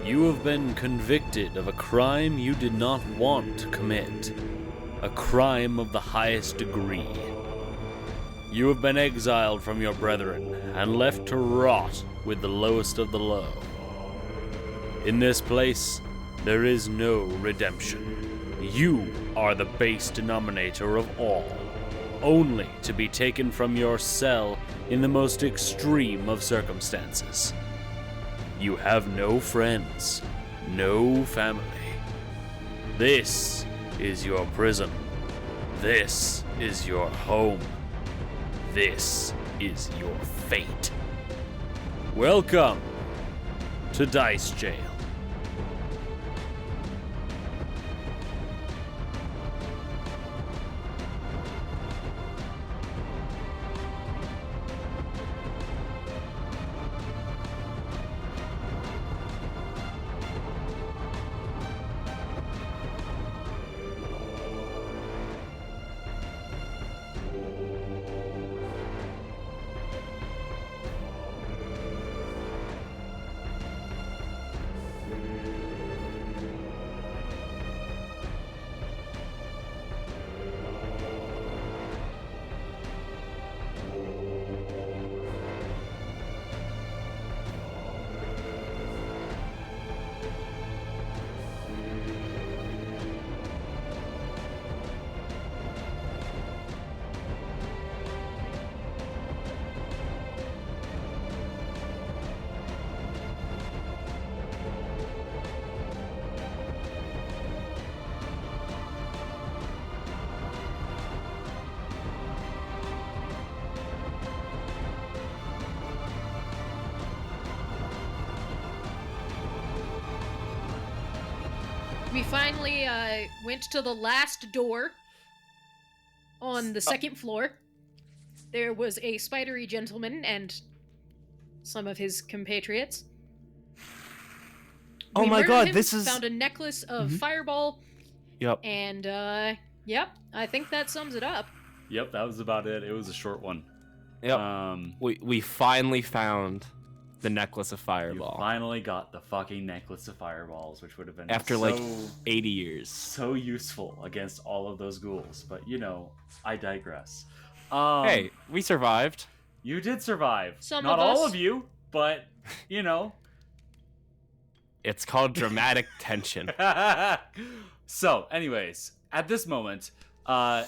You have been convicted of a crime you did not want to commit. A crime of the highest degree. You have been exiled from your brethren and left to rot with the lowest of the low. In this place, there is no redemption. You are the base denominator of all, only to be taken from your cell in the most extreme of circumstances. You have no friends, no family. This is your prison. This is your home. This is your fate. Welcome to Dice Jail. We finally went to the last door on the second floor. There was a spidery gentleman and some of his compatriots. Oh We my murdered god, him, this is... found a necklace of fireball. Yep. And, yep, I think that sums it up. Yep, that was about it. It was a short one. Yep. We finally found the necklace of You fireball. finally got the fucking necklace of fireballs, which would have been After so, like 80 years. so useful against all of those ghouls. But you know, I digress. Hey, we survived. You did survive. Some Not of all us. of you, but you know. It's called dramatic tension. So, anyways, at this moment, Davina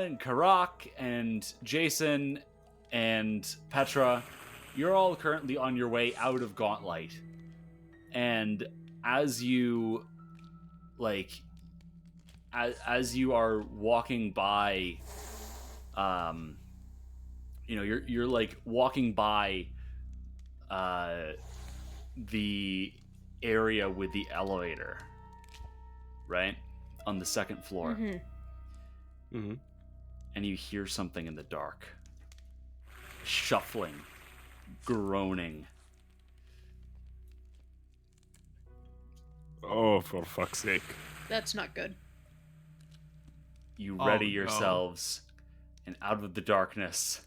and Karak and Jason and Petra, you're all currently on your way out of Gauntlight. And as you, as you are walking by, you're like walking by, the area with the elevator, right? On the second floor. Mm-hmm. Mm-hmm. And you hear something in the dark. Shuffling. Groaning. Oh, for fuck's sake. That's not good. You ready no. yourselves, and out of the darkness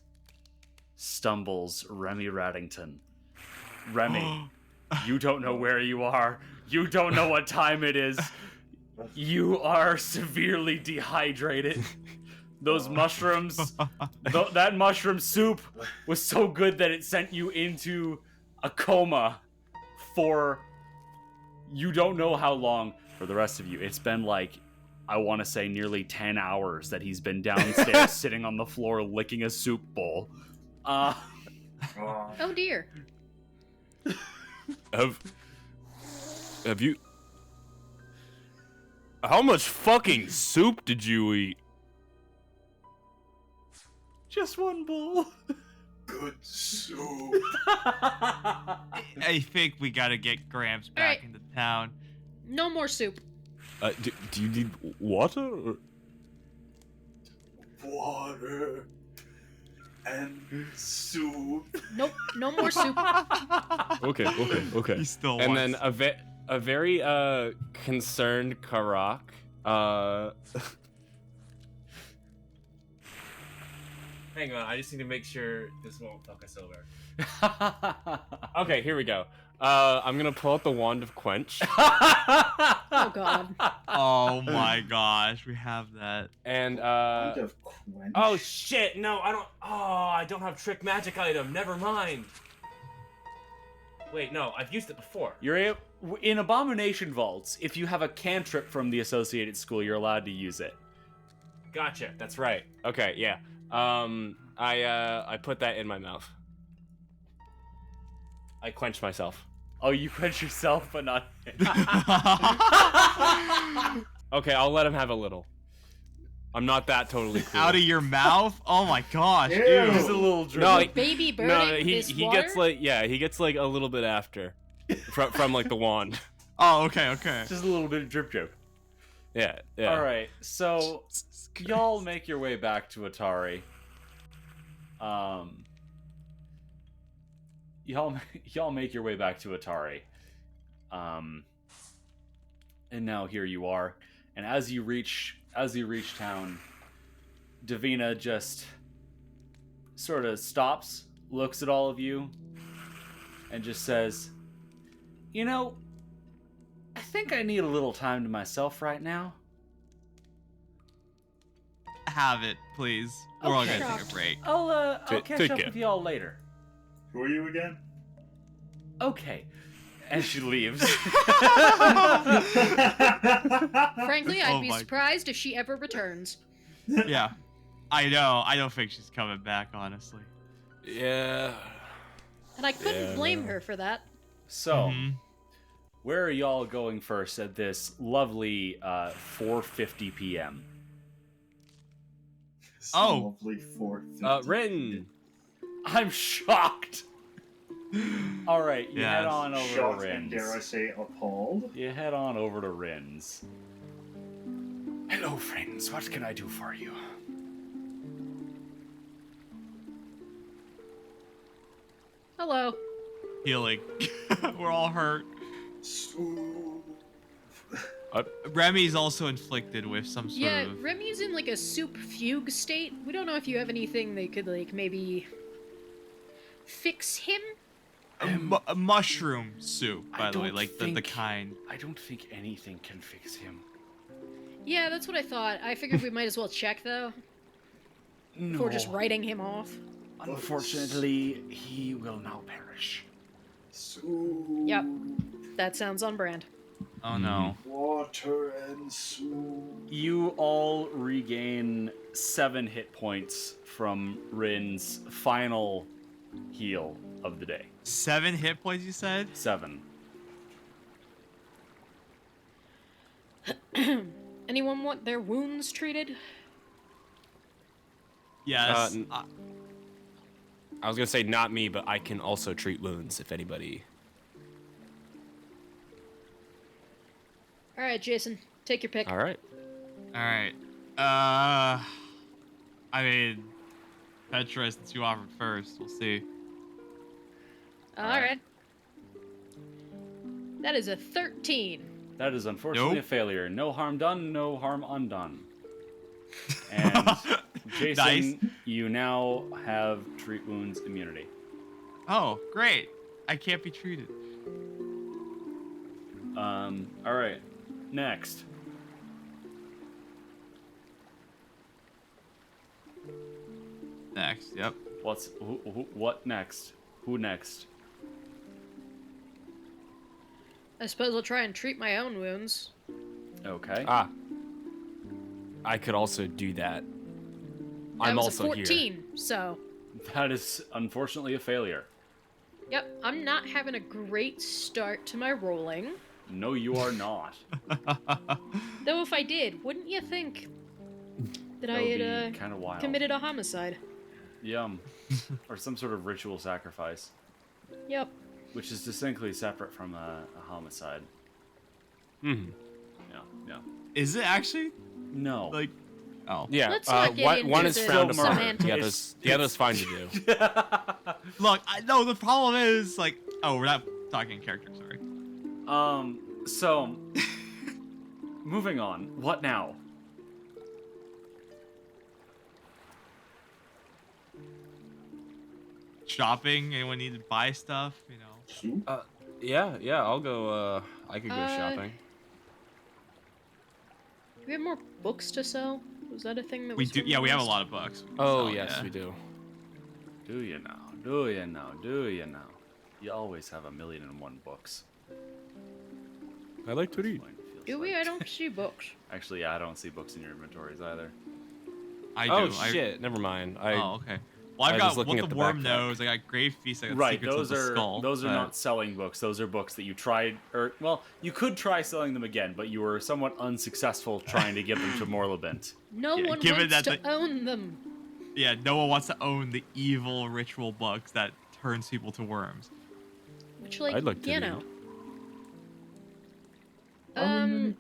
stumbles Remy Raddington. Remy, you don't know where you are. You don't know what time it is. You are severely dehydrated. Those mushrooms, that mushroom soup was so good that it sent you into a coma for you don't know how long. For the rest of you, it's been like, I want to say nearly 10 hours that he's been downstairs sitting on the floor licking a soup bowl. Oh dear. Have you... How much fucking soup did you eat? Just one bowl. Good soup. I think we gotta get Gramps back Alright. into town. No more soup. Do you need water? Or... Water and soup. Nope, no more soup. Okay. He still And wants... then a very concerned Karak Hang on, I just need to make sure this won't fuck us over. Okay, here we go. I'm gonna pull out the wand of quench. Oh god. Oh my gosh, we have that. And Kind of quench. oh shit, no, I don't have trick magic item. Never mind. Wait, no, I've used it before. In Abomination Vaults, if you have a cantrip from the associated school, you're allowed to use it. Gotcha. That's right. Okay, yeah. I put that in my mouth. I quench myself. Oh, you quench yourself, but not. Okay, I'll let him have a little. I'm not that totally cool. Out of your mouth? Oh my gosh, Ew. dude. Just a little drip. No, Baby burning no, he this he water? gets like he gets like a little bit after, from like the wand. Oh, okay. Just a little bit of drip. Yeah. All right, so y'all make your way back to Atari. Y'all make your way back to Atari. And now here you are. And as you reach town, Davina just sort of stops, looks at all of you, and just says, "You know, I think I need a little time to myself right now." Have it, please. We're all Okay. gonna take a break. I'll catch take up it. with y'all later. Who are you again? Okay. And she leaves. Frankly, I'd Oh be my- surprised if she ever returns. Yeah. I know. I don't think she's coming back, honestly. Yeah. And I couldn't Yeah, blame no. her for that. So, Mhm. where are y'all going first at this lovely 4:50 p.m.? This Oh. lovely 450. Rin. I'm shocked. All right, you head Yes. on over Shocked to and dare I Rin's. say appalled. You head on over to Rin's. Hello, friends. What can I do for you? Hello. Healing. We're all hurt. So... Remy's also inflicted with some sort Yeah, of. Remy's in like a soup fugue state. We don't know if you have anything that could like maybe fix him. A mushroom soup, I by the way, don't like the think- kind. I don't think anything can fix him. Yeah, that's what I thought. I figured we might as well check though No. before just writing him off. Unfortunately, he will now perish. So... Yep. That sounds on brand. Oh no. Water and soup. You all regain 7 hit points from Rin's final heal of the day. 7 hit points, you said? 7. Anyone want their wounds treated? Yes. I was gonna say not me, but I can also treat wounds if anybody. All right, Jason, take your pick. All right. Alright. I mean, Petra, since you offered first, we'll see. All right. That is a 13. That is unfortunately Nope. a failure. No harm done, no harm undone. And Jason, Nice. you now have treat wounds immunity. Oh, great. I can't be treated. All right. Next. Next, yep. What next? Who next? I suppose I'll try and treat my own wounds. Okay. I could also do that. That I'm was also a 14, here. so That is unfortunately a failure. yep, I'm not having a great start to my rolling. No, you are not. Though if I did, wouldn't you think that I That would had be kind of wild. committed a homicide? Yum. Or some sort of ritual sacrifice, Yep. which is distinctly separate from a homicide. Hmm. Yeah. Is it actually? No. Like, oh. Yeah. Let's not get one into is the frowned upon. semantics. The other's fine to do. Look, no, the problem is, like, oh, we're not talking character, sorry. So, moving on. What now? shopping? Anyone need to buy stuff? You know. Soup? Yeah, I'll go. I could go Uh, shopping. Do we have more books to sell? Was that a thing that We was do. from Yeah, the we have a last? lot of books. Oh, So, yes, yeah. we do. Do you now? Do you now? Do you now? You always have 1,000,001 books. I like to read. That's what it feels Do we? like. I don't see books. Actually, yeah, I don't see books in your inventories either. I do. Oh shit! Never mind. Oh, okay. Well, I've I was got looking What at the the Worm backpack. Knows. I got Grave Feast. I got Right, Secrets those of the are Skull. those are but- not selling books. Those are books that you tried, or well, you could try selling them again, but you were somewhat unsuccessful trying to get them to Morlabent. No Yeah, one given wants that to own them. Yeah, no one wants to own the evil ritual books that turns people to worms. Which, like, I'd like to you read. know.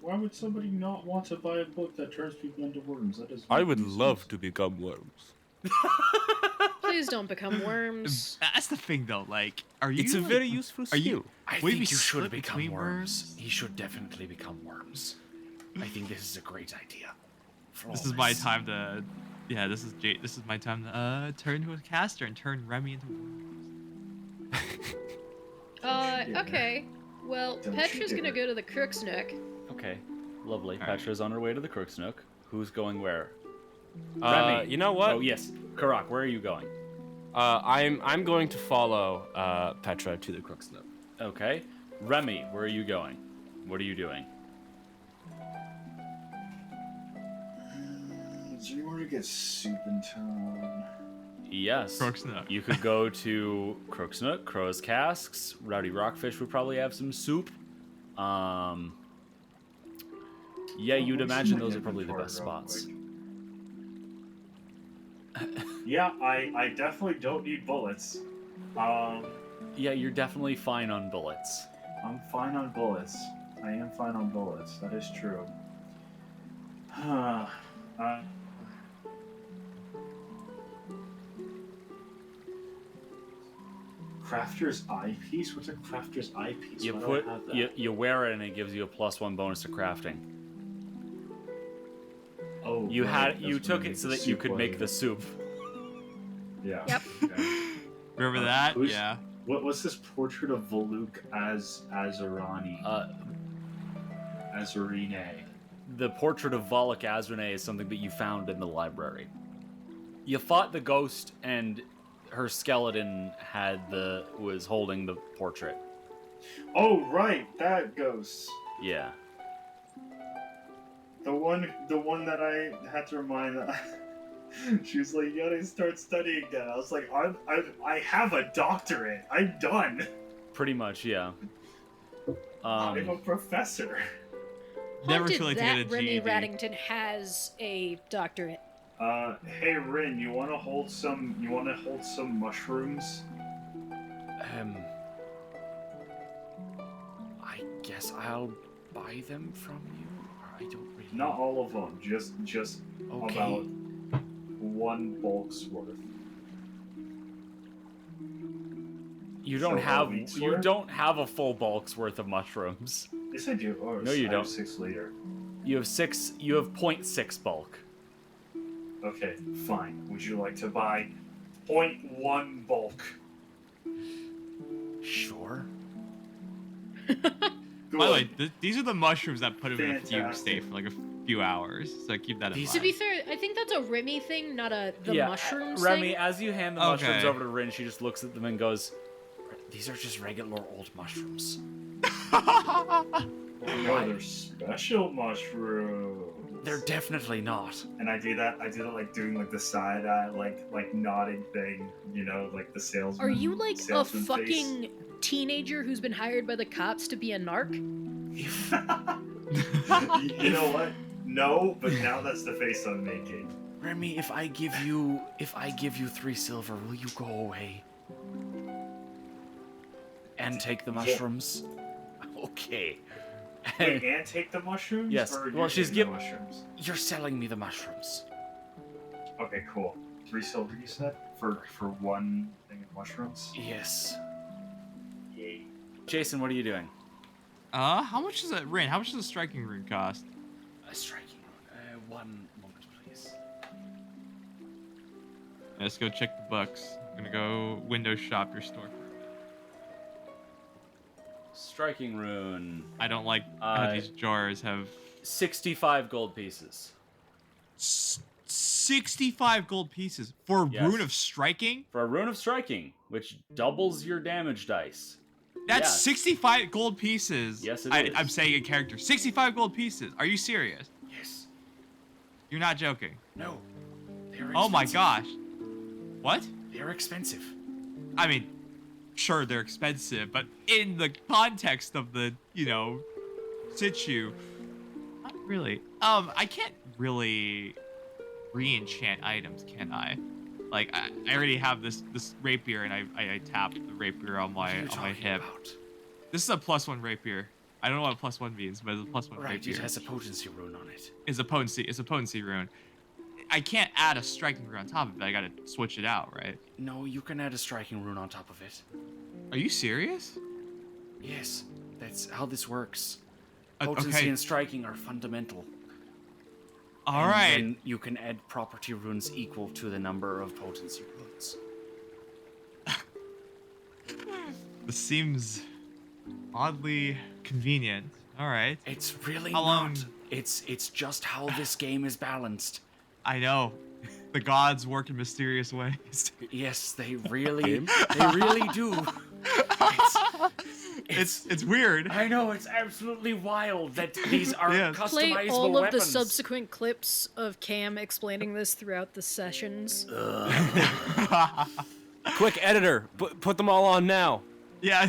Why would somebody not want to buy a book that turns people into worms? That is. I would love to become worms. Please don't become worms. That's the thing, though. Like, are you? It's a like, very useful Are skill. you? I Would it think be you should split become between worms. He should definitely become worms. I think this is a great idea. For This all is my time to. Yeah, this is my time to turn to a caster and turn Remy into worms. Okay. Well, Don't Petra's you gonna dare. go to the Crook's Nook. Okay, lovely. Alright. Petra's on her way to the Crook's Nook. Who's going where? You know what? Oh yes, Karak, where are you going? I'm going to follow Petra to the Crook's Nook. Okay, Remy, where are you going? What are you doing? Is there anywhere to get soup in town? Yes. Crook's Nook. You could go to Crook's Nook, Crow's Casks. Rowdy Rockfish would probably have some soup. Yeah, you'd Where's imagine my those are probably the inventory best real spots. quick? Yeah, I definitely don't need bullets. Yeah, you're definitely fine on bullets. I'm fine on bullets. I am fine on bullets. That is true. Crafter's eyepiece? What's a crafter's eyepiece? You Why do put I have that? you wear it and it gives you a +1 bonus to crafting. Oh, You right, you that's took when I it make so the that you soup, could make the wasn't soup. it? Yeah. Yep. Okay. Remember that? who's- Yeah. What's this portrait of Voluk as Azarani? Azarine. The portrait of Volok Azrene is something that you found in the library. You fought the ghost and her skeleton was holding the portrait. Oh right, that ghost. Yeah. The one that I had to remind. She was like, "You gotta start studying that." I was like, I have a doctorate. I'm done. Pretty much, yeah. I'm a professor." Never Haunted too late to that get a Remy GED. Raddington has a doctorate. Hey Rin, you wanna hold some mushrooms? I guess I'll buy them from you. I don't really. Not all of them, just Okay. about one bulk's worth. You don't So, have weeks you worth? don't have a full bulk's worth of mushrooms. Yes, I do. Oh, No, you I don't. have 6 liter. You have 0.6 bulk. Okay, fine. Would you like to buy 0.1 bulk? Sure. By the way, these are the mushrooms that put him in a fugue Fantastic. state for like a few hours. So keep that in These- To mind. be fair, I think that's a Remy thing, not the mushrooms Remy, thing. as you hand the mushrooms Okay. over to Rin, she just looks at them and goes, "These are just regular old mushrooms." Oh, no, they're special mushrooms. They're definitely not. And I do that like doing like the side eye, like nodding thing, you know, like the salesman. Are you like a salesman fucking teenager who's been hired by the cops to be a narc? face. You know what? No, but now that's the face I'm making. Remy, if I give you 3 silver, will you go away? And take the mushrooms? Okay. Wait, and take the mushrooms? Yes. Or Well, you're she's taking the giv- mushrooms. You're selling me the mushrooms. Okay, cool. 3 silver, you said, for one thing of mushrooms. Yes. Yay. Jason, what are you doing? How much does a Rin? How much does a striking rune cost? A striking. 1 moment, please. Let's go check the books. I'm gonna go window shop your store. Striking rune. I don't like how these jars have 65 gold pieces. 65 gold pieces for a Yes. rune of striking. For a rune of striking, which doubles your damage dice. That's Yes. 65 gold pieces. Yes, it is. I'm saying in character. 65 gold pieces. Are you serious? Yes. You're not joking. No. They're expensive. Oh my gosh. What? They're expensive. I mean, sure they're expensive, but in the context of the, situ, not really. I can't really re-enchant items, can I? Like, I already have this rapier, and I tapped the rapier on my hip. About? This is a +1 rapier. I don't know what +1 means, but it's a +1 Right, rapier. it has a potency rune on it. It's a potency rune. I can't add a striking rune on top of it. I gotta switch it out, right? No, you can add a striking rune on top of it. Are you serious? Yes, that's how this works. Potency Okay. and striking are fundamental. All And right. then you can add property runes equal to the number of potency runes. This seems oddly convenient. All right. It's really How long- not. It's just how this game is balanced. I know. The gods work in mysterious ways. Yes, they really do. It's weird. I know, it's absolutely wild that these are Yes. customizable Play all of weapons. the subsequent clips of Cam explaining this throughout the sessions. Quick editor, put them all on now. Yeah.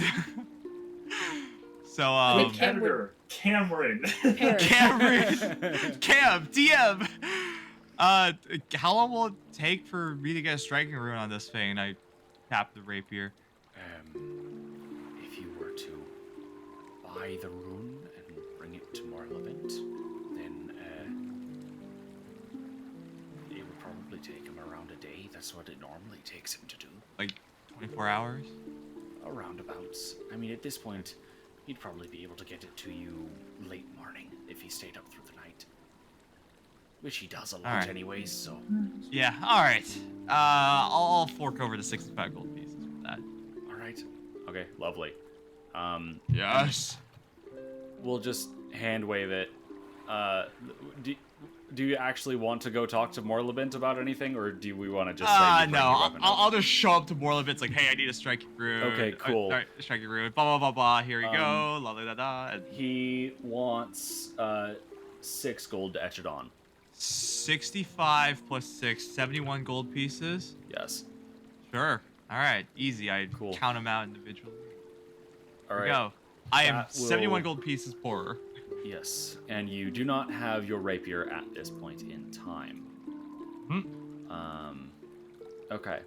So Wait, Cam would- Editor, Cameron. Cameron, Cam, DM. How long will it take for me to get a striking rune on this thing? And I tap the rapier. If you were to buy the rune and bring it to Morlevent, then it would probably take him around a day. That's what it normally takes him to do. Like 24 hours? Around abouts. I mean, at this point, he'd probably be able to get it to you late morning if he stayed up through the night. Which he does a lot Alright. anyways, so... Yeah, alright. I'll fork over the 65 gold pieces for that. Alright. Okay, lovely. Yes. We'll just hand wave it. Do you actually want to go talk to Morlevent about anything, or do we want to just say you bring No, your weapon I'll over? just show up to Morlevitz like, hey, I need a striking rune. Okay, cool. Sorry, striking rune. Blah, blah, blah, blah. Here you go. La, la, la, la. And He wants 6 gold to etch it on. 65 plus 6, 71 gold pieces. Yes. Sure. Alright, easy. I Cool. count them out individually. All Here we right. go. I am That 71 will- gold pieces poorer. Yes, and you do not have your rapier at this point in time. Okay.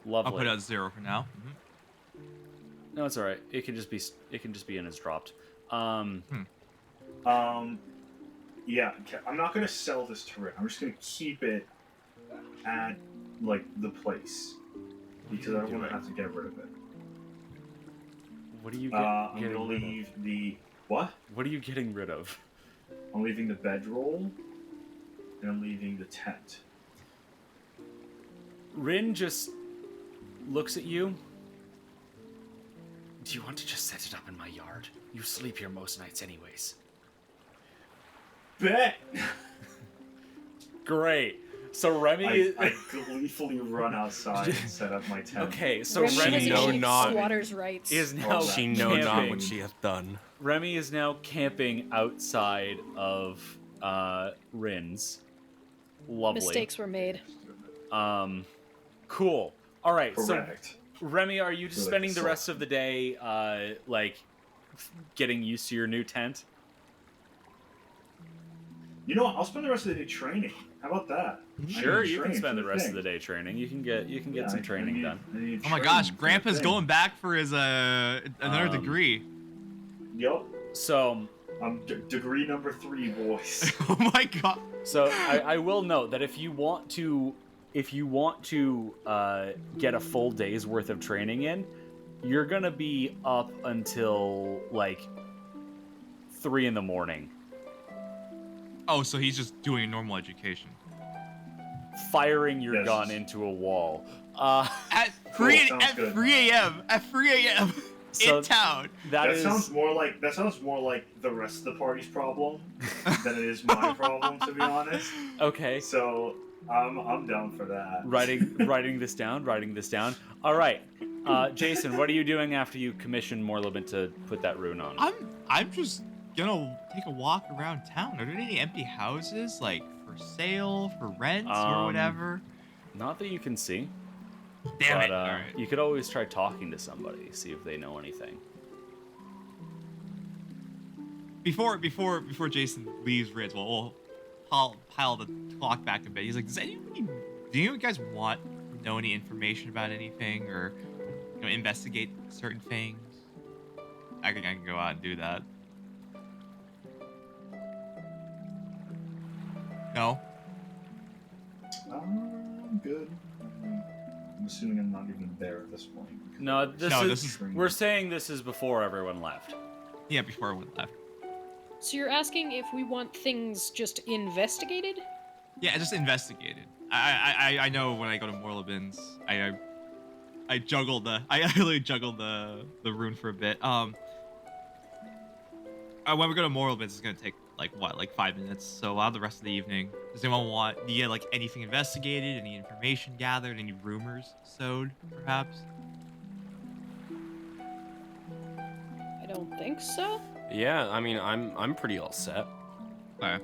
Lovely. I'll put it at 0 for now. No, it's all right. It can just be in as dropped. Yeah, I'm not gonna sell this turret. I'm just gonna keep it at like the place because I don't want to have to get rid of it. What are you I'm getting gonna rid of? leave the what? What are you getting rid of? I'm leaving the bedroll, and I'm leaving the tent. Rin just looks at you. Do you want to just set it up in my yard? You sleep here most nights anyways. Bet. Great. So Remy I gleefully run outside and set up my tent. Okay, so Remy Remy doesn't know keep not- squatters' rights. is now She know not camping. what she hath done. Remy is now camping outside of Rin's. Lovely. Mistakes were made. Cool. All right. Correct. So Remy, are you just Really spending the sucks. rest of the day getting used to your new tent? You know what? I'll spend the rest of the day training. How about that? Sure, I need you can training spend for the rest thing. of the day training. You can get Yeah, some I training need- done. I need Oh my training gosh, for the Grandpa's thing. going back for his another degree. Yup. So I'm degree number 3, boys. Oh my god. So I will note that if you want to get a full day's worth of training in, you're gonna be up until like 3 in the morning, Oh, so he's just doing a normal education. firing your Yes. gun into a wall. At Cool, 3 sounds at good. 3 a.m. At 3 a.m. So in town. That sounds more like the rest of the party's problem than it is my problem, to be honest. okay. So I'm down for that. Writing this down. All right. Jason, what are you doing after you commission Morlobin to put that rune on? I'm just gonna take a walk around town. Are there any empty houses, like for sale, for rent, or whatever? Not that you can see. Damn but, it! All right. You could always try talking to somebody, see if they know anything. Before Jason leaves Riz, we'll pile the clock back a bit. He's like, do you guys know any information about anything, or investigate certain things? I think I can go out and do that. No? I'm good. I'm assuming I'm not even there at this point. No, this is we're saying this is before everyone left. Yeah, before I went left. So you're asking if we want things just investigated? Yeah, just investigated. I know when I go to Morlobin's, I literally juggled the rune for a bit. When we go to Morlobin's, it's gonna take like 5 minutes. So while the rest of the evening, does anyone get like anything investigated, any information gathered, any rumors sowed, perhaps? I don't think so. Yeah, I mean, I'm pretty all set. Okay.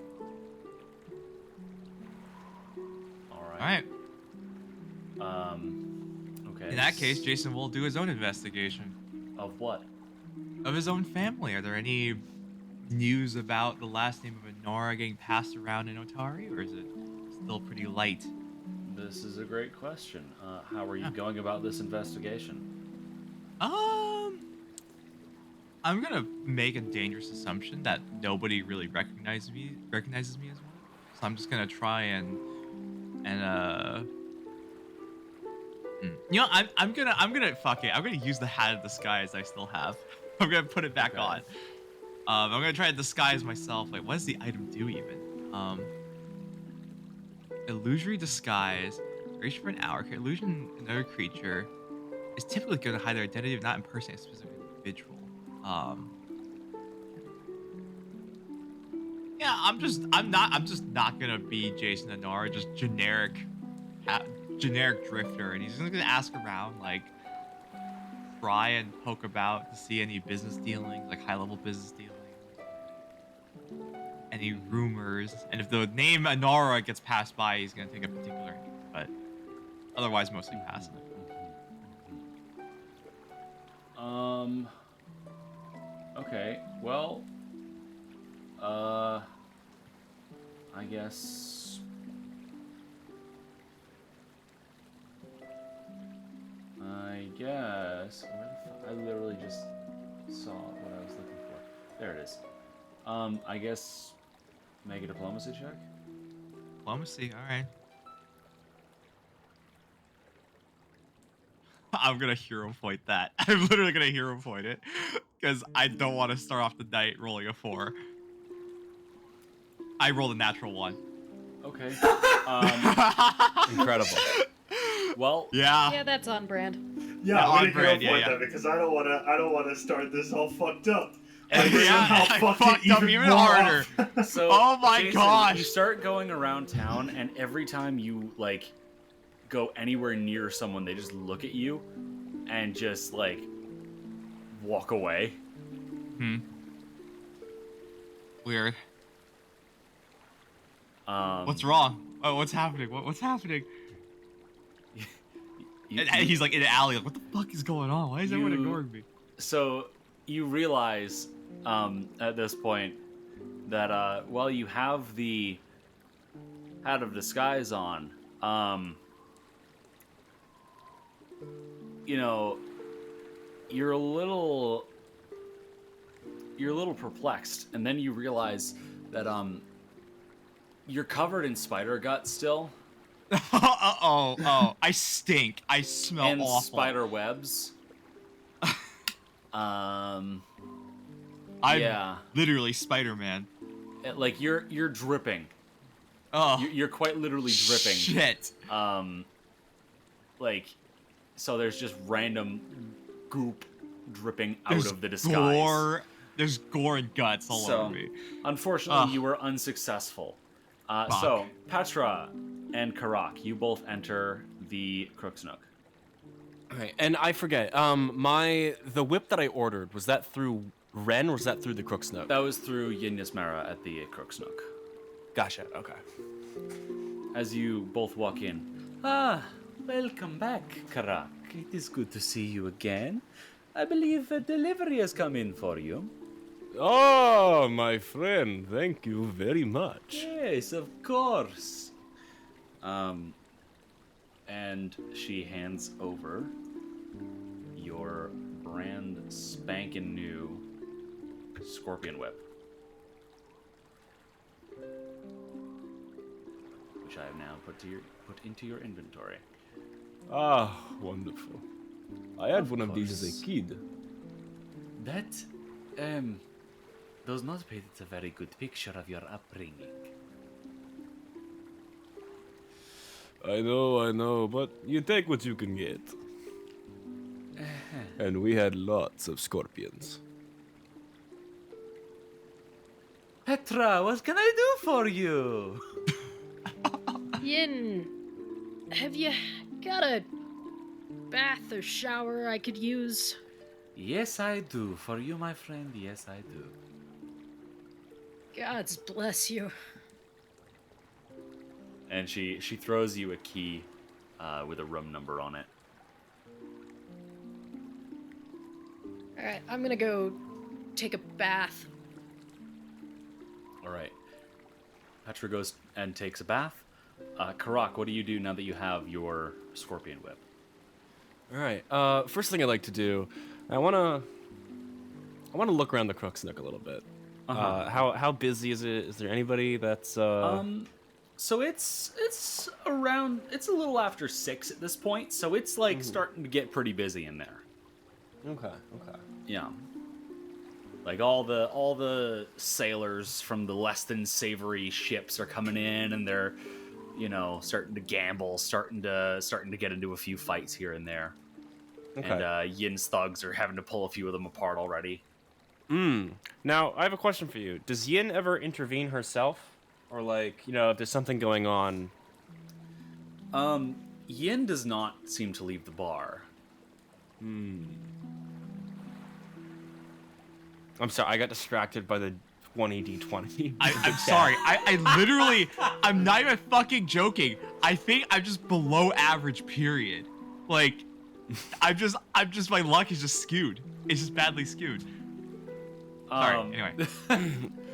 All All right. Okay. In that case, Jason will do his own investigation Of what? of his own family. Are there any news about the last name of Inara getting passed around in Otari, or is it still pretty light? This is a great question. How are you going about this investigation? I'm gonna make a dangerous assumption that nobody really recognizes me as well. So I'm just gonna try and I'm gonna fuck it. I'm gonna use the hat of disguise I still have. I'm gonna put it back Okay. on. I'm gonna try to disguise myself. Like, what does the item do even? Illusory disguise. Duration for an hour. Illusion another creature is typically going to hide their identity if not impersonate a specific individual. Yeah, I'm just not gonna be Jason Inara, just generic drifter, and he's just gonna ask around, like try and poke about to see any business dealings, like high level business dealings, any rumors, and if the name Inara gets passed by, he's gonna take a particular name, but otherwise mostly passive. Okay, well, I guess, where the fuck, I literally just saw what I was looking for. There it is. I guess, make a diplomacy check? Diplomacy, alright. I'm gonna hero point that. I'm literally gonna hero point it. Because I don't want to start off the night rolling a 4. I rolled a natural 1. Okay. Incredible. Well, Yeah, that's on brand. Yeah, Yeah, I'm on gonna brand, go for yeah. that because I don't wanna start this all fucked up. And Like, yeah, somehow I fuck it fucked up even more harder. up. so Oh my Jason, gosh. you start going around town, and every time you like go anywhere near someone, they just look at you and just like walk away. Weird. What's What's wrong? Oh, what's happening? What's happening? And he's like in an alley, like, what the fuck is going on? Why is everyone You- ignoring me? So you realize at this point that while you have the hat of disguise on, you know, you're a little perplexed, and then you realize that you're covered in spider guts still, Oh, I stink. I smell and awful. spider webs. I'm Yeah, literally Spider-Man. like you're dripping. Oh, You're quite literally dripping. shit. like, so there's just random goop dripping out There's of the disguise. There's gore and guts all over me. Unfortunately, you were unsuccessful. So, Petra and Karak, you both enter the Crook's Nook. Okay, and I forget. The whip that I ordered, was that through Ren or was that through the Crook's Nook? That was through Yin Yasmera at the Crook's Nook. Gotcha. Okay. As you both walk in. Welcome back, Karak. It is good to see you again. I believe a delivery has come in for you. Oh, my friend, thank you very much. Yes, of course. And she hands over your brand spankin' new scorpion whip, which I have now put into your inventory. Ah, wonderful. I had one of these as a kid. That does not paint a very good picture of your upbringing. I know, but you take what you can get. And we had lots of scorpions. Petra, what can I do for you? Yin, have you got a bath or shower I could use? Yes, I do. For you, my friend, yes, I do. God's bless you. And she throws you a key with a room number on it. Alright, I'm gonna go take a bath. All right. Petra goes and takes a bath. Karak, what do you do now that you have your scorpion whip? All right. First thing I'd like to do, I want to look around the Crook's Nook a little bit. How busy is it? Is there anybody that's So it's around. It's a little after 6 at this point. So it's like starting to get pretty busy in there. Okay. Yeah. Like all the sailors from the less than savory ships are coming in, and they're, starting to gamble, starting to get into a few fights here and there. Okay. And Yin's thugs are having to pull a few of them apart already. Now, I have a question for you. Does Yin ever intervene herself? Or if there's something going on? Yin does not seem to leave the bar. I'm sorry, I got distracted by the 20d20. I'm sorry. I literally, I'm not even fucking joking. I think I'm just below average, period. Like, my luck is just skewed. It's just badly skewed. Sorry, anyway.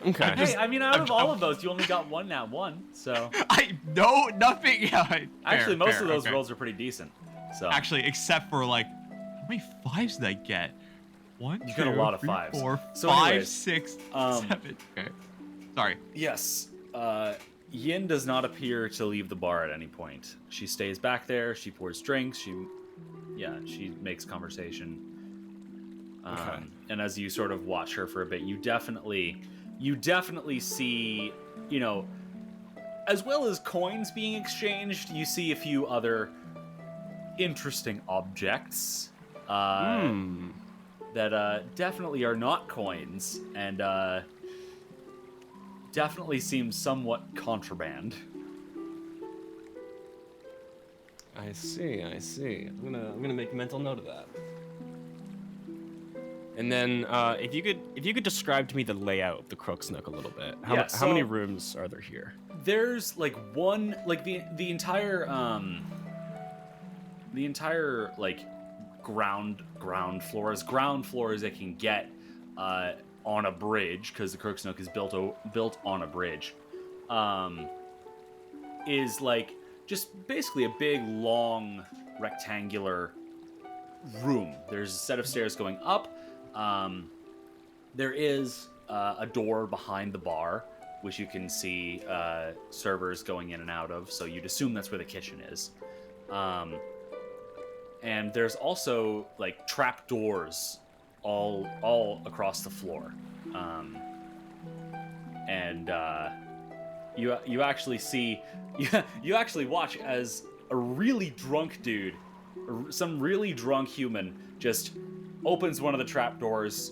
Okay. Hey, out of all of those, you only got one nat 1, so... I know nothing. Actually, most of those rolls are pretty decent. So actually, except for, how many 5s did I get? 1, You 2, got a lot of 3, 5s. 4, So 5, anyways, 6, 7. Okay. Sorry. Yes. Yin does not appear to leave the bar at any point. She stays back there. She pours drinks. She makes conversation. Okay. And as you sort of watch her for a bit, you definitely see, as well as coins being exchanged, you see a few other interesting objects that definitely are not coins and definitely seem somewhat contraband. I see. I'm gonna make a mental note of that. And then, if you could describe to me the layout of the Crook's Nook a little bit. How many rooms are there here? There's one, the entire ground floor, as ground floor as it can get on a bridge, because the Crook's Nook is built on a bridge, is just basically a big long rectangular room. There's a set of stairs going up. There is a door behind the bar, which you can see servers going in and out of, so you'd assume that's where the kitchen is. And there's also trap doors all across the floor. And you actually see you actually watch as a really drunk dude some really drunk human just opens one of the trapdoors,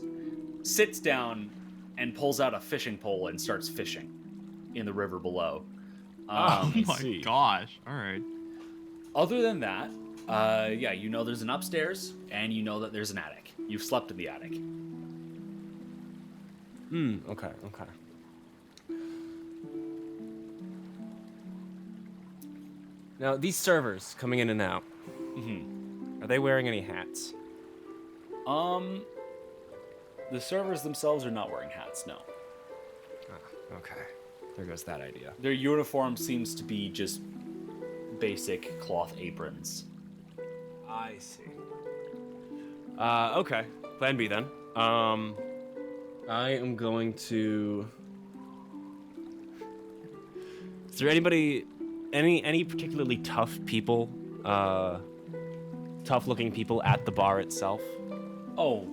sits down, and pulls out a fishing pole and starts fishing in the river below. Oh my see. gosh. All right. Other than that, yeah, you know there's an upstairs, and you know that there's an attic. You've slept in the attic. Okay. Now, these servers coming in and out, are they wearing any hats? The servers themselves are not wearing hats, no. Ah, okay. There goes that idea. Their uniform seems to be just basic cloth aprons. I see. Okay. Plan B then. I am going to... Is there anybody... Any particularly tough people, tough-looking people at the bar itself? Oh,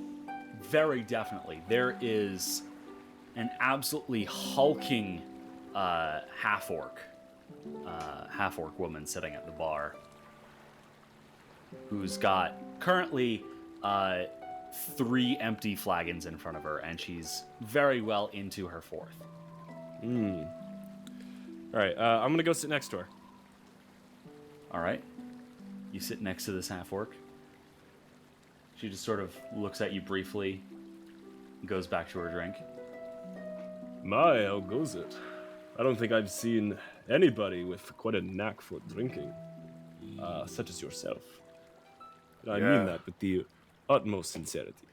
very definitely. There is an absolutely hulking half-orc woman sitting at the bar who's got currently 3 empty flagons in front of her, and she's very well into her 4th. All right, I'm gonna go sit next to her. All right. You sit next to this half-orc. She just sort of looks at you briefly, goes back to her drink. My, how goes it? I don't think I've seen anybody with quite a knack for drinking, such as yourself. And I mean that with the utmost sincerity.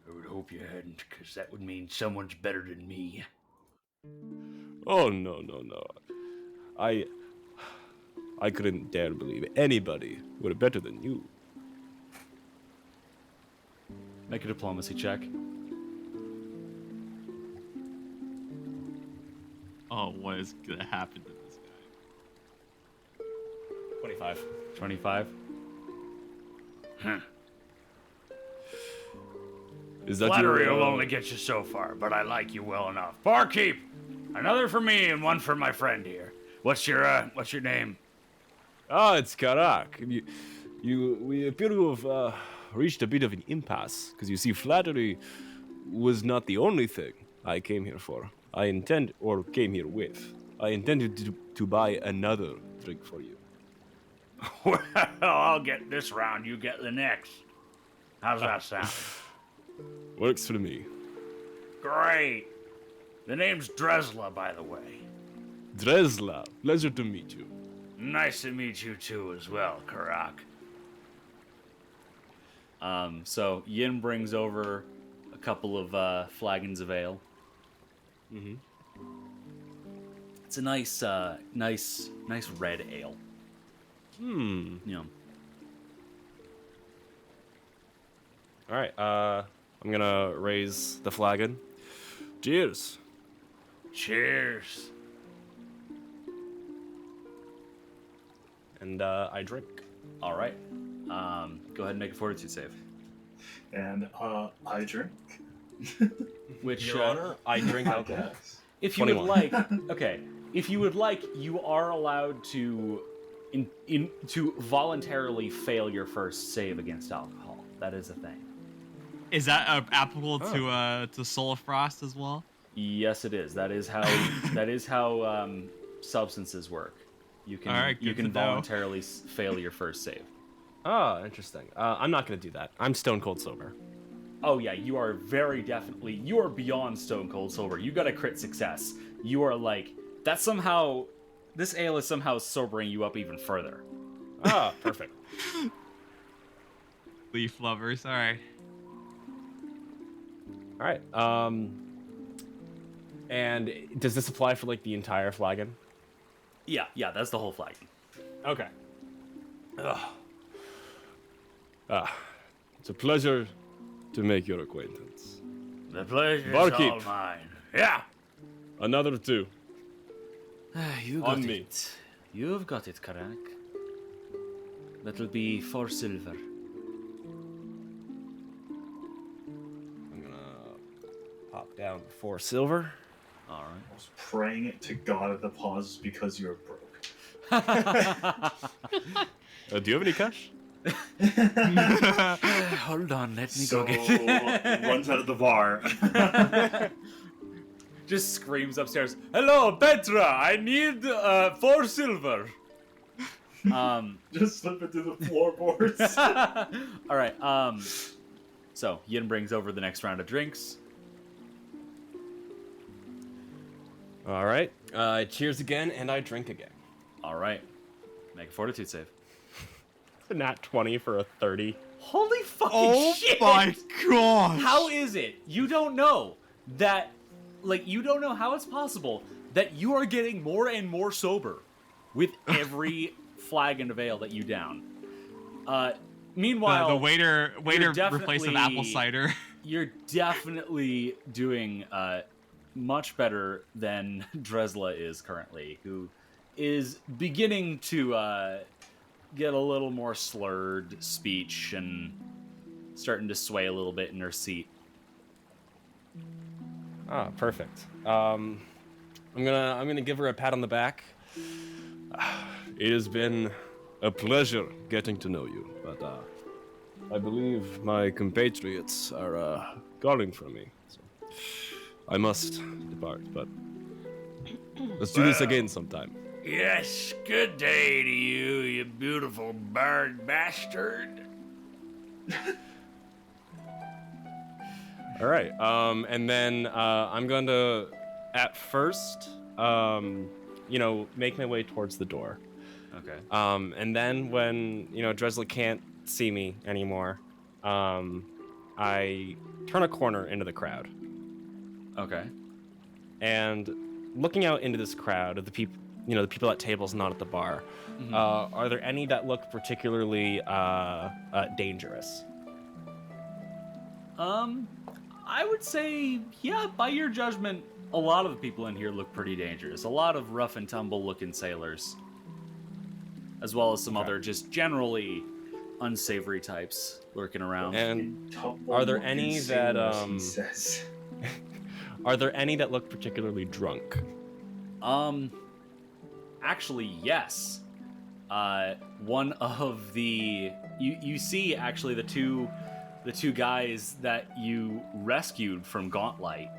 I would hope you hadn't, because that would mean someone's better than me. Oh, no. I couldn't dare believe anybody were better than you. Make a diplomacy check. Oh, what is gonna happen to this guy? 25. 25? Is that Flattery your, will only get you so far, but I like you well enough. Barkeep! Another for me and one for my friend here. What's your name? Ah, it's Karak. We appear to have reached a bit of an impasse, because you see, flattery was not the only thing I came here for. Came here with. I intended to buy another drink for you. Well, I'll get this round, you get the next. How's that sound? Works for me. Great. The name's Dresla, by the way. Dresla, pleasure to meet you. Nice to meet you too as well, Karak. So Yin brings over a couple of flagons of ale. Mm-hmm. It's a nice red ale. Yeah. All right, I'm gonna raise the flagon. Cheers. Cheers. And I drink. All right. Go ahead and make a fortitude save. And I drink. Which, Your Honor, I drink alcohol. Yes. if you would 21. like, okay, if you would like, you are allowed to to voluntarily fail your first save against alcohol. That is a thing. Is that applicable to Soul of Frost as well? Yes, it is. That is how substances work. You can All right, you good can to know. voluntarily fail your first save. Oh, interesting. I'm not gonna do that. I'm stone cold sober. Oh yeah, you are very definitely, you are beyond stone cold sober. You got a crit success. You are like, that's somehow, this ale is somehow sobering you up even further. Ah, perfect. Leaf lovers, all right. All right. And does this apply for like the entire flagon? Yeah, that's the whole flagon. Okay. It's a pleasure to make your acquaintance. The pleasure's Barkeep. all mine. Yeah. Another two. You On me. You've got it, Karak. That'll be 4 silver. I'm gonna pop down 4 silver. All I was praying it to God at the pauses because you're broke. Do you have any cash? Hold on, let me So go get runs out of the bar. Just screams upstairs. Hello, Petra. I need 4 silver. Just slip it through the floorboards. All right. So Yin brings over the next round of drinks. All right. Cheers again, and I drink again. All right. Make a fortitude save. It's a nat 20 for a 30. Holy fucking Oh shit! my gosh! How is it? You don't know that, like, you don't know how it's possible that you are getting more and more sober with every flagon of ale that you down. Meanwhile, the waiter you're replaced with apple cider. You're definitely doing much better than Dresla is currently, who is beginning to get a little more slurred speech and starting to sway a little bit in her seat. Ah, perfect. I'm gonna give her a pat on the back. It has been a pleasure getting to know you, but I believe my compatriots are calling for me, so I must depart. But let's do this again sometime. Yes, good day to you, you beautiful bird bastard. All right. And then I'm going to, at first, make my way towards the door. Okay. And then when, Dresla can't see me anymore, I turn a corner into the crowd. Okay. And looking out into this crowd of the people, the people at tables, not at the bar, are there any that look particularly dangerous? I would say, yeah, by your judgment, a lot of the people in here look pretty dangerous. A lot of rough and tumble looking sailors. As well as some other just generally unsavory types lurking around. And are there any that he says. Are there any that look particularly drunk? Actually, yes. One of the you see actually the two guys that you rescued from Gauntlight.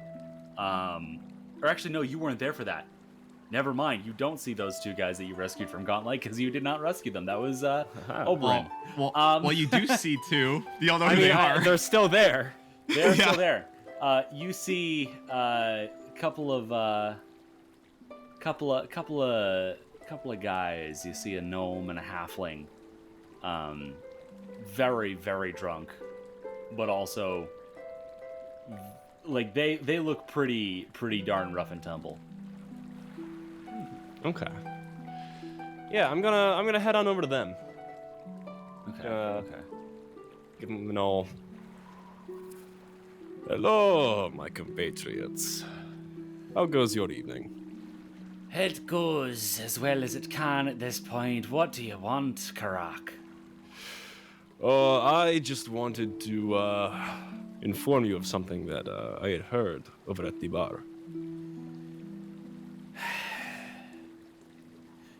Or actually, no, you weren't there for that. Never mind. You don't see those 2 guys that you rescued from Gauntlight because you did not rescue them. That was Oberon. Well, you do see 2. You don't know who they are. They're still there. They're still there. You see a couple of guys. You see a gnome and a halfling. Very, very drunk, but also like they look pretty darn rough and tumble. Okay. Yeah, I'm gonna head on over to them. Okay. Okay. Give them an all. Hello, my compatriots. How goes your evening? It goes as well as it can at this point. What do you want, Karak? Oh, I just wanted to inform you of something that I had heard over at the bar.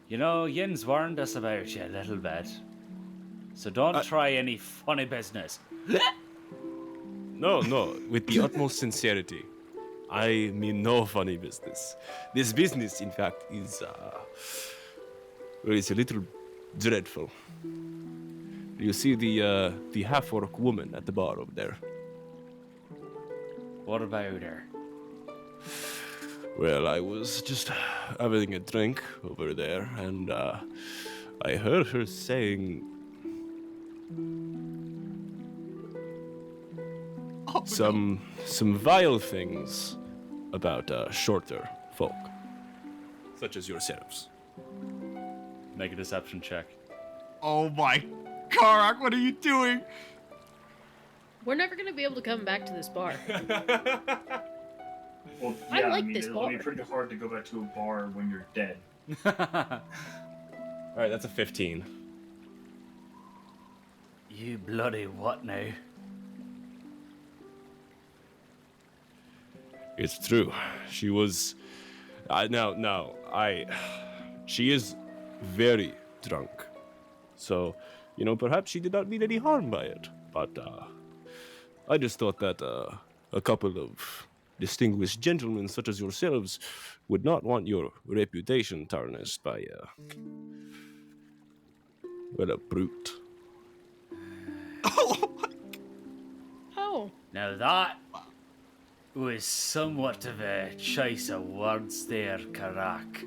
You know, Yin's warned us about you a little bit. So don't try any funny business. No, with the utmost sincerity. I mean no funny business. This business, in fact, is a little dreadful. You see the half-orc woman at the bar over there? What about her? Well, I was just having a drink over there, and I heard her saying some vile things about shorter folk, such as yourselves. Make a deception check. Oh my, Karak, what are you doing? We're never gonna be able to come back to this bar. Well, I yeah, like mean, this it'll be bar. pretty hard to go back to a bar when you're dead. All right, that's a 15. You bloody what now? It's true. She was. She is very drunk. So you know, perhaps she did not mean any harm by it. But I just thought that a couple of distinguished gentlemen such as yourselves would not want your reputation tarnished by well, a brute. Oh. Now that was somewhat of a choice of words there, Karak.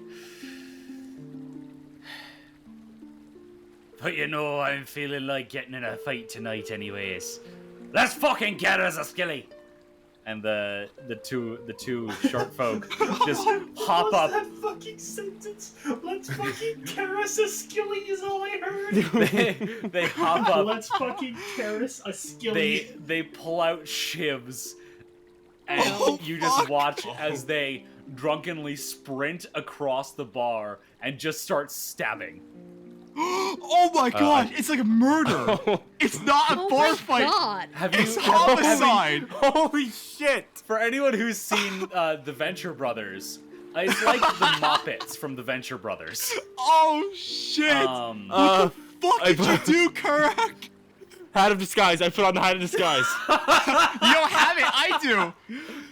But you know, I'm feeling like getting in a fight tonight anyways. Let's fucking get us a skilly! And the two short folk just hop What up. was that fucking sentence? Let's fucking Karis a skilly is all I heard. They hop up. Let's fucking Karis a skilly. They pull out shivs, and you just watch as they drunkenly sprint across the bar and just start stabbing. Oh my gosh, it's like a murder. It's not a Oh bar my fight. god. It's homicide. Holy shit! For anyone who's seen the Venture Brothers, it's like the Muppets from the Venture Brothers. Oh shit. What the fuck did you do, Karak? Hat of disguise. I put on the hat of disguise. You don't have it. I do.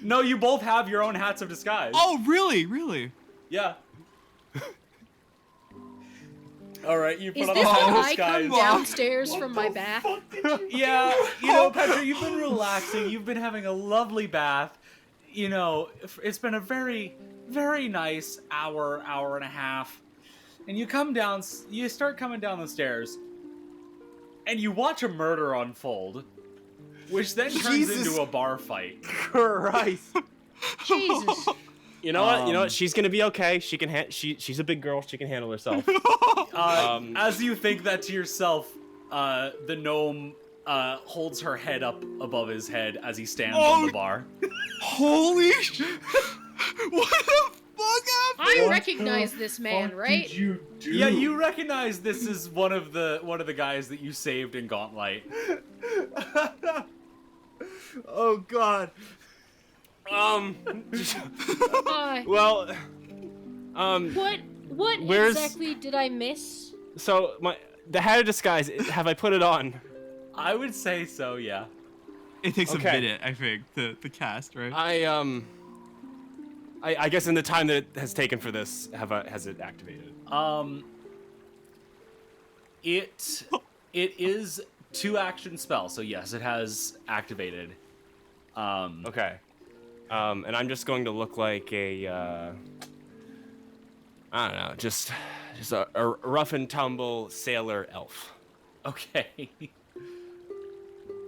No, you both have your own hats of disguise. Oh, really? Really? Yeah. All right, you put Is on this a hat when of I come disguise. downstairs from my bath? Yeah, you know, Petra, you've been relaxing. You've been having a lovely bath. You know, it's been a very, very nice hour and a half. And you start coming down the stairs, and you watch a murder unfold, which then turns into a bar fight. Christ. Jesus. You know what? You know what? She's gonna be okay. She can. She's a big girl. She can handle herself. As you think that to yourself, the gnome holds her head up above his head as he stands on the bar. Holy shit. What the fuck happened? I recognize this man, right? Did you do? Yeah, you recognize this is one of the guys that you saved in Gauntlet. Oh God. Well. What Where's- exactly did I miss? So the hat of disguise. Have I put it on? I would say so, yeah. It takes Okay. a minute, I think, the cast, right? I guess in the time that it has taken for this, has it activated? It is 2-action spell, so yes, it has activated. Okay. And I'm just going to look like a, I don't know, just a rough and tumble sailor elf. Okay.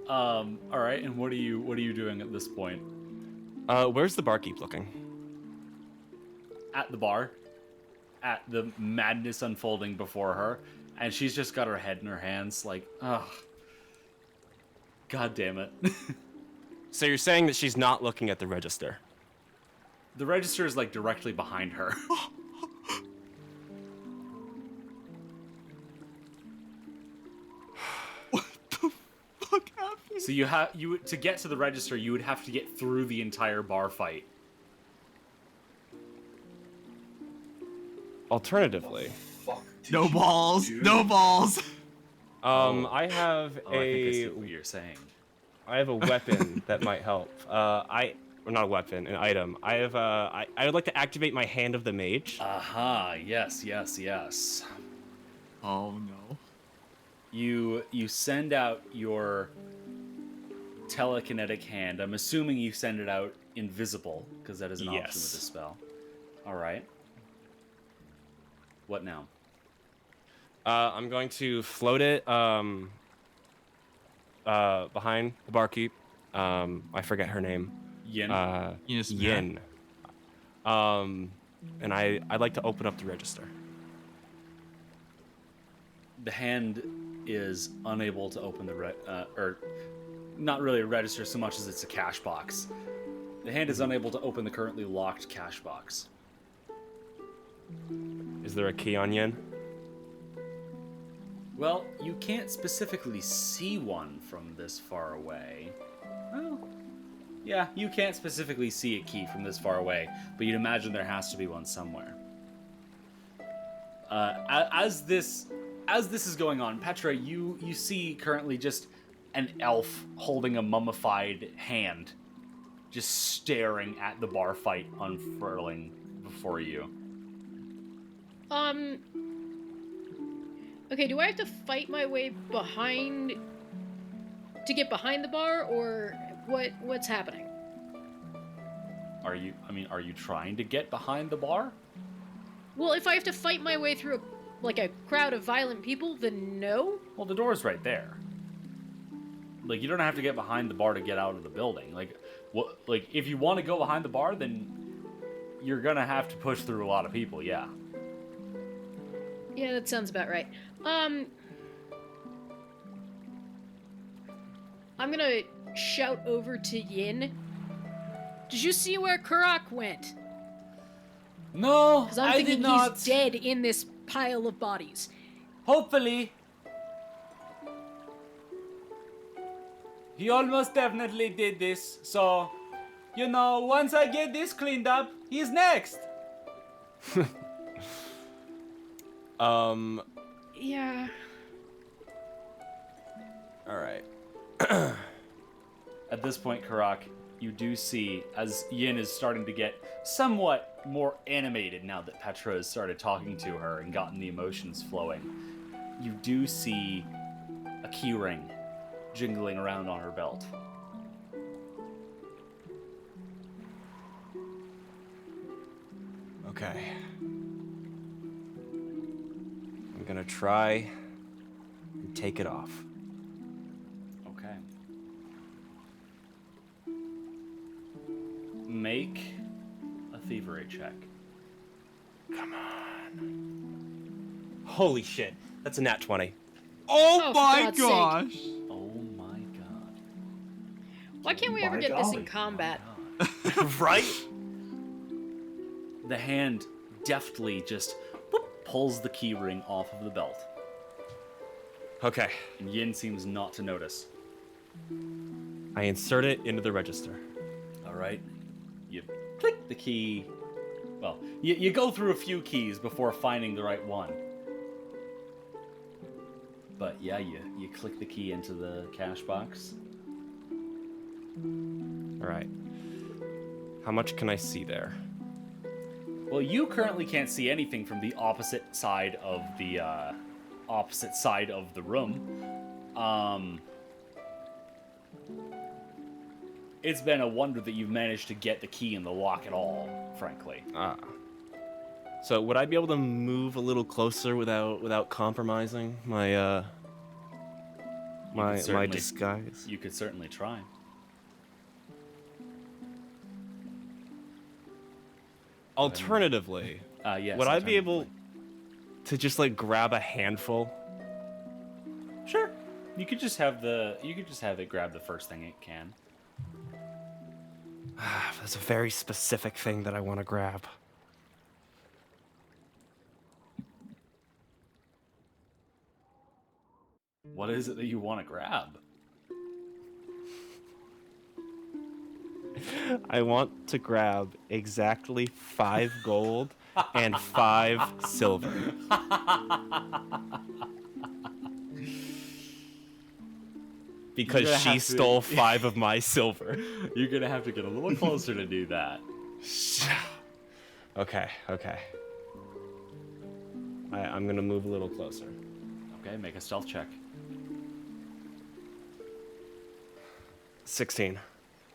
All right. And what are you doing at this point? Where's the barkeep looking? At the bar, at the madness unfolding before her, and she's just got her head in her hands, like, ugh. God damn it. So you're saying that she's not looking at the register? The register is like directly behind her. What the fuck happened? So you to get to the register, you would have to get through the entire bar fight. Alternatively, Fuck did No you balls. do? No balls. I have Oh, I think I see what you're saying. I have a weapon that might help. Or not a weapon, an item. I have I would like to activate my Hand of the Mage. Aha, yes, yes, yes. Oh no. You send out your telekinetic hand. I'm assuming you send it out invisible, because that is an option with Yes. this spell. All right. What now? I'm going to float it behind the barkeep. I forget her name. Yin. Yes, Yin. And I'd like to open up the register. The hand is unable to open the or not really a register so much as it's a cash box. The hand is unable to open the currently locked cash box. Is there a key on Yin? Well, you can't specifically see one from this far away. Well, yeah, you can't specifically see a key from this far away, but you'd imagine there has to be one somewhere. As this as this is going on, Petra, you see currently just an elf holding a mummified hand, just staring at the bar fight unfurling before you. Okay, do I have to fight my way behind to get behind the bar, or what's happening? Are you trying to get behind the bar? Well, if I have to fight my way through a crowd of violent people, then no. Well, the door's right there. Like, you don't have to get behind the bar to get out of the building. Like, if you want to go behind the bar, then you're gonna have to push through a lot of people, yeah. Yeah, that sounds about right. I'm gonna shout over to Yin. Did you see where Karak went? No, Because I'm I thinking did not. he's dead in this pile of bodies. Hopefully. He almost definitely did this, so, once I get this cleaned up, he's next. Yeah. Alright. At this point, Karak, you do see, as Yin is starting to get somewhat more animated now that Petra has started talking to her and gotten the emotions flowing, you do see a key ring jingling around on her belt. Okay. I'm gonna try and take it off. Okay. Make a thievery check. Come on. Holy shit. That's a nat 20. Oh for my God's sake. gosh! Oh my god. Why can't we ever By get this in golly. combat? Right? The hand deftly just pulls the key ring off of the belt. Okay. And Yin seems not to notice. I insert it into the register. All right. You click the key. Well, you go through a few keys before finding the right one. But yeah, you click the key into the cash box. Alright. How much can I see there? Well, you currently can't see anything from the opposite side of the room. It's been a wonder that you've managed to get the key in the lock at all, frankly. Ah. So would I be able to move a little closer without compromising my my disguise? You could certainly try. Alternatively, Yes. would I be able alternatively. to just grab a handful? Sure. You could just have it grab the first thing it can. That's a very specific thing that I want to grab. What is it that you want to grab? I want to grab exactly 5 gold and 5 silver. Because gonna she have to- stole 5 of my silver. You're gonna have to get a little closer to do that. Okay. I'm gonna move a little closer. Okay, make a stealth check. 16.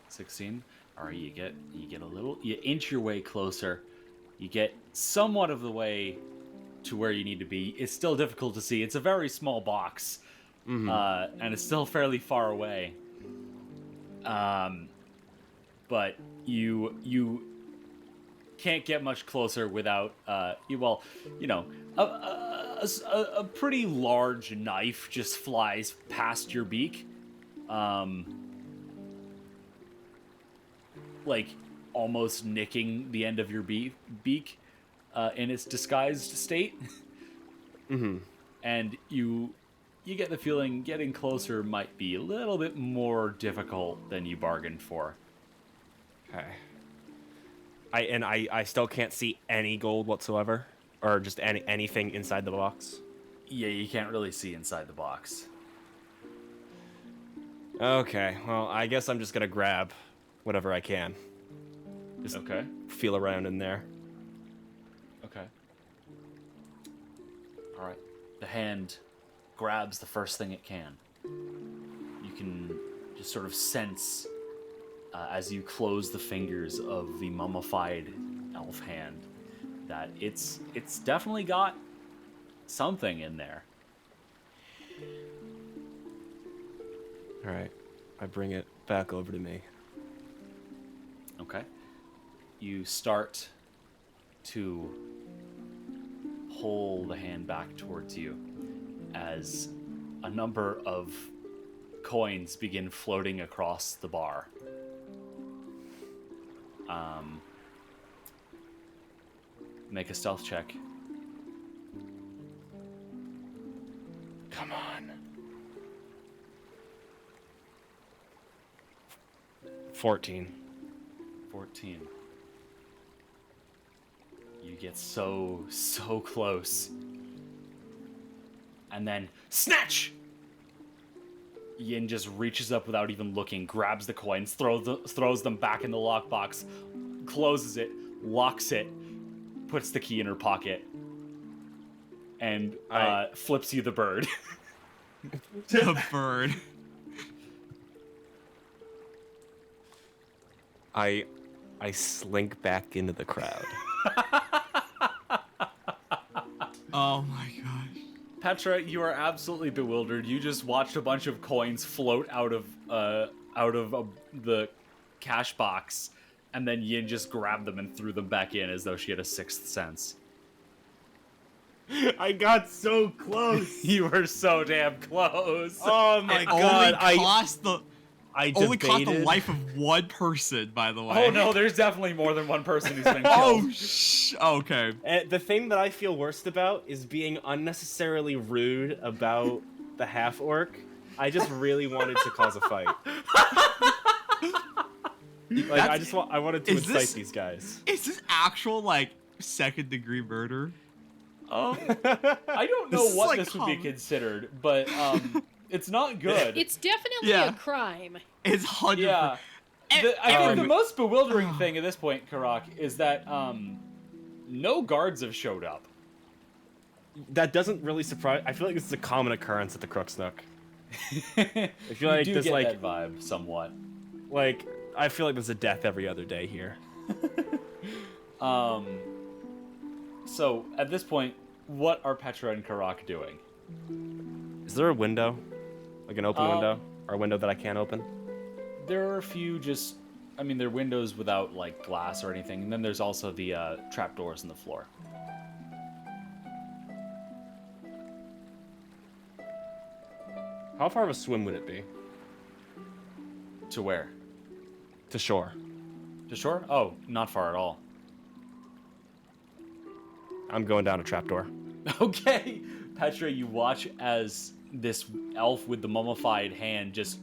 16. All right, you inch your way closer. You get somewhat of the way to where you need to be. It's still difficult to see. It's a very small box, and it's still fairly far away. But you can't get much closer without a pretty large knife just flies past your beak. Almost nicking the end of your beak in its disguised state. And you get the feeling getting closer might be a little bit more difficult than you bargained for. Okay. I still can't see any gold whatsoever, or just anything inside the box. Yeah, you can't really see inside the box. Okay, well, I guess I'm just gonna grab whatever I can. Just Okay. feel around in there. Okay. All right. The hand grabs the first thing it can. You can just sort of sense as you close the fingers of the mummified elf hand that it's definitely got something in there. All right, I bring it back over to me. Okay. You start to pull the hand back towards you as a number of coins begin floating across the bar. Make a stealth check. Come on. 14. 14. You get so close. And then, snatch! Yin just reaches up without even looking, grabs the coins, throws them back in the lockbox, closes it, locks it, puts the key in her pocket, and flips you the bird. The bird. I slink back into the crowd. Oh my gosh. Petra, you are absolutely bewildered. You just watched a bunch of coins float out of the cash box, and then Yin just grabbed them and threw them back in as though she had a sixth sense. I got so close. You were so damn close. Oh my god! I only cost the debated. life of one person, by the way. Oh no, there's definitely more than one person who's been killed. Okay. The thing that I feel worst about is being unnecessarily rude about the half orc. I just really wanted to cause a fight. I wanted to incite these guys. Is this actual like second-degree murder? I don't know This is what like this would be considered, but it's not good. It's definitely a crime. It's 100%. Yeah. I think the most bewildering thing at this point, Karak, is that no guards have showed up. That doesn't really surprise. I feel like this is a common occurrence at the Crooksnook. I feel like you do there's get like that vibe somewhat. Like I feel like there's a death every other day here. So at this point, what are Petra and Karak doing? Is there a window, like an open window, or a window that I can't open? There are a few there are windows without like glass or anything, and then there's also the trapdoors in the floor. How far of a swim would it be? To where? To shore. To shore? Oh, not far at all. I'm going down a trapdoor. Okay. Petra, you watch as this elf with the mummified hand just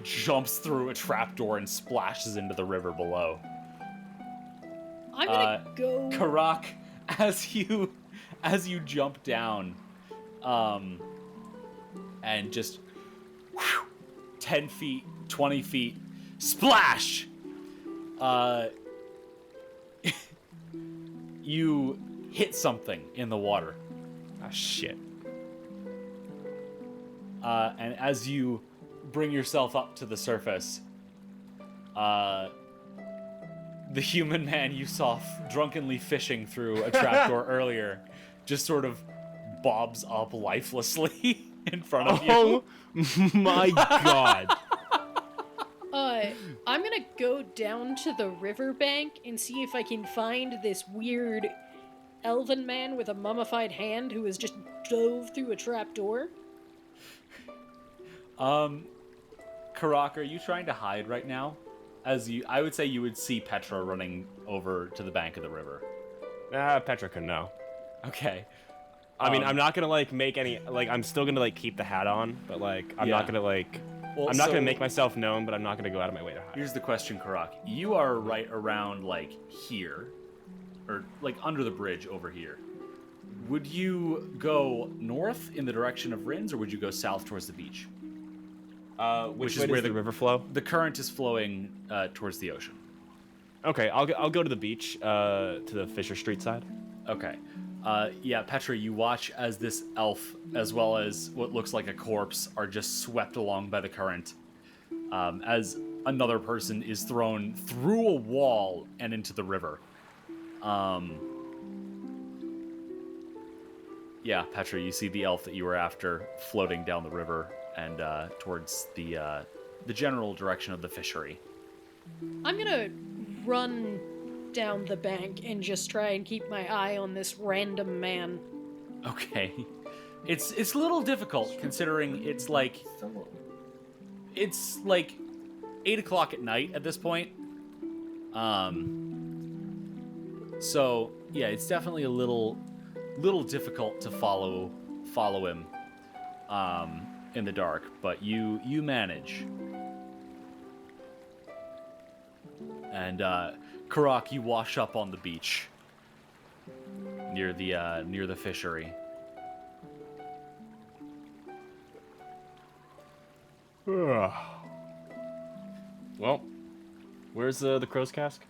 jumps through a trapdoor and splashes into the river below. I'm gonna go. Karak, as you jump down, and just 10 feet, 20 feet, splash! You hit something in the water. Ah, shit. And as you bring yourself up to the surface, the human man you saw drunkenly fishing through a trapdoor earlier just sort of bobs up lifelessly in front of you. Oh my god. I'm gonna go down to the riverbank and see if I can find this weird elven man with a mummified hand who has just dove through a trapdoor. Karak, are you trying to hide right now? I would say you would see Petra running over to the bank of the river. Petra can know. Okay. I mean, I'm not gonna like make any I'm still gonna like keep the hat on, but like I'm not gonna like I'm not gonna make myself known, but I'm not gonna go out of my way to hide. Here's the question, Karak. You are right around like here, or like under the bridge over here. would you go north in the direction of Rin's, or would you go south towards the beach? Which is where the river flow? The current is flowing towards the ocean. Okay, I'll go to the beach, to the Fisher Street side. Okay. Yeah, Petra, you watch as this elf, as well as what looks like a corpse, are just swept along by the current. As another person is thrown through a wall and into the river. Yeah, Petra, you see the elf that you were after floating down the river and towards the general direction of the fishery. I'm gonna run down the bank and just try and keep my eye on this random man. Okay. It's a little difficult considering it's like 8 o'clock at night at this point. So yeah, it's definitely a little difficult to follow him in the dark, but you manage. And Karak, you wash up on the beach near the fishery. Well, where's the crow's cask?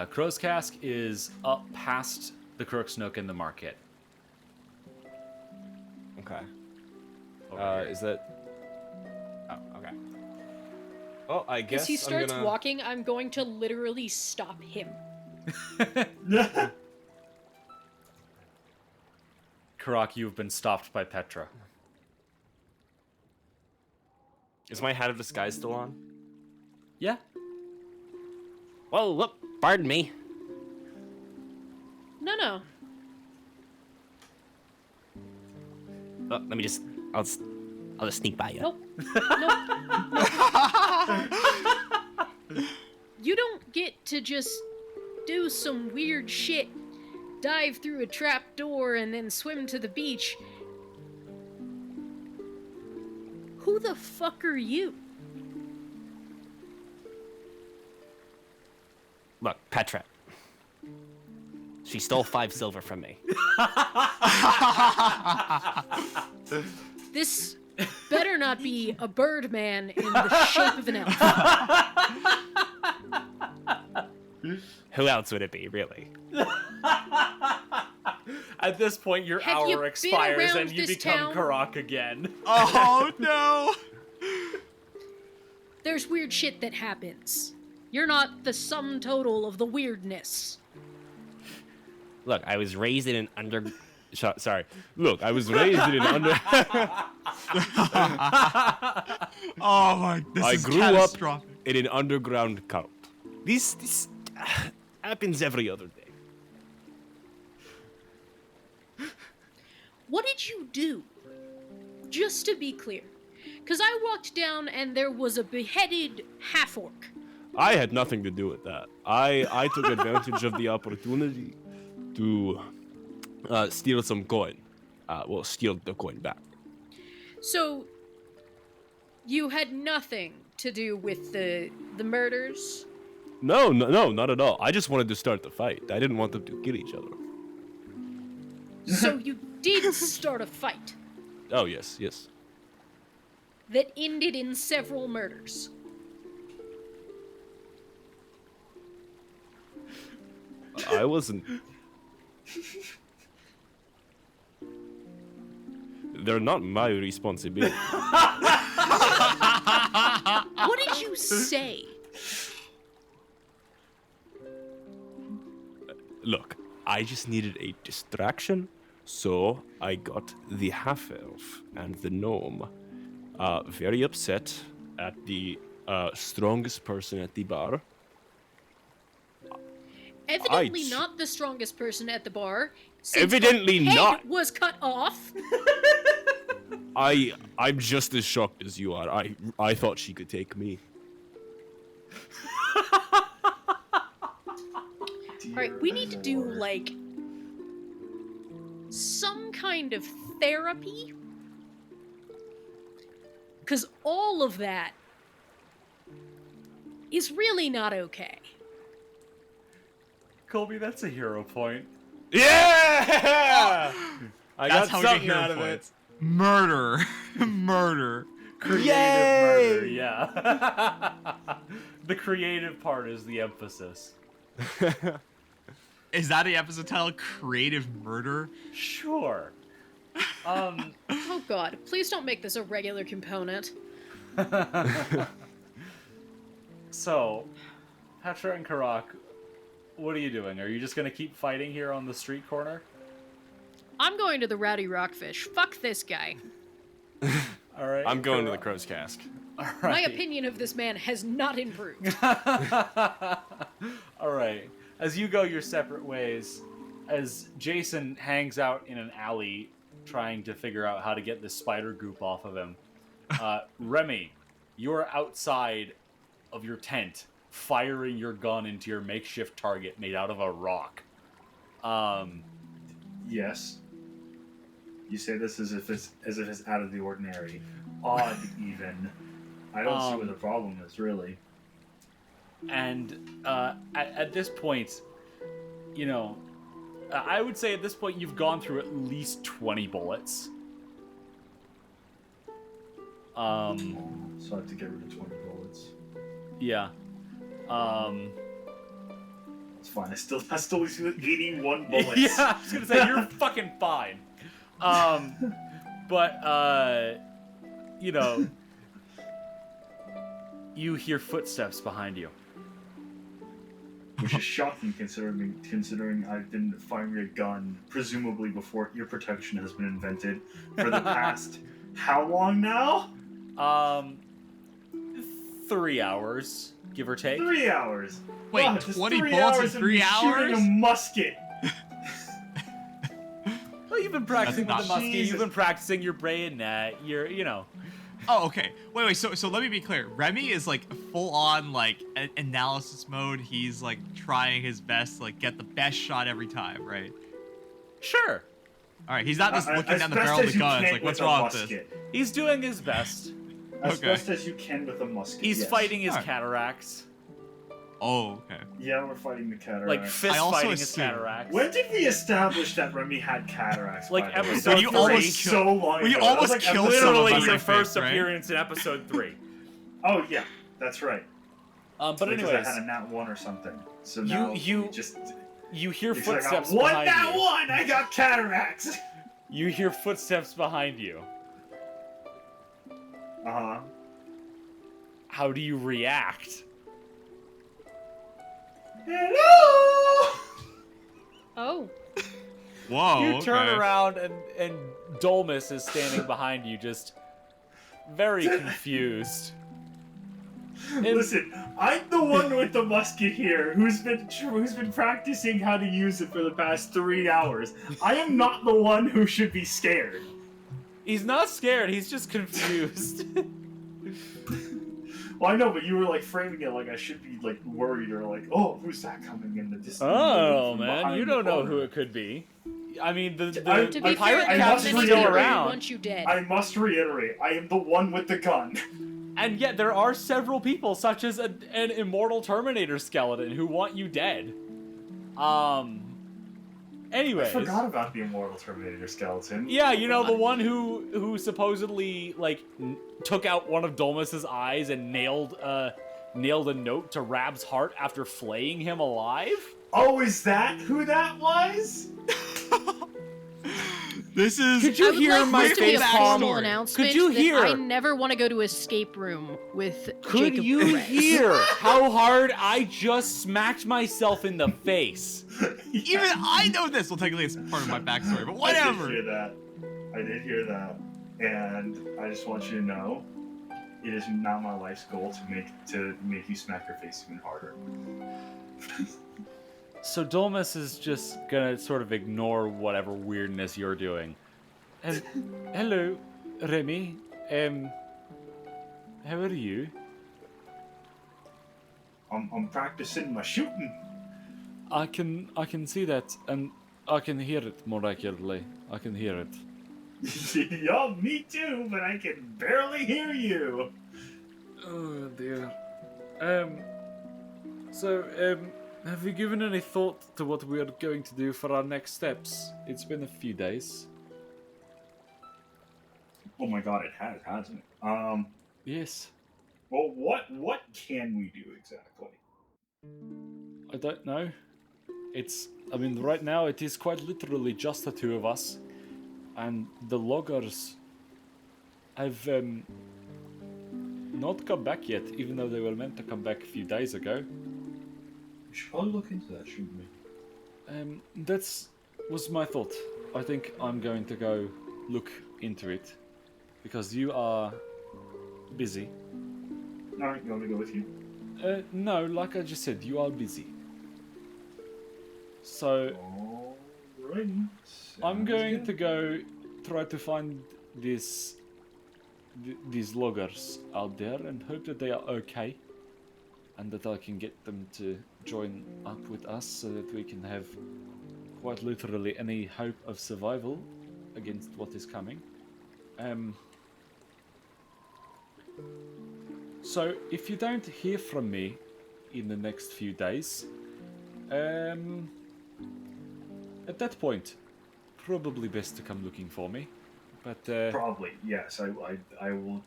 Crow's Cask is up past the Crook's Nook in the market. Okay. Over here. Is that... Oh, okay. Well, I guess As he starts I'm gonna... walking, I'm going to literally stop him. Karak, you've been stopped by Petra. Is my hat of disguise still on? Yeah? Well, look, pardon me. No. Let me just... I'll just sneak by you. Nope. You don't get to just do some weird shit, dive through a trap door, and then swim to the beach. Who the fuck are you? Look, Petra. She stole 5 silver from me. This better not be a bird man in the shape of an elf. Who else would it be, really? At this point, your Have you hour been expires around and you this become town? Karak again. Oh no! There's weird shit that happens. You're not the sum total of the weirdness. Look, I was raised in an Sorry. Look, I was raised in an Oh my, this I is grew catastrophic. up in an underground cult. This happens every other day. What did you do? Just to be clear. Because I walked down and there was a beheaded half-orc. I had nothing to do with that. I took advantage of the opportunity to steal some coin. Steal the coin back. So, you had nothing to do with the murders? No, not at all. I just wanted to start the fight. I didn't want them to kill each other. So you did start a fight Oh, yes. that ended in several murders. I wasn't... They're not my responsibility. What did you say? Look, I just needed a distraction, so I got the half-elf and the gnome very upset at the strongest person at the bar. Evidently not the strongest person at the bar. Since Evidently the head not. was cut off. I'm just as shocked as you are. I thought she could take me. Alright, we need to do, like, some kind of therapy. Because all of that is really not okay. Colby, that's a hero point. Yeah! I That's got how we get something hero out of points. Murder. Murder. Creative Yay! murder, yeah. The creative part is the emphasis. it. Is that the episode title? Creative murder? Sure. Oh god, please don't make this a regular component. So, Petra and Karak, what are you doing? Are you just gonna keep fighting here on the street corner? I'm going to the Rowdy Rockfish. Fuck this guy. All right. I'm going to the Crow's Cask. All My right. opinion of this man has not improved. All right. As you go your separate ways, as Jason hangs out in an alley trying to figure out how to get this spider goop off of him, Remy, you're outside of your tent, firing your gun into your makeshift target made out of a rock. Yes. You say this as if it's out of the ordinary, odd even. I don't see what the problem is, really. And at this point, you know, I would say at this point you've gone through at least 20 bullets. So I have to get rid of 20 bullets. Yeah. It's fine. I still leave with 81 bullets. Yeah, I was gonna say you're fucking fine. But you know, you hear footsteps behind you. Which is shocking considering I've been firing a gun, presumably before ear protection has been invented, for the past how long now? 3 hours, give or take. 3 hours. Wait, God, just 20 3 bullets in hours of 3 me hours? shooting a musket. Well, you've been practicing with That's the not- muskie. Jesus. You've been practicing your bayonet. You know. Oh, okay. Wait. So let me be clear. Remy is like full on like analysis mode. He's like trying his best to like get the best shot every time, right? Sure. All right. He's not just looking As down the best barrel of as the you gun. It's can like, what's with a wrong with this? musket. He's doing his best. As Okay. best as you can with a musket. He's yes. fighting his Alright. cataracts. Oh, okay. Yeah, we're fighting the cataract. Like fist I also fighting his assume- cataracts. When did we establish that Remy had cataracts? Like by the way? episode That you was almost so long when you ago. That almost was like killed episode someone Literally by three. your your first fist, right? appearance in episode 3. Oh yeah, that's right. But Because anyways, I had a nat 1 or something. So now you just you hear because I footsteps got one behind nat you. 1. I got cataracts. You hear footsteps behind you. Uh huh. How do you react? Hello. Oh. Whoa. You turn okay. around and Dolmus is standing behind you, just very confused. And- Listen, I'm the one with the musket here, who's been practicing how to use it for the past 3 hours. I am not the one who should be scared. He's not scared. He's just confused. Well, I know, but you were like framing it like I should be like worried or like, oh, who's that coming in the distance? Oh from man, behind you the don't know corner? who it could be. I mean, the To To be fair, pirate I the must captain's Covenant still reiterate- around, want you dead. I must reiterate, I am the one with the gun. and yet there are several people, such as an immortal Terminator skeleton, who want you dead. I Anyways, forgot about the immortal Terminator skeleton. yeah, you know the one who supposedly like took out one of Dolmus's eyes and nailed a note to Rab's heart after flaying him alive. Oh, is that who that was? This is. Could you I would hear like my this to be a face formal palm? announcement Could you that hear? I never want to go to escape room with Could Jacob you Perez. hear how hard I just smacked myself in the face? Even I know this. Well, technically, it's part of my backstory, but whatever. I did hear that. And I just want you to know, it is not my life's goal to make you smack your face even harder. So Dolmus is just gonna sort of ignore whatever weirdness you're doing. And hello, Remy. How are you? I'm practicing my shooting. I can see that, and I can hear it more accurately. I can hear it. Yeah, me too, but I can barely hear you. Oh dear. Have you given any thought to what we are going to do for our next steps? It's been a few days. Oh my god, it has, hasn't it? Yes. Well, what can we do exactly? I don't know. I mean, right now it is quite literally just the two of us. And the loggers have not come back yet, even though they were meant to come back a few days ago. We should probably look into that, shouldn't we? That's was my thought. I think I'm going to go look into it. Because you are busy. Alright, you want me to go with you? No, like I just said, you are busy. So, Alright. I'm going to go try to find these loggers out there and hope that they are okay. And that I can get them to join up with us so that we can have quite literally any hope of survival against what is coming. So, if you don't hear from me in the next few days, at that point, probably best to come looking for me. But Probably, yes. I will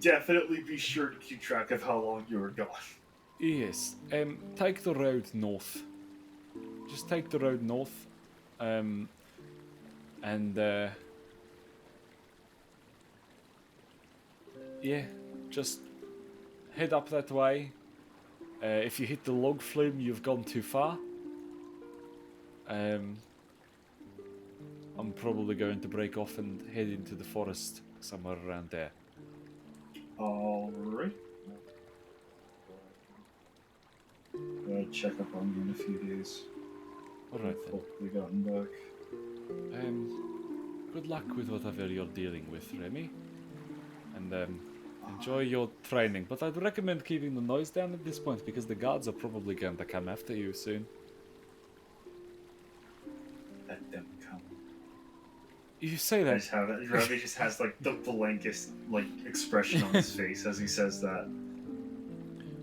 definitely be sure to keep track of how long you were gone. yes, take the road north. Just take the road north, and yeah, just head up that way. If you hit the log flume, you've gone too far. I'm probably going to break off and head into the forest somewhere around there. Alright. I'll check up on you in a few days. Alright then. Hopefully gotten back. Good luck with whatever you're dealing with, Remy. And enjoy your training. But I'd recommend keeping the noise down at this point because the guards are probably going to come after you soon. Let them come. You say I that. just have it. Ravi just has like the blankest like expression on his face as he says that.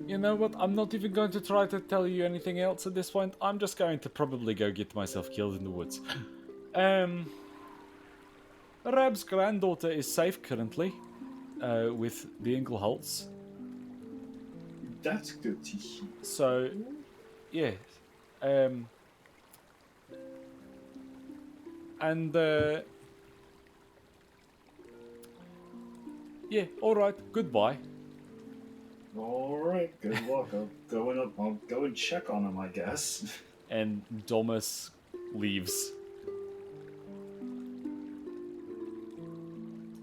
You know what? I'm not even going to try to tell you anything else at this point. I'm just going to probably go get myself killed in the woods. Rab's granddaughter is safe currently, with the Ingleholts. That's good to hear. So, yeah. Yeah, alright, goodbye. Alright, good luck. I'll go and check on him, I guess. And Domus leaves.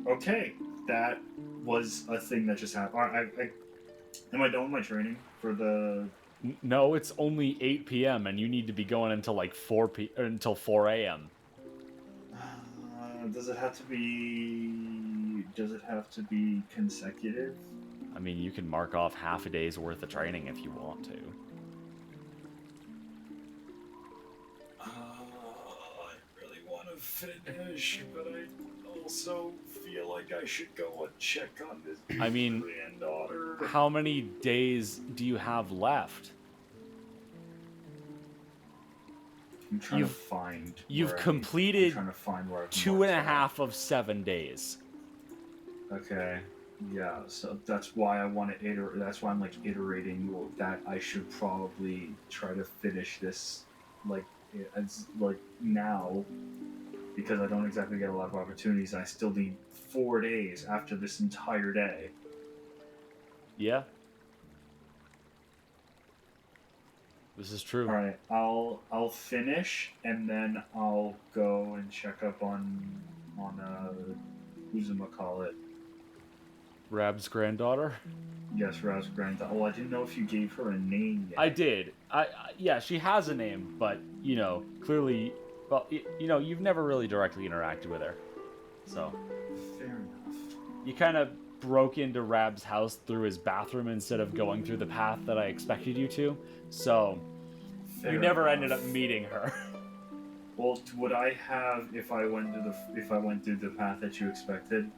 Okay, that was a thing that just happened. Am I done with my training for the? No, it's only 8 p.m. and you need to be going until like 4 a.m. Does it have to be? Does it have to be consecutive? I mean, you can mark off half a day's worth of training if you want to. I really want to finish, but I also feel like I should go and check on this I mean, granddaughter. how many days do you have left? I'm trying to find. You've where completed I'm trying to find where I've 2.5 of 7 days. Okay. Yeah, so that's why I want to iterate. That's why I'm like iterating that I should probably try to finish this, like now, because I don't exactly get a lot of opportunities. I still need 4 days after this entire day. Yeah. This is true. All right, I'll finish and then I'll go and check up on who's-a-ma-call-it. Rab's granddaughter? Yes, Raz granddaughter. Oh, I didn't know if you gave her a name yet. I did. Yeah, she has a name, but, you know, clearly, well, you know, you've never really directly interacted with her. So. Fair enough. You kind of broke into Rab's house through his bathroom instead of going through the path that I expected you to. So, Fair you never enough. ended up meeting her. Well, would I have if I went through the path that you expected?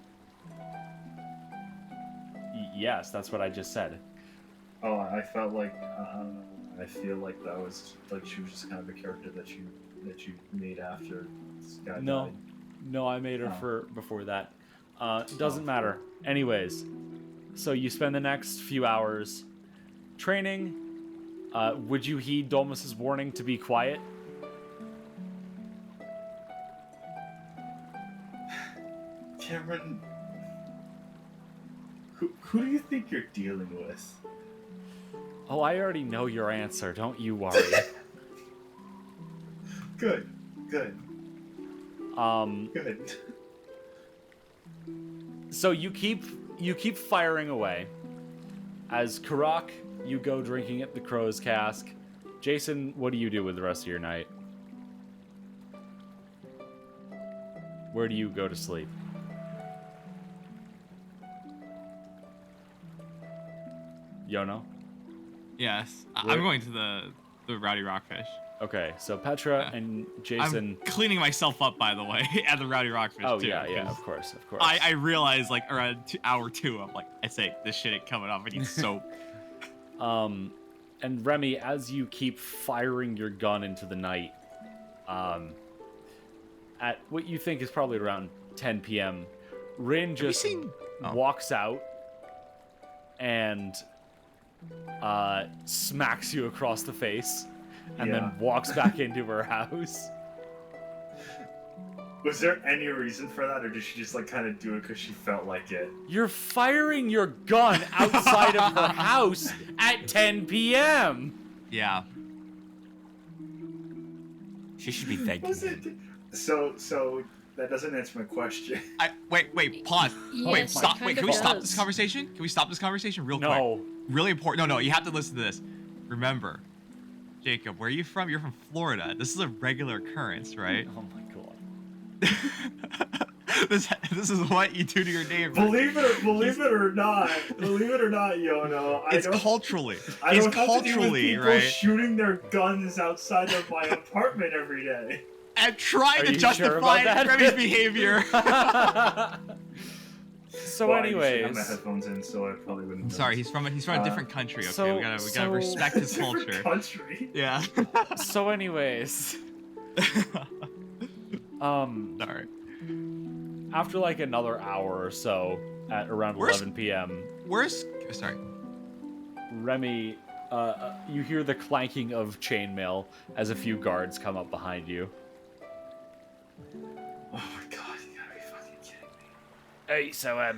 Yes, that's what I just said. Oh, I felt like I feel like that was like she was just kind of a character that you made after this guy died. No, I made her Oh. for before that. Doesn't matter. Anyways, so you spend the next few hours training. Would you heed Dolmus's warning to be quiet? Cameron, who do you think you're dealing with? Oh, I already know your answer. Don't you worry. Good. Good. So you keep firing away. As Karak, you go drinking at the Crow's Cask. Jason, what do you do with the rest of your night? Where do you go to sleep? Yono? Yes, Where- I'm going to the Rowdy Rockfish. Okay, so Petra and Jason. I'm cleaning myself up, by the way, at the Rowdy Rockfish Oh too. yeah, 'cause of course. I realized like around hour 2, I'm like, I say this shit ain't coming off. I need soap. And Remy, as you keep firing your gun into the night, at what you think is probably around 10 p.m., Rin just walks out and smacks you across the face and then walks back into her house. Was there any reason for that, or did she just like kind of do it because she felt like it? You're firing your gun outside of her house at 10 p.m. Yeah. She should be thanking him. So that doesn't answer my question. Wait, pause. Yes, Wait, stop. it Wait, kind can of we stop does. this conversation? Can we stop this conversation real quick? No. Really important. No, you have to listen to this. Remember, Jacob, where are you from? You're from Florida. This is a regular occurrence, right? Oh my god. This is what you do to your neighbor. Believe it or not, Yono. It's culturally. I It's don't have to deal with culturally, people right? shooting their guns outside of my apartment every day. And trying Are to you sure justify about that? Remy's behavior. So Well, I usually have anyways, my headphones in, so I probably wouldn't. I'm sorry, he's from a different country. Okay, so- we gotta so- respect his Different culture. country. Yeah. so anyways, Sorry. after like another hour or so, at around Where's- 11 p.m., Sorry. Remy, you hear the clanking of chainmail as a few guards come up behind you. Oh my god, you gotta be fucking kidding me. Hey, so,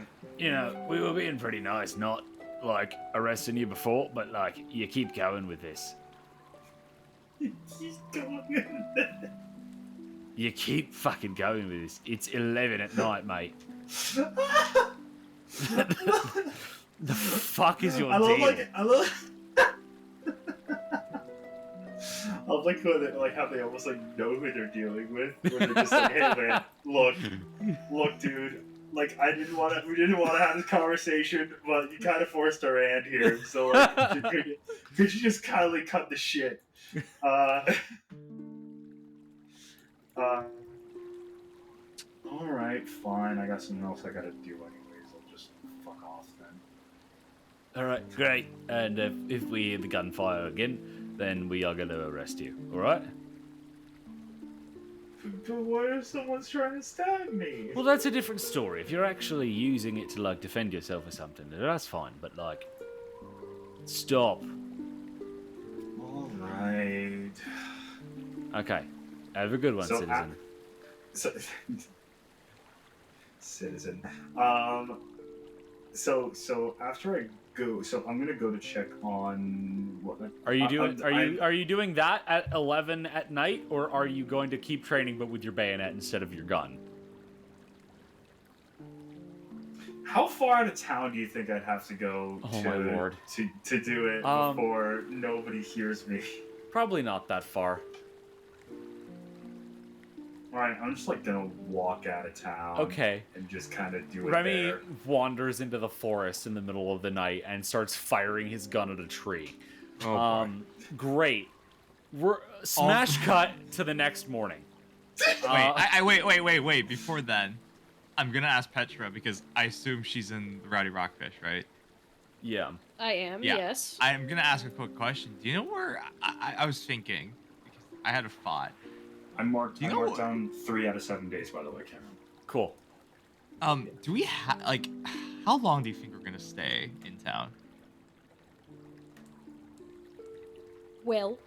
we were being pretty nice, not, like, arresting you before, but, like, you keep going with this. He's going in there. You keep fucking going with this. It's 11 at night, mate. The fuck is your I love deal? I like how they almost like know who they're dealing with. Where they're just like, hey man, look, dude. Like we didn't want to have this conversation, but you kind of forced our hand here. So like, could you just kindly cut the shit? All right, fine. I got something else I gotta do anyways. I'll just fuck off then. Alright, great. And if we hear the gunfire again, then we are going to arrest you, alright? But what if someone's trying to stab me? Well, that's a different story. If you're actually using it to, like, defend yourself or something, then that's fine. But, like, stop. All right. Okay. Have a good one, So, citizen. Citizen. So after I go, so I'm gonna go to check on what. Are you doing? I'm- Are you doing that at 11 at night, or are you going to keep training but with your bayonet instead of your gun? How far out of town do you think I'd have to go Oh, my lord. to do it before nobody hears me? Probably not that far. Alright, I'm just like gonna walk out of town. Okay. And just kind of do it Remy there. wanders into the forest in the middle of the night and starts firing his gun at a tree. Oh, boy. Great. We're smash cut to the next morning. Wait. Before then, I'm gonna ask Petra because I assume she's in the Rowdy Rockfish, right? Yeah. I am, Yeah. yes. I'm gonna ask a quick question. Do you know where I was thinking? Because I had a thought. I marked Do you know- down 3 out of 7 days, by the way, Cameron. Cool. Do we have how long do you think we're gonna stay in town? Well,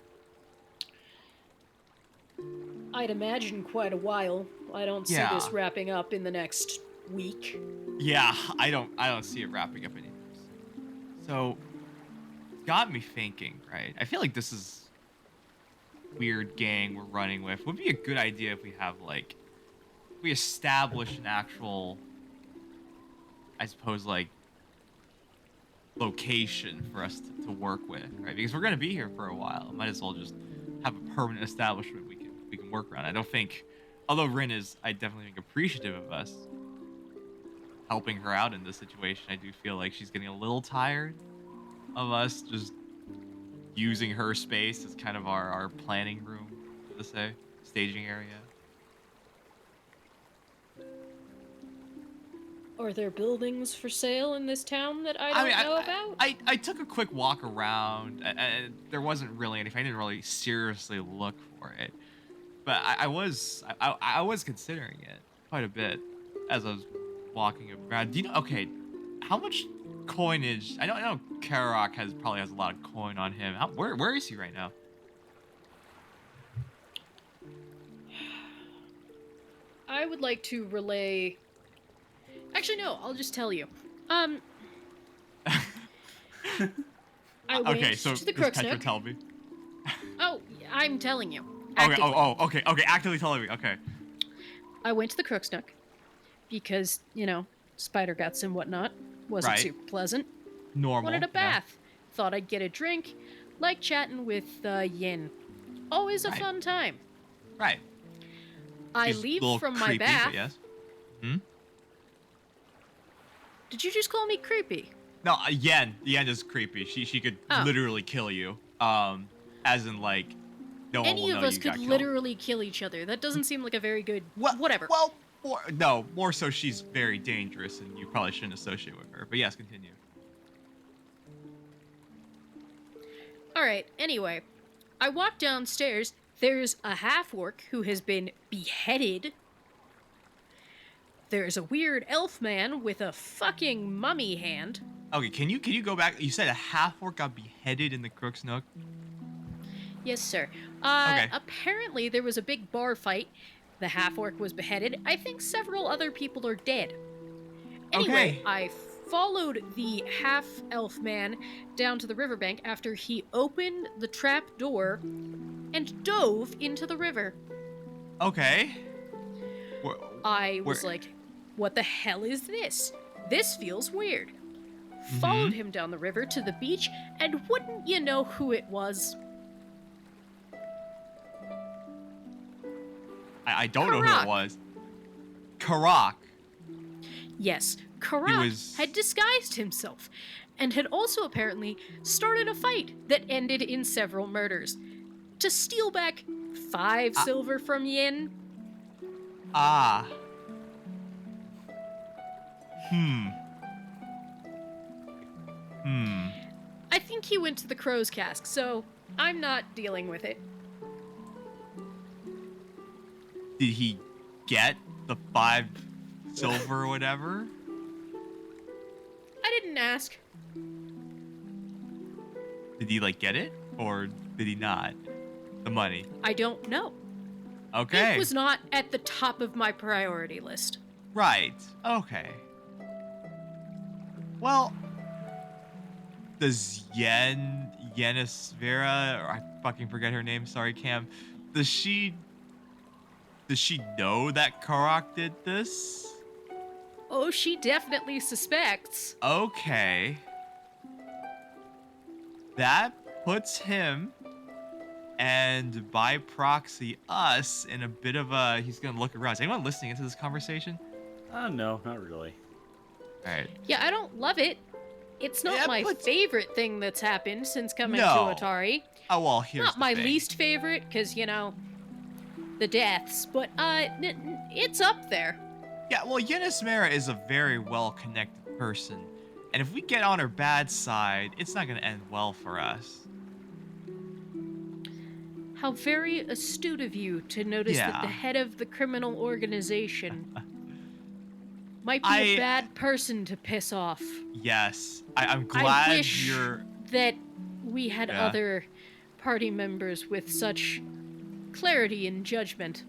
I'd imagine quite a while. I don't see Yeah. this wrapping up in the next week. Yeah, I don't see it wrapping up anytime soon. So, it's got me thinking, right? I feel like this is weird gang we're running with. Would be a good idea if we have we establish an actual, I suppose, location for us to work with, right? Because we're gonna be here for a while. Might as well just have a permanent establishment we can work around. I don't think, although Rin is, I definitely think, appreciative of us helping her out in this situation. I do feel like she's getting a little tired of us just using her space as kind of our planning room, so to say, staging area. Are there buildings for sale in this town that I don't know about? I took a quick walk around, and there wasn't really anything. I didn't really seriously look for it, but I was considering it quite a bit as I was walking around. Do you know? Okay, how much coinage? I know Karak probably has a lot of coin on him. Where is he right now? I would like to relay. Actually, no. I'll just tell you. I went Okay, so to the does Crook's Petra Nook. tell me? Oh, I'm telling you. Okay. Actively. Okay. Actively telling me. Okay. I went to the Crook's Nook because spider guts and whatnot wasn't Right. super pleasant. Normal. Wanted a yeah. bath. Thought I'd get a drink. Like chatting with Yin. Always a Right. fun time. Right. I She's a leave little from my creepy, but bath. yes. Did you just call me creepy? No, Yen is creepy. She could Oh. literally kill you. As in no one Any will of know us you could got killed. literally kill each other. That doesn't seem like a very good. Well, Whatever. Well, more so she's very dangerous, and you probably shouldn't associate with her. But yes, continue. All right. Anyway, I walk downstairs. There's a half-orc who has been beheaded. There's a weird elf man with a fucking mummy hand. Okay, can you go back? You said a half-orc got beheaded in the Crook's Nook. Yes, sir. Okay. Apparently there was a big bar fight. The half-orc was beheaded. I think several other people are dead. Anyway, Okay. I followed the half-elf man down to the riverbank after he opened the trap door and dove into the river. Okay. I was Where- like, what the hell is this? This feels weird. Mm-hmm. Followed him down the river to the beach, and wouldn't you know who it was? I don't know who Karak. it was. Karak. Yes, Karak was- had disguised himself, and had also apparently started a fight that ended in several murders. To steal back 5 silver from Yin. Ah. I think he went to the Crow's Cask, so I'm not dealing with it. Did he get the 5 silver or whatever? I didn't ask. Did he get it, or did he not? The money. I don't know. Okay. It was not at the top of my priority list. Right. Okay. Well, does Yenis Vera, or I fucking forget her name, sorry Cam, does she know that Karak did this? Oh, she definitely suspects. Okay. That puts him, and by proxy us, in a bit of a, he's gonna look around. Is anyone listening into this conversation? No, not really. Alright. Yeah, I don't love it. It's not Yeah, my but- favorite thing that's happened since coming No. to Atari. Oh, well, here's Not the my thing. least favorite, because, the deaths, but, it's up there. Yeah, well, Yenis Mera is a very well-connected person. And if we get on her bad side, it's not going to end well for us. How very astute of you to notice that the Yeah. head of the criminal organization might be a bad person to piss off. Yes. I'm I glad wish you're... that we had Yeah. other party members with such clarity and judgment.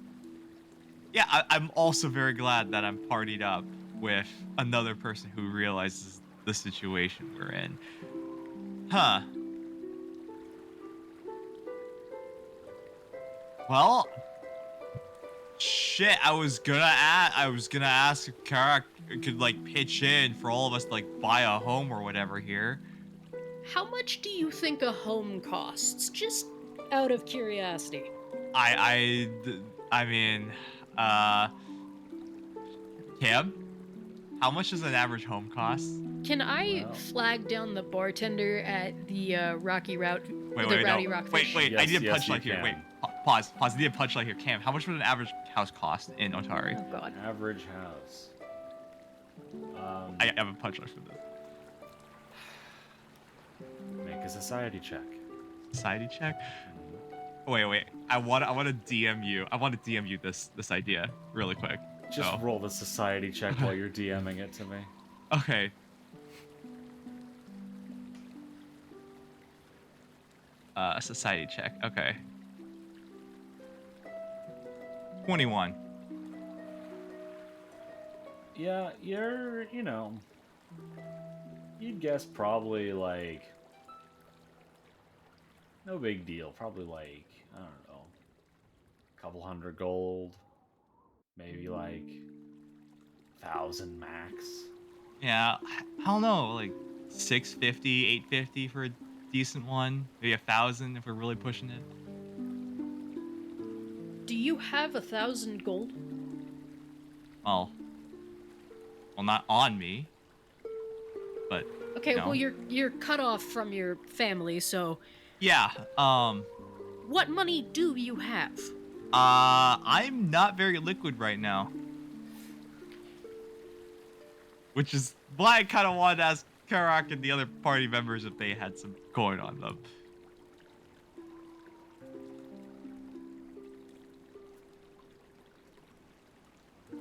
Yeah, I'm also very glad that I'm partied up with another person who realizes the situation we're in. Huh. Well, shit, I was gonna ask if Karak could like pitch in for all of us to like buy a home or whatever here. How much do you think a home costs? Just out of curiosity. I mean, Cam, how much does an average home cost? Can I flag down the bartender at the Rocky Route? Wait, the no. Rowdy Rockfish? Wait, I Yes, need a yes, you punchline here. can. Wait, pause. I need a punchline here. Cam, how much would an average house cost in Otari? Oh God. Average house. I have a punchline for this. Make a society check. Society check. Wait. I want to DM you. I want to DM you this idea really quick. Just Oh. roll the society check while you're DMing it to me. Okay. Society check. Okay. 21. Yeah, you'd guess probably like, no big deal. Probably like, I don't know, a couple hundred gold, maybe like 1,000 max. Yeah, I don't know, like 650, 850 for a decent one. Maybe 1,000 if we're really pushing it. Do you have 1,000 gold? Well, not on me, but Okay, no. well you're cut off from your family, so yeah. what money do you have? I'm not very liquid right now, which is why I kind of wanted to ask Karak and the other party members if they had some coin on them.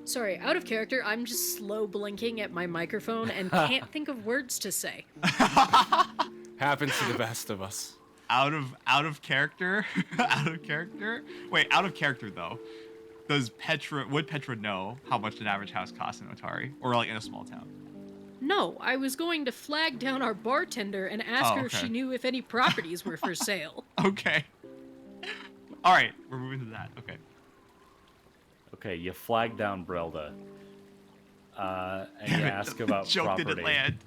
Sorry, out of character, I'm just slow blinking at my microphone and can't think of words to say. Happens to the best of us. Out of character? Out of character? Wait, out of character though. Would Petra know how much an average house costs in Otari? Or like in a small town? No, I was going to flag down our bartender and ask Oh, her if okay. she knew if any properties were for sale. Okay. Alright, we're moving to that. Okay. Okay, you flag down Brelda, and you Damn it, ask the about joke property. didn't land.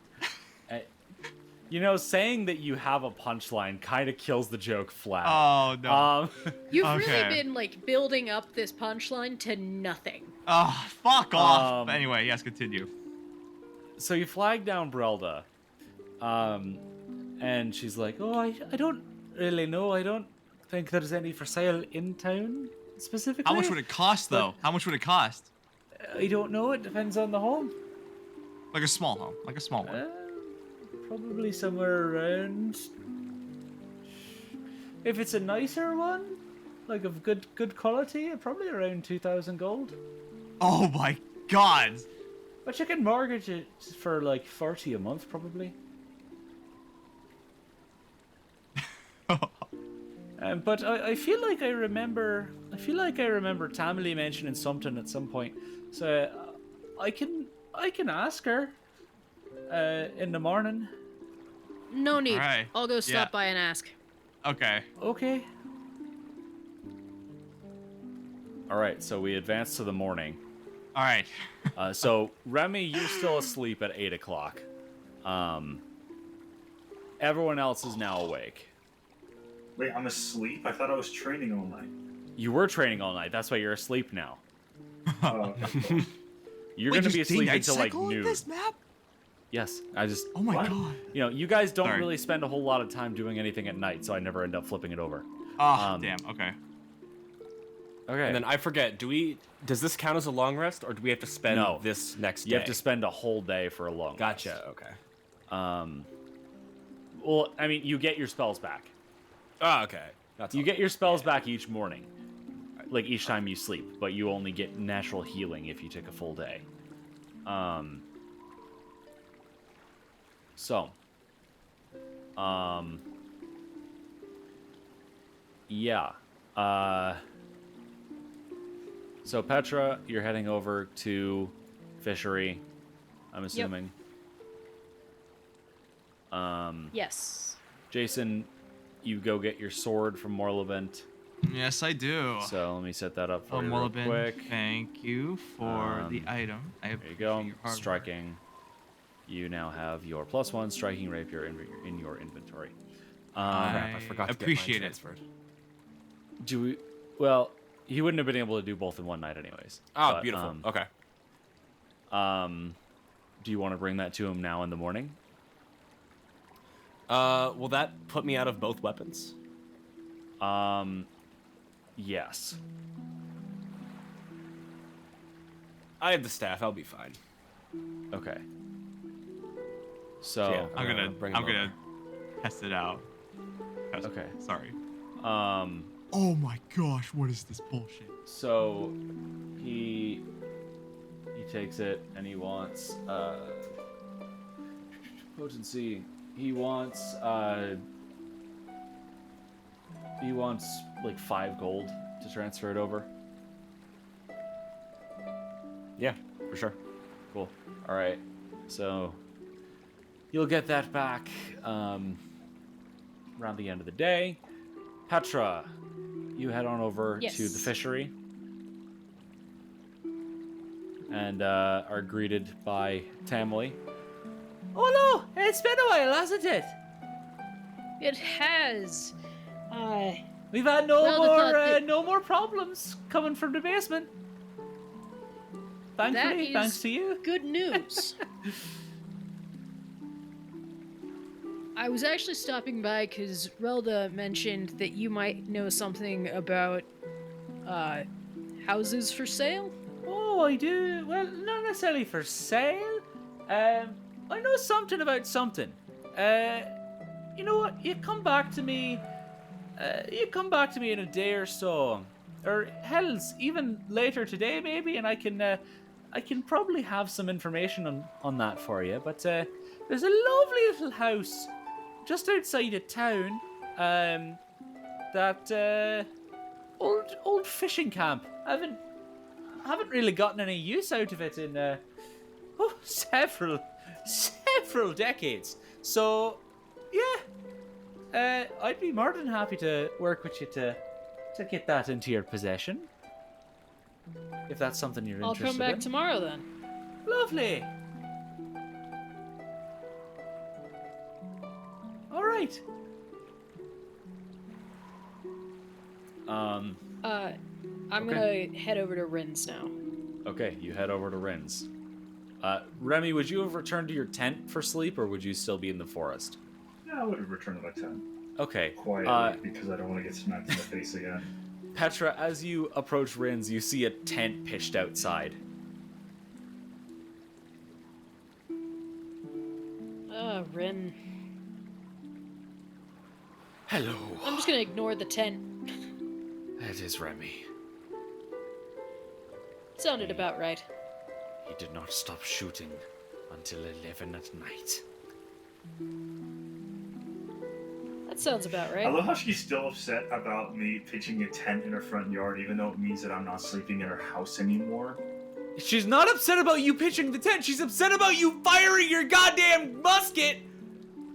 You know, saying that you have a punchline kind of kills the joke flat. Oh no. You've Okay. really been like building up this punchline to nothing. Oh, fuck off. Um, But anyway, yes, continue. So you flag down Brelda, and she's like, "Oh, I don't really know. I don't think there's any for sale in town specifically. How much would it cost though? How much would it cost? I don't know. It depends on the home. Like a small home, like a small one. Probably somewhere around. If it's a nicer one, like of good quality, probably around 2,000 gold. Oh my god. But you can mortgage it for like 40 a month, probably. But I feel like I remember Tamily mentioning something at some point, so I can ask her in the morning. No need. Alright, I'll go stop yeah. by and ask. Okay. Okay. All right, so we advance to the morning. All right. So Remy, you're still asleep at 8 o'clock. Everyone else is now awake. Wait, I'm asleep? I thought I was training all night. You were training all night. That's why you're asleep now. Okay. You're Wait, gonna be there's asleep day-night until like cycle in noon. this map? Yes, I just Oh my What? god. you guys don't Sorry. really spend a whole lot of time doing anything at night, so I never end up flipping it over. Oh, damn. Okay. Okay. And then I forget, does this count as a long rest, or do we have to spend No. this next day? You have to spend a whole day for a long rest. Gotcha, okay. Well, I mean, you get your spells back. Ah, okay. You get your spells back each morning, like each time you sleep, but you only get natural healing if you take a full day. Yeah. So Petra, you're heading over to Fishery, I'm assuming. Yes. Jason, you go get your sword from Morlevent. Yes, I do. So let me set that up for you real Morlevin, quick. thank you for the item. There you go. Striking. You now have your +1 striking rapier in your inventory. I forgot to appreciate get it. mine transferred. Do we? Well, he wouldn't have been able to do both in one night, anyways. Oh, But, beautiful. Okay. Do you want to bring that to him now in the morning? Will that put me out of both weapons? Yes. I have the staff. I'll be fine. Okay. So Yeah. I'm gonna bring him over. test it out. Okay. Sorry. Um. Oh my gosh, what is this bullshit? So he takes it and he wants potency. He wants like 5 gold to transfer it over. Yeah, for sure. Cool. All right. So you'll get that back around the end of the day. Petra, you head on over Yes. to the fishery and are greeted by Tamley. Oh no, it's been a while, hasn't it? It has. We've had no Well, the more thought that- no more problems coming from the basement. Thankfully, is- thanks to you. Good news. I was actually stopping by because Relda mentioned that you might know something about houses for sale. Oh, I do. Well, not necessarily for sale. I know something about something. You know what? You come back to me. You come back to me in a day or so, or hell's even later today, maybe, and I can probably have some information on that for you. But there's a lovely little house just outside of town. That old fishing camp. I haven't really gotten any use out of it in several decades. So yeah, I'd be more than happy to work with you to get that into your possession. If that's something you're I'll interested come back in. tomorrow then. Lovely. All right. I'm Okay. gonna head over to Rin's now. Okay, you head over to Rin's. Remy, would you have returned to your tent for sleep, or would you still be in the forest? Yeah, I would have returned to my tent Okay. quietly because I don't want to get smacked in the face again. Petra, as you approach Rin's, you see a tent pitched outside. Rin. Hello. I'm just gonna ignore the tent. It is Remy. Sounded about right. He did not stop shooting until 11 at night. That sounds about I right. love how she's still upset about me pitching a tent in her front yard, even though it means that I'm not sleeping in her house anymore. She's not upset about you pitching the tent. She's upset about you firing your goddamn musket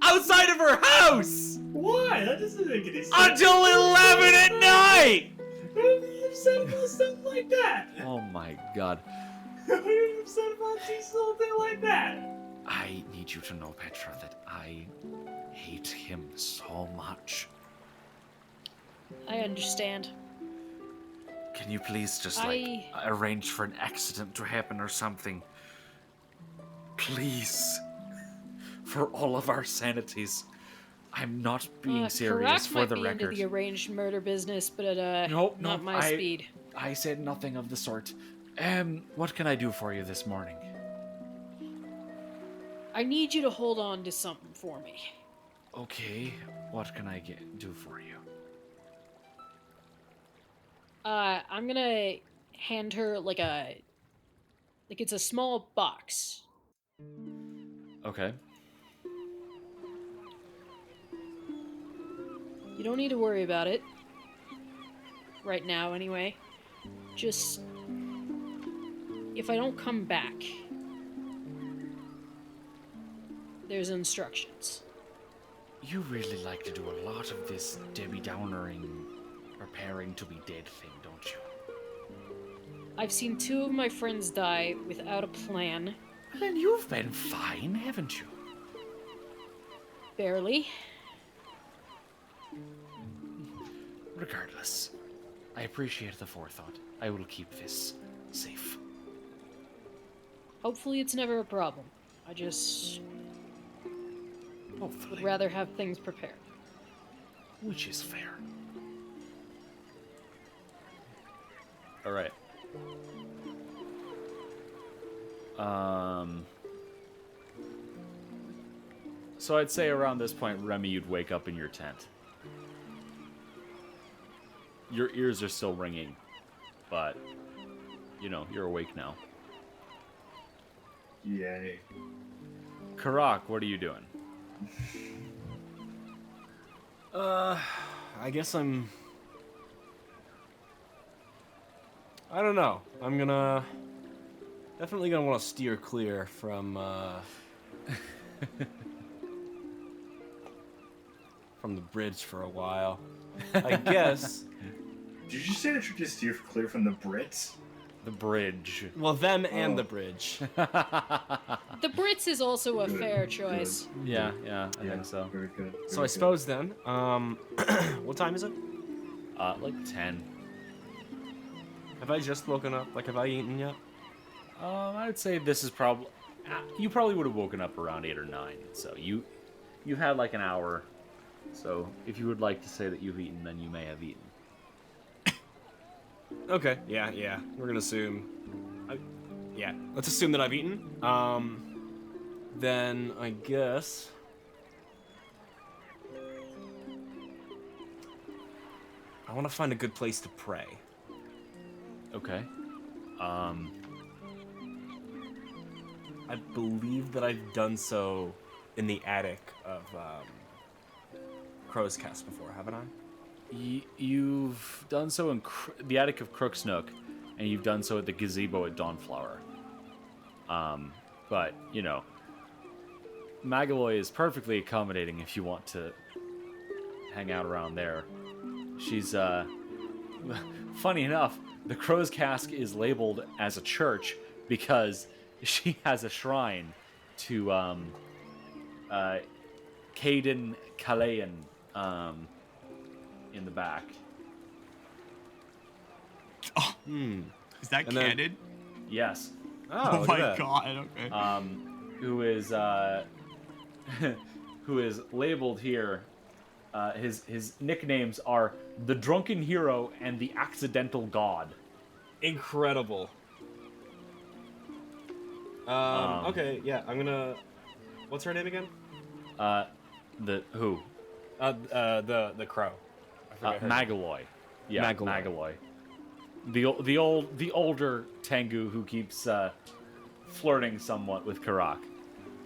outside of her house Why? That doesn't make any sense. until 11 at night. Why are you upset about something like that? Oh my god. Why are you upset about a little thing like that? I need you to know, Petra, that I hate him so much. I understand. Can you please just, arrange for an accident to happen or something? Please. For all of our sanities. I'm not being serious, Karak for might the be record. into the arranged murder business, but not my I- speed. I said nothing of the sort. What can I do for you this morning? I need you to hold on to something for me. Okay, what can I do for you? I'm gonna hand her like it's a small box. Okay. You don't need to worry about it. Right now, anyway. Just... if I don't come back... there's instructions. You really like to do a lot of this Debbie Downering, preparing to be dead thing, don't you? I've seen 2 of my friends die without a plan. Then you've been fine, haven't you? Barely. Regardless, I appreciate the forethought. I will keep this safe. Hopefully it's never a problem. I just... would Hopefully. rather have things prepared. Which is fair. All right. So I'd say around this point, Remy, you'd wake up in your tent. Your ears are still ringing, but, you know, you're awake now. Yay. Karak, what are you doing? I guess I'm... I don't know. I'm gonna... definitely gonna want to steer clear from, from the bridge for a while. I guess... Did you just say that you're just steer clear from the Brits? The bridge. Well, them and the bridge. The Brits is also a Good, fair good. choice. Yeah, I think so. Very good. So very I suppose then, what time is it? Like 10. Have I just woken up? Like, have I eaten yet? I'd say this is probably... you probably would have woken up around 8 or 9, so you've had like an hour. So if you would like to say that you've eaten, then you may have eaten. Okay, yeah. We're gonna assume... yeah, let's assume that I've eaten. Then I guess... I want to find a good place to pray. Okay. I believe that I've done so in the attic of Crow's Cast before, haven't I? You've done so in the attic of Crook's Nook, and you've done so at the gazebo at Dawnflower. But, you know, Magaloy is perfectly accommodating if you want to hang out around there. She's, funny enough, the Crow's Cask is labeled as a church because she has a shrine to, Caden Kalayan, in the back. Oh, is that And then- canon? Yes. Oh, Oh look my at that. god, okay. Who is who is labeled here. His nicknames are the Drunken Hero and the Accidental God. Incredible. Okay, yeah, I'm gonna... What's her name again? The who? The crow. I forget her name. Magaloy. Yeah, Magaloy. Magaloy. The older Tengu who keeps flirting somewhat with Karak.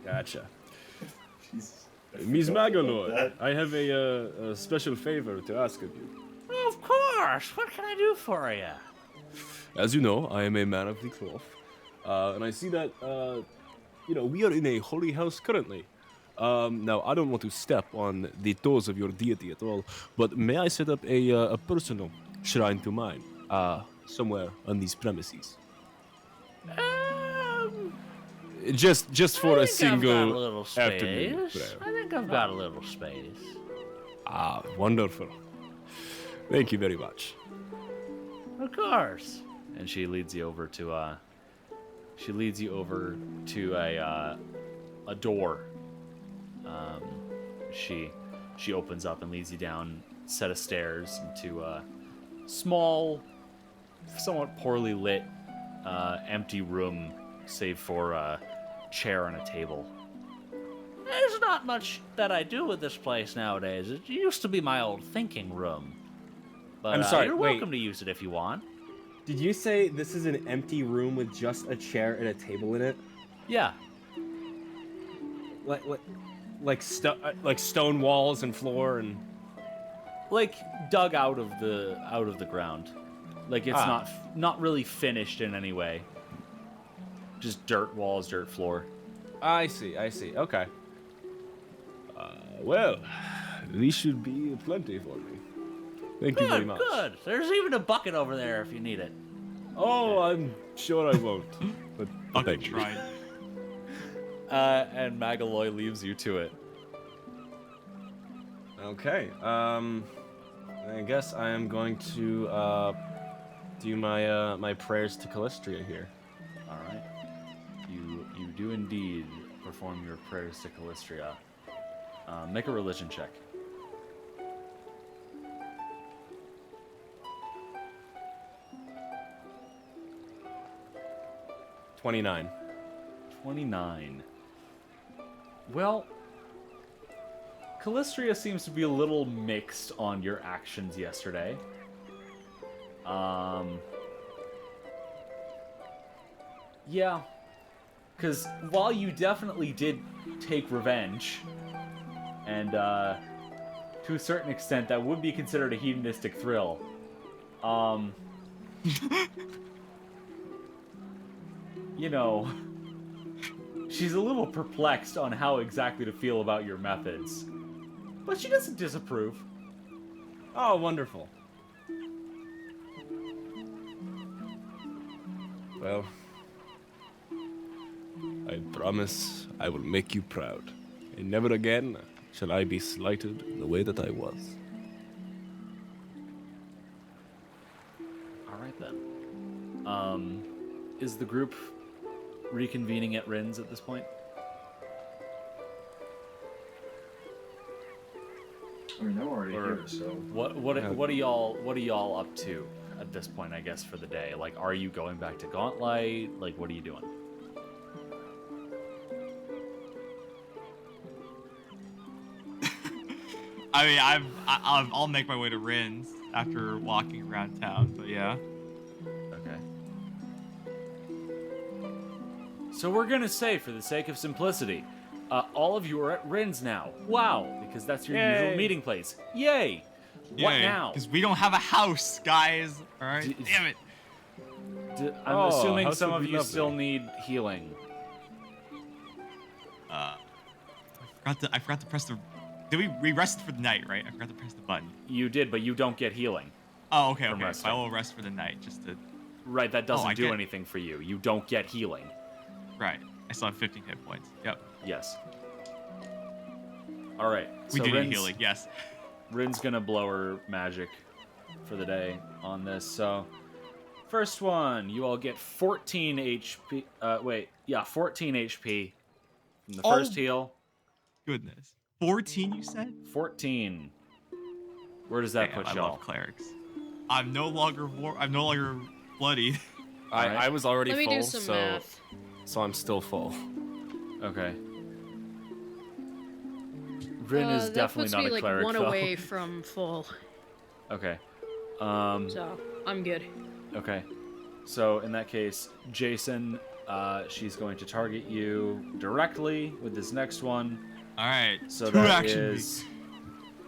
Gotcha. Jesus. Miss Magaloy, I have a special favor to ask of you. Of course. What can I do for you? As you know, I am a man of the cloth, and I see that, we are in a holy house currently. Now, I don't want to step on the toes of your deity at all, but may I set up a personal shrine to mine, somewhere on these premises? Just for a single afternoon prayer. I think I've got a little space. Ah, wonderful. Thank you very much. Of course. And she leads you over to a door. She opens up and leads you down a set of stairs into a small, somewhat poorly lit, empty room, save for a chair and a table. there's not much that I do with this place nowadays. It used to be my old thinking room. But I'm sorry, you're wait. welcome to use it if you want. Did you say this is an empty room with just a chair and a table in it? Yeah. Like stone walls and floor and... Like dug out of the ground. Like it's not really finished in any way. Just dirt walls, dirt floor. I see. Okay. Well, these should be plenty for me. Thank you very much. Good. There's even a bucket over there if you need it. Oh, I'm sure I won't. But Fucking thank you. tried. And Magaloy leaves you to it. Okay. I guess I am going to do my my prayers to Callistria here. All right. You do indeed perform your prayers to Callistria. Make a religion check. $29. 29. Well, Callistria seems to be a little mixed on your actions yesterday. Yeah. Because while you definitely did take revenge, and to a certain extent that would be considered a hedonistic thrill, you know, she's a little perplexed on how exactly to feel about your methods. But she doesn't disapprove. Oh, wonderful. Well, I promise I will make you proud, and never again shall I be slighted in the way that I was. All right then. Is the group reconvening at Rin's at this point? I mean, I'm already Or here, so what are y'all up to at this point, I guess, for the day? Like, are you going back to Gauntlight? Like, what are you doing? I mean, I'll make my way to Rin's after walking around town, but yeah. Okay. So we're gonna say, for the sake of simplicity, all of you are at Rin's now. Wow, because that's your usual Yay. meeting place. Yay! What now? Because we don't have a house, guys. All right. Damn it. I'm Oh, assuming house some would of be you lovely. still need healing. I forgot to press the. Did we rested for the night, right? I forgot to press the button. You did, but you don't get healing. Oh, okay, From okay. resting. I will rest for the night, just to. Right, that doesn't I do get- anything for you. You don't get healing. Right. I still have 15 hit points. Yep. Yes. All right. We so do Rin's, need healing. Yes. Rin's gonna blow her magic for the day on this. So, first one, you all get 14 HP. 14 HP from the first heal. Goodness. 14, you said? 14. Where does that Damn, put I y'all? love clerics. I'm no longer bloodied. Alright. I was already Let me full, do some so math. so I'm still full. Okay. Rin is That definitely puts not me a like cleric, one though. away from full, Okay. so I'm good. Okay. So in that case, Jason, she's going to target you directly with this next one. All right. So two that action is,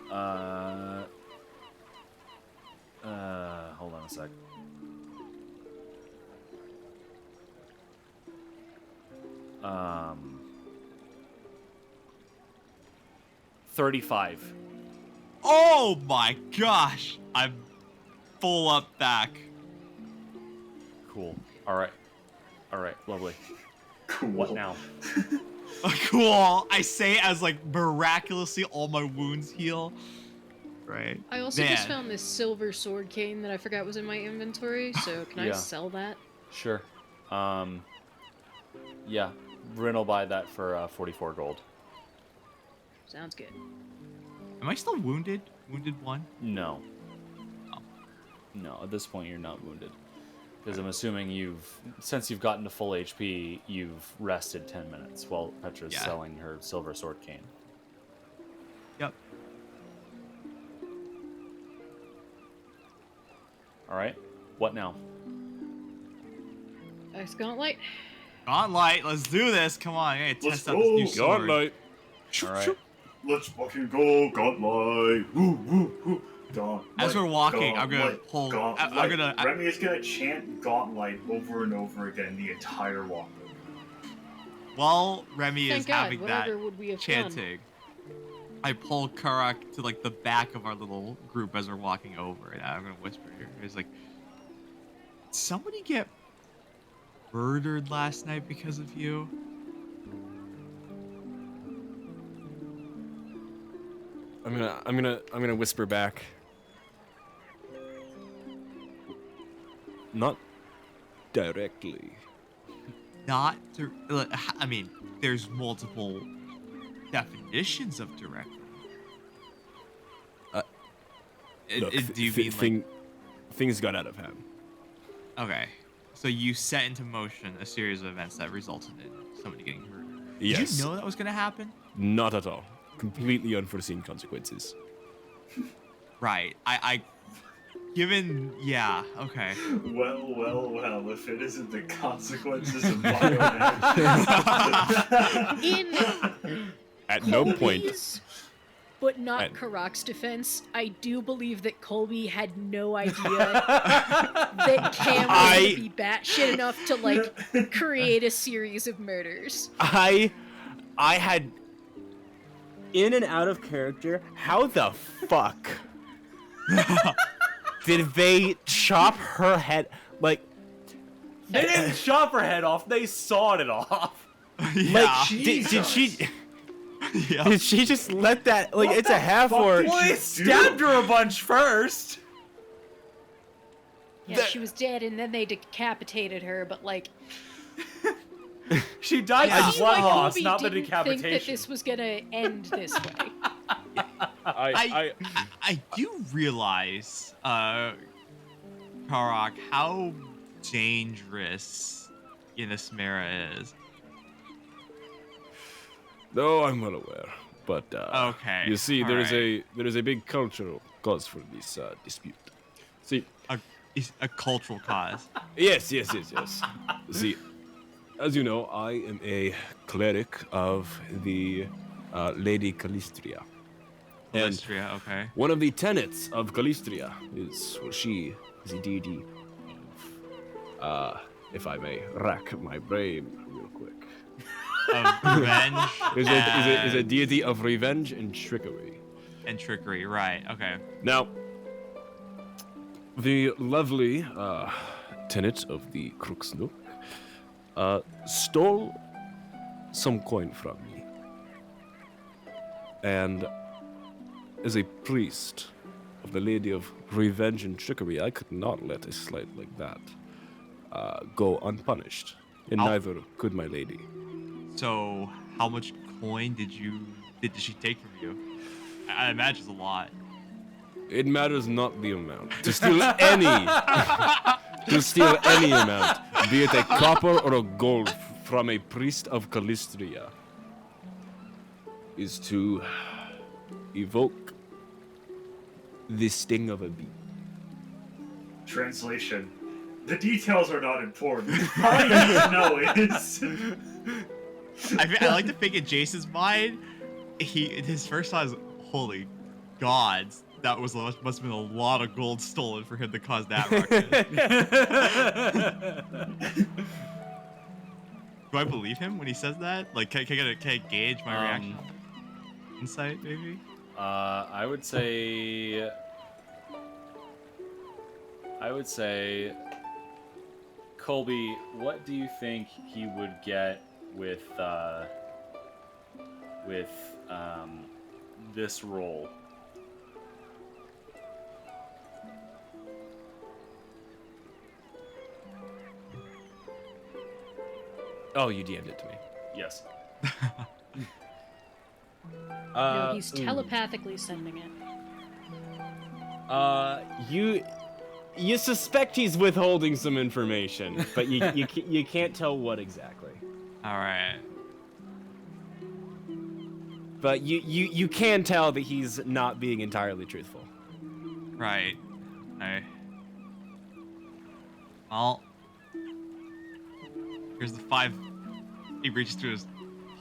hold on a sec. Um, 35. Oh my gosh! I'm full up back. Cool. All right. All right. Lovely. cool. What now? Cool. I say as like miraculously all my wounds heal. Right. I also Man. just found this silver sword cane that I forgot was in my inventory, so can I Yeah. sell that? Sure. Yeah. Rin will buy that for 44 gold. Sounds good. Am I still wounded? Wounded one? No. Oh. No, at this point you're not wounded. Because I'm assuming since you've gotten to full HP, you've rested 10 minutes while Petra's Yeah. selling her silver sword cane. All right. What now? Ice Gauntlet. Gauntlet, let's do this. Come on, I gotta Let's test out this new go. sword. Gauntlet. All right. Let's fucking go, Gauntlet. Woo, woo, woo. Gauntlet. As we're walking, I'm gonna Gauntlet, pull. Gauntlet. I'm gonna. Remy is gonna chant Gauntlet over and over again the entire walk. While Remy Thank is God, having whatever that would we have chanting, I pull Karak to like the back of our little group as we're walking over, and I'm gonna whisper here. It's like, did somebody get murdered last night because of you? I'm gonna whisper back. Not directly. Not to. I mean, there's multiple definitions of directly. Look, Do you mean things got out of hand? okay? So you set into motion a series of events that resulted in somebody getting murdered. Yes. Did you know that was gonna happen? Not at all. Completely unforeseen consequences. Right. I given. Yeah. Okay. Well, if it isn't the consequences of my own actions. In At no point. Colby's, but not At- Karak's defense, I do believe that Colby had no idea that Cam was I- going to be batshit enough to, like, create a series of murders. I had in and out of character. How the fuck did they chop her head? Like, They didn't chop her head off. They sawed it off. Yeah. like did she? Yeah. Did she just let that? Like, What it's the a half fuck or. did Well, you they stabbed her a bunch first. Yeah, she was dead, and then they decapitated her, but, like, She died I from see blood why loss, Colby not the didn't think that decapitation. this was going to end this way. I do realize, Karak, how dangerous Innismera is. No, I'm well aware. But Okay, you see, all there is right. a big cultural cause for this dispute. See, A cultural cause. yes. See, as you know, I am a cleric of the Lady Calistria. And Calistria, okay. one of the tenets of Calistria is, well, she is a deity of, if I may rack my brain real quick, Of revenge is a deity of revenge and trickery. and trickery, right, okay. Now, the lovely tenet of the Crook's Nook stole some coin from me. And as a priest of the Lady of Revenge and Trickery, I could not let a slight like that go unpunished. And Ow. neither could my lady. So, how much coin did she take from you? I imagine it's a lot. It matters not the amount. To steal any amount, be it a copper or a gold from a priest of Calistria, is to evoke the sting of a bee. Translation. The details are not important. All you need to know is... I like to think in Jason's mind, his first thought is, holy gods, that must have been a lot of gold stolen for him to cause that ruckus. Do I believe him when he says that? Like, can I gauge my reaction? Insight, maybe? I would say, Colby, what do you think he would get with this role? Oh, you DM'd it to me. Yes. No, he's telepathically sending it. You suspect he's withholding some information, but you can't tell what exactly. All right. But you can tell that he's not being entirely truthful. Right. Well, here's the 5. He reaches through his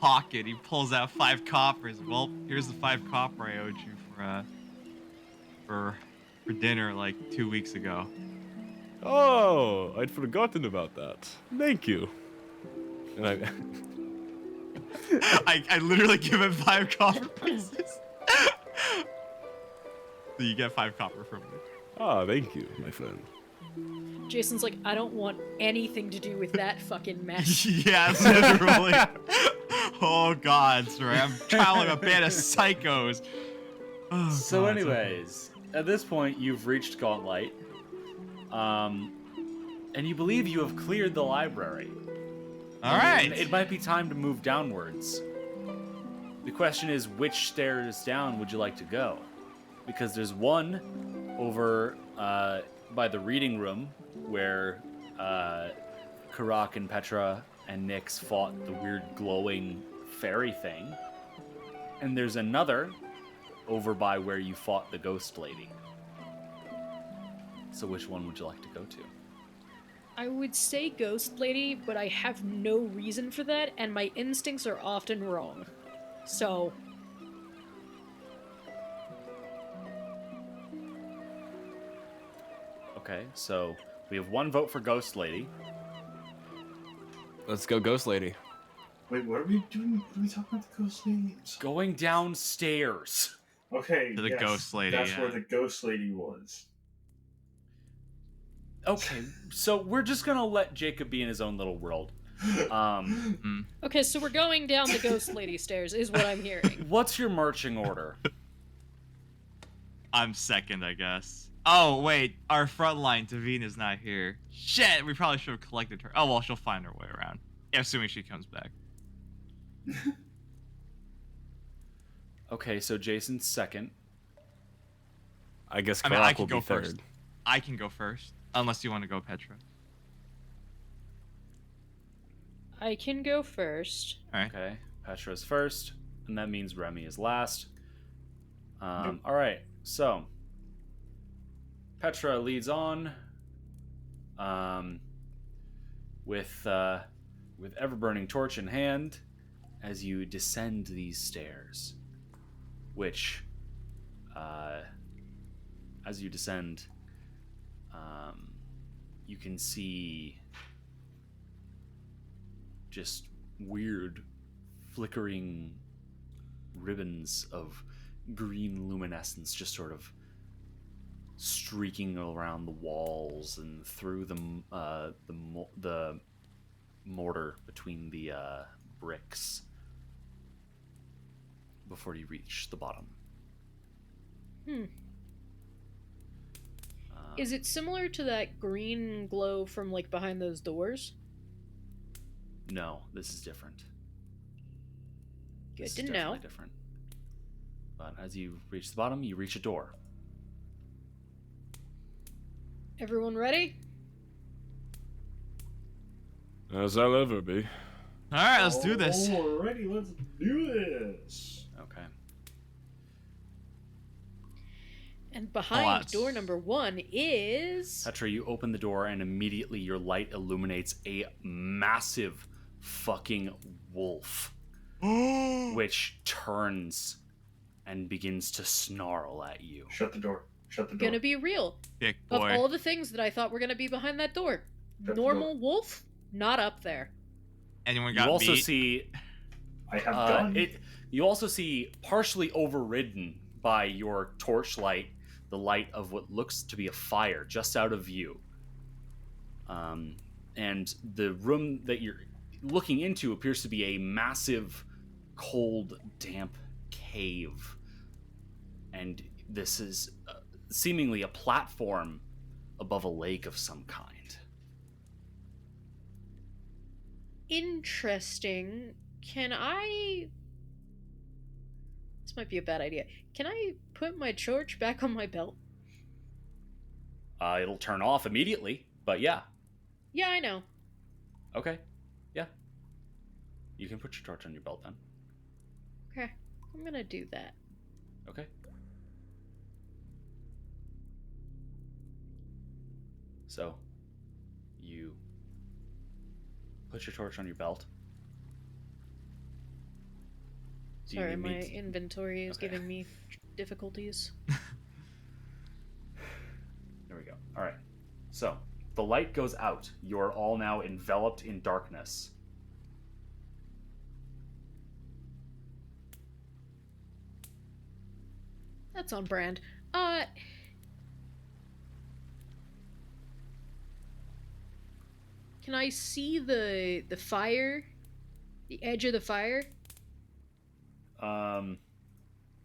pocket. He pulls out 5 coppers. Well, here's the 5 copper I owed you for dinner like 2 weeks ago. Oh, I'd forgotten about that. Thank you. And I literally give him 5 copper pieces. So you get 5 copper from me. thank you, my friend. Jason's like, I don't want anything to do with that fucking mess. Yes, literally. Oh God, sorry. I'm traveling a band of psychos. Oh, So, God, anyways, at this point, you've reached Gauntlet, and you believe you have cleared the library. all right. It might be time to move downwards. The question is, which stairs down would you like to go? Because there's one over by the reading room where Karak and Petra and Nyx fought the weird glowing fairy thing. And there's another over by where you fought the ghost lady. So which one would you like to go to? I would say Ghost Lady, but I have no reason for that, and my instincts are often wrong. So, Okay, so we have one vote for Ghost Lady. Let's go, Ghost Lady. Wait, what are we doing? What are we talking about the ghost lady? Going downstairs. Okay, To the yes, ghost lady, That's yeah. where the ghost lady was. Okay, so we're just gonna let Jacob be in his own little world. okay, so we're going down the Ghost Lady stairs, is what I'm hearing. What's your marching order? I'm second, I guess. Oh wait, our front line, Davina's not here. Shit, we probably should have collected her. Oh well, she'll find her way around, assuming she comes back. Okay, so Jason's second. I guess I mean, Karak I will can be go third. first. I can go first, unless you want to go, Petra. I can go first. All right. Okay, Petra's first, and that means Remy is last. Nope. All right, so Petra leads on with ever-burning torch in hand as you descend these stairs, which, as you descend, you can see just weird flickering ribbons of green luminescence just sort of streaking around the walls and through the mortar between the bricks before you reach the bottom. Is it similar to that green glow from, like, behind those doors? No, this is different. Good This to is know. definitely different. But as you reach the bottom, you reach a door. Everyone ready? As I'll ever be. All right, let's do this. Alrighty, let's do this. Okay. And behind that's- door number 1 is... Petra, you open the door and immediately your light illuminates a massive fucking wolf, which turns and begins to snarl at you. Shut the door. Shut the door. Gonna be real. Big Of boy. all the things that I thought were gonna be behind that door, Shut the normal door. wolf, not up there. Anyone You got also beat? see I have gun. You also see partially overridden by your torchlight, the light of what looks to be a fire just out of view. And the room that you're looking into appears to be a massive, cold, damp cave. And this is seemingly a platform above a lake of some kind. Interesting. Can I... This might be a bad idea. Can I put my torch back on my belt? It'll turn off immediately, but yeah. Yeah, I know. Okay. Yeah. You can put your torch on your belt then. Okay, I'm gonna do that. Okay. So, You put your torch on your belt. Do you Sorry, need my me to- inventory is Okay. giving me difficulties. There we go. All right. So the light goes out. You're all now enveloped in darkness. That's on brand. Can I see the fire? The edge of the fire?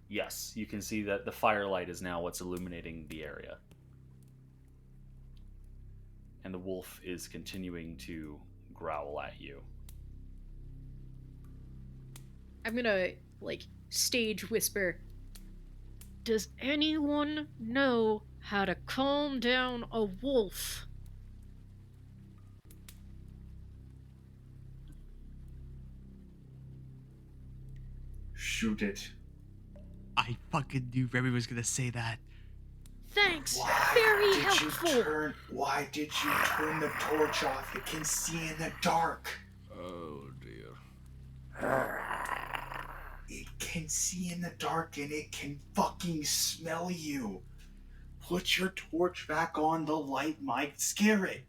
Yes, you can see that the firelight is now what's illuminating the area. And the wolf is continuing to growl at you. I'm gonna, like, stage whisper. Does anyone know how to calm down a wolf? Shoot it. I fucking knew Remy was gonna say that. Thanks. Very helpful. Why did you turn the torch off? It can see in the dark. Oh dear. It can see in the dark and it can fucking smell you. Put your torch back on, the light might scare it.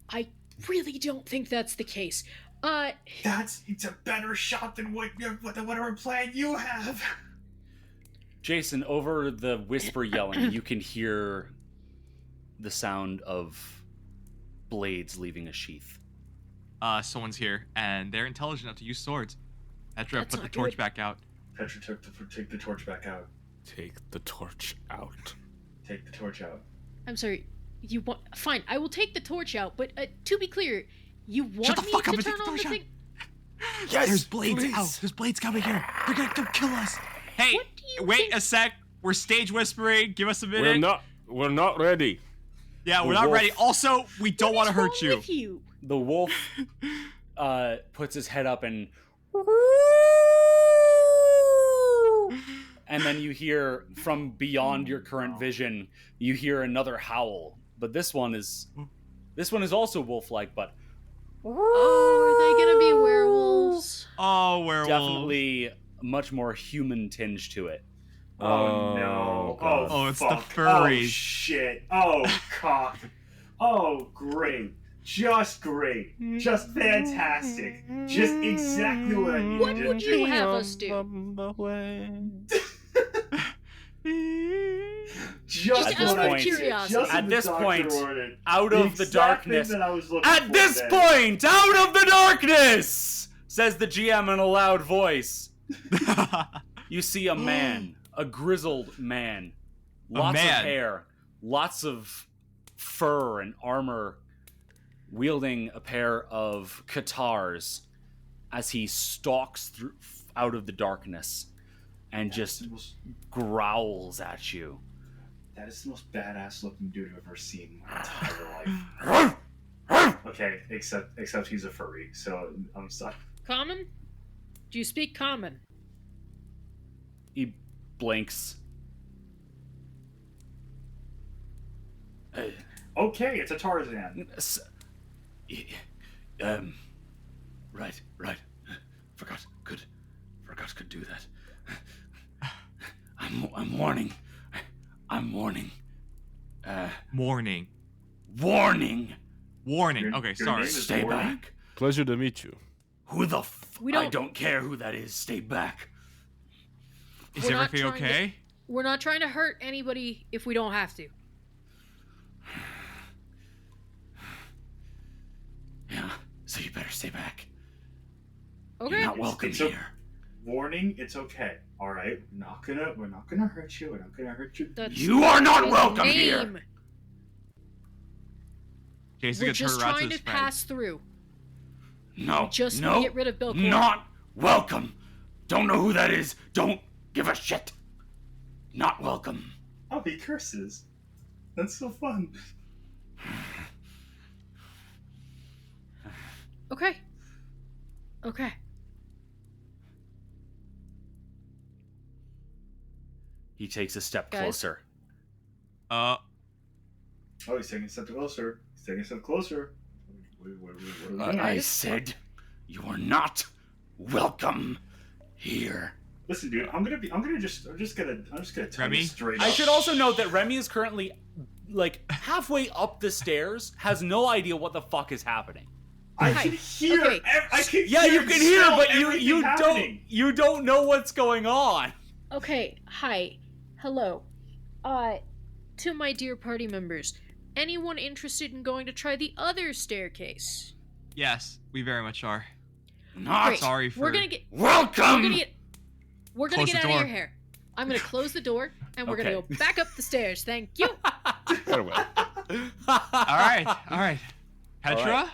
I really don't think that's the case. It's a better shot than whatever plan you have. Jason, over the whisper yelling, you can hear the sound of blades leaving a sheath. Someone's here, and they're intelligent enough to use swords. Petra, That's put the not torch good. back out. Petra take the torch back out. Take the torch out. Take the torch out. I'm sorry. You want? Fine, I will take the torch out. But to be clear, you want Shut the me fuck to up and turn take the on the torch out. thing? Yes, There's blades please. out. There's blades coming here. They're gonna come kill us. Hey, What do you wait think- a sec. We're stage whispering. Give us a minute. We're not ready. Yeah, The we're not wolf. ready. Also, we don't What want to is hurt wrong you. with you? The wolf puts his head up and then you hear from beyond your current vision, you hear another howl. But this one is also wolf-like, but Oh, are they gonna be werewolves? Oh, werewolf. definitely much more human tinge to it. Oh no. God. Oh, it's the fuck. furries. Oh shit. Oh cock. Oh great. Just great. Just fantastic. Just exactly what I needed. What would you have us do? Just At this what I point- needed. curiosity. Just At what the this doctor point, ordered. out of the exact darkness. thing that I was looking At for this then. point, out of the darkness, says the GM in a loud voice. You see a man, a grizzled man, lots of man. hair, lots of fur and armor, wielding a pair of katars as he stalks through out of the darkness and That's just the most- growls at you. That is the most badass looking dude I've ever seen in my entire life. Okay, except he's a furry, so I'm sorry. Common? Do you speak common? He blinks. Okay, it's a Tarzan. Right. Forgot could do that. I'm warning. Morning. Warning! Warning. Your- Okay, your sorry. name is Stay Warning? back. Pleasure to meet you. Who the We I don't- don't care who that is. Stay back. Is We're not everything trying to- okay? We're not trying to hurt anybody if we don't have to. Yeah, so you better stay back. Okay. You're not welcome It's a- here. Warning, it's okay. All right, we're not gonna hurt you. We're not gonna hurt you. That's You are not his welcome name. here. Jason's We're gonna turn just around to trying his to friend. pass through. No, Just no, get rid of Bill Clinton. not welcome. Don't know who that is. Don't give a shit. Not welcome. Oh, he curses. That's so fun. Okay. Okay. He takes a step Guys? closer. Oh, he's taking a step closer. He's Take a step closer. What are we doing? I said you are not welcome here. Listen, dude, I'm just gonna tell Remy? you straight I up. should also note that Remy is currently like halfway up the stairs, has no idea what the fuck is happening. I Hi. can hear. Okay. I can. Yeah, hear you and can hear, smell but everything happening. you don't know what's going on. Okay, hi. Hello. To my dear party members, anyone interested in going to try the other staircase? Yes, we very much are. Not Great. Sorry for. We're gonna get welcome. we're gonna Close get the out of door. your hair. I'm gonna close the door and we're gonna Okay. go back up the stairs. Thank you. Very well. All right, all right. Petra, All right.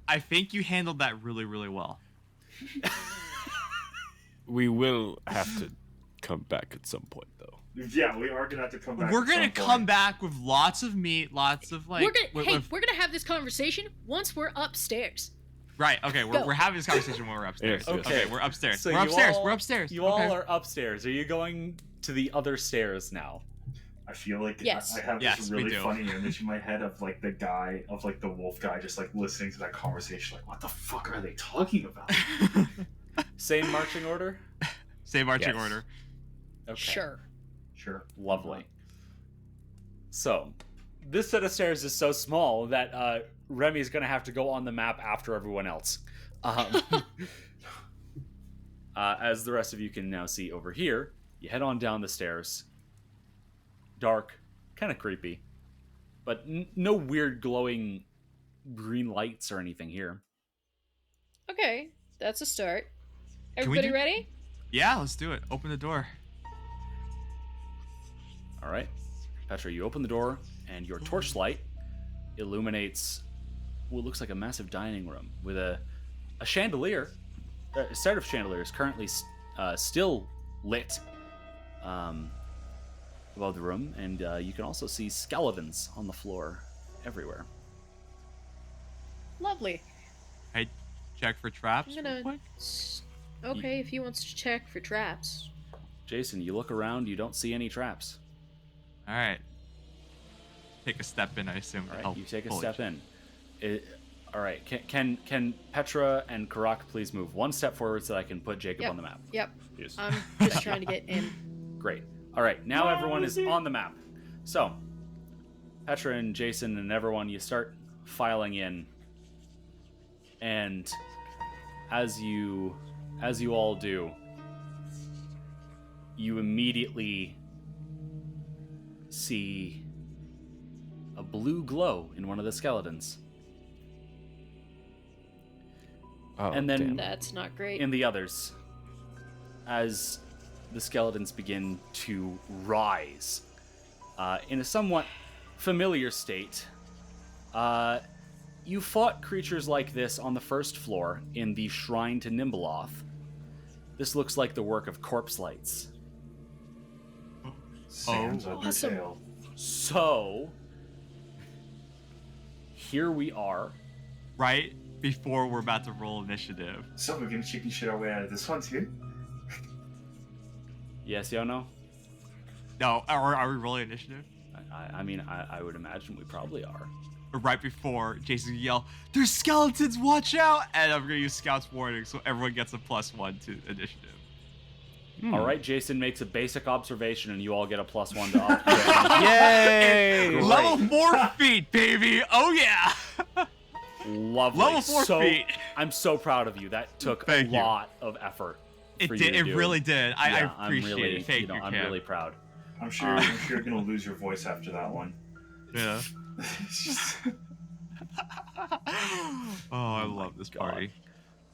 I think you handled that really, really well. We will have to come back at some point, though. Yeah, we are gonna have to come back. We're at gonna some come point. back with lots of meat, lots of like. we're gonna with- we're gonna have this conversation once we're upstairs. Right. Okay. Go. We're having this conversation when we're upstairs. Yes, yes. Okay. We're upstairs. So we're you upstairs. all- We're upstairs. You Okay. all are upstairs. Are you going to the other stairs now? I feel like Yes. I have Yes, this we really do. funny image in my head of like the guy, of like the wolf guy, just like listening to that conversation, like, what the fuck are they talking about? Same marching order? Same marching Yes. order. Okay. Sure. Sure. Lovely. So, this set of stairs is so small that Remy's going to have to go on the map after everyone else. As the rest of you can now see over here, you head on down the stairs. Dark, kind of creepy, but no weird glowing green lights or anything here. Okay, that's a start. we Everybody do- ready? Yeah. Let's do it. Open the door. All right, Petra, you open the door, and your torchlight illuminates what looks like a massive dining room with a chandelier, a set of chandeliers currently still lit above the room, and you can also see skeletons on the floor everywhere. Lovely. I check for traps. I'm real gonna. quick. Okay, if he wants to check for traps. Jason, you look around, you don't see any traps. All right. Take a step in. I assume. All right, Oh, you take a holy step shit. in. All right, can Petra and Karak please move one step forward so that I can put Jacob Yep. on the map? Yep. Yes. I'm just trying to get in. Great. All right, now everyone is on the map. So, Petra and Jason and everyone, you start filing in, and as you all do, you immediately see a blue glow in one of the skeletons, Oh, and then damn. That's not great. in the others, as the skeletons begin to rise in a somewhat familiar state. You fought creatures like this on the first floor in the Shrine to Nimbleoth. This looks like the work of corpse lights. Sans Awesome. Undertale. So, here we are. Right before we're about to roll initiative. So we're gonna chicken shit our way out of this one too. Yes, Yono? No, are we rolling initiative? I mean, I would imagine we probably are. Right before Jason can yell, "There's skeletons! Watch out!" And I'm gonna use Scout's warning, so everyone gets a +1 to initiative. All right, Jason makes a basic observation, and you all get a +1 to upgrade. Yay! Great. Level 4 feet, baby! Oh yeah! Lovely. Level 4 feet. I'm so proud of you. That took Thank a you. lot of effort. It for you did. to It do. really did. Yeah, I appreciate I'm really, it. Thank you, I'm Cam. really proud. I'm sure you're gonna lose your voice after that one. Yeah. It's just- Oh, I love this God.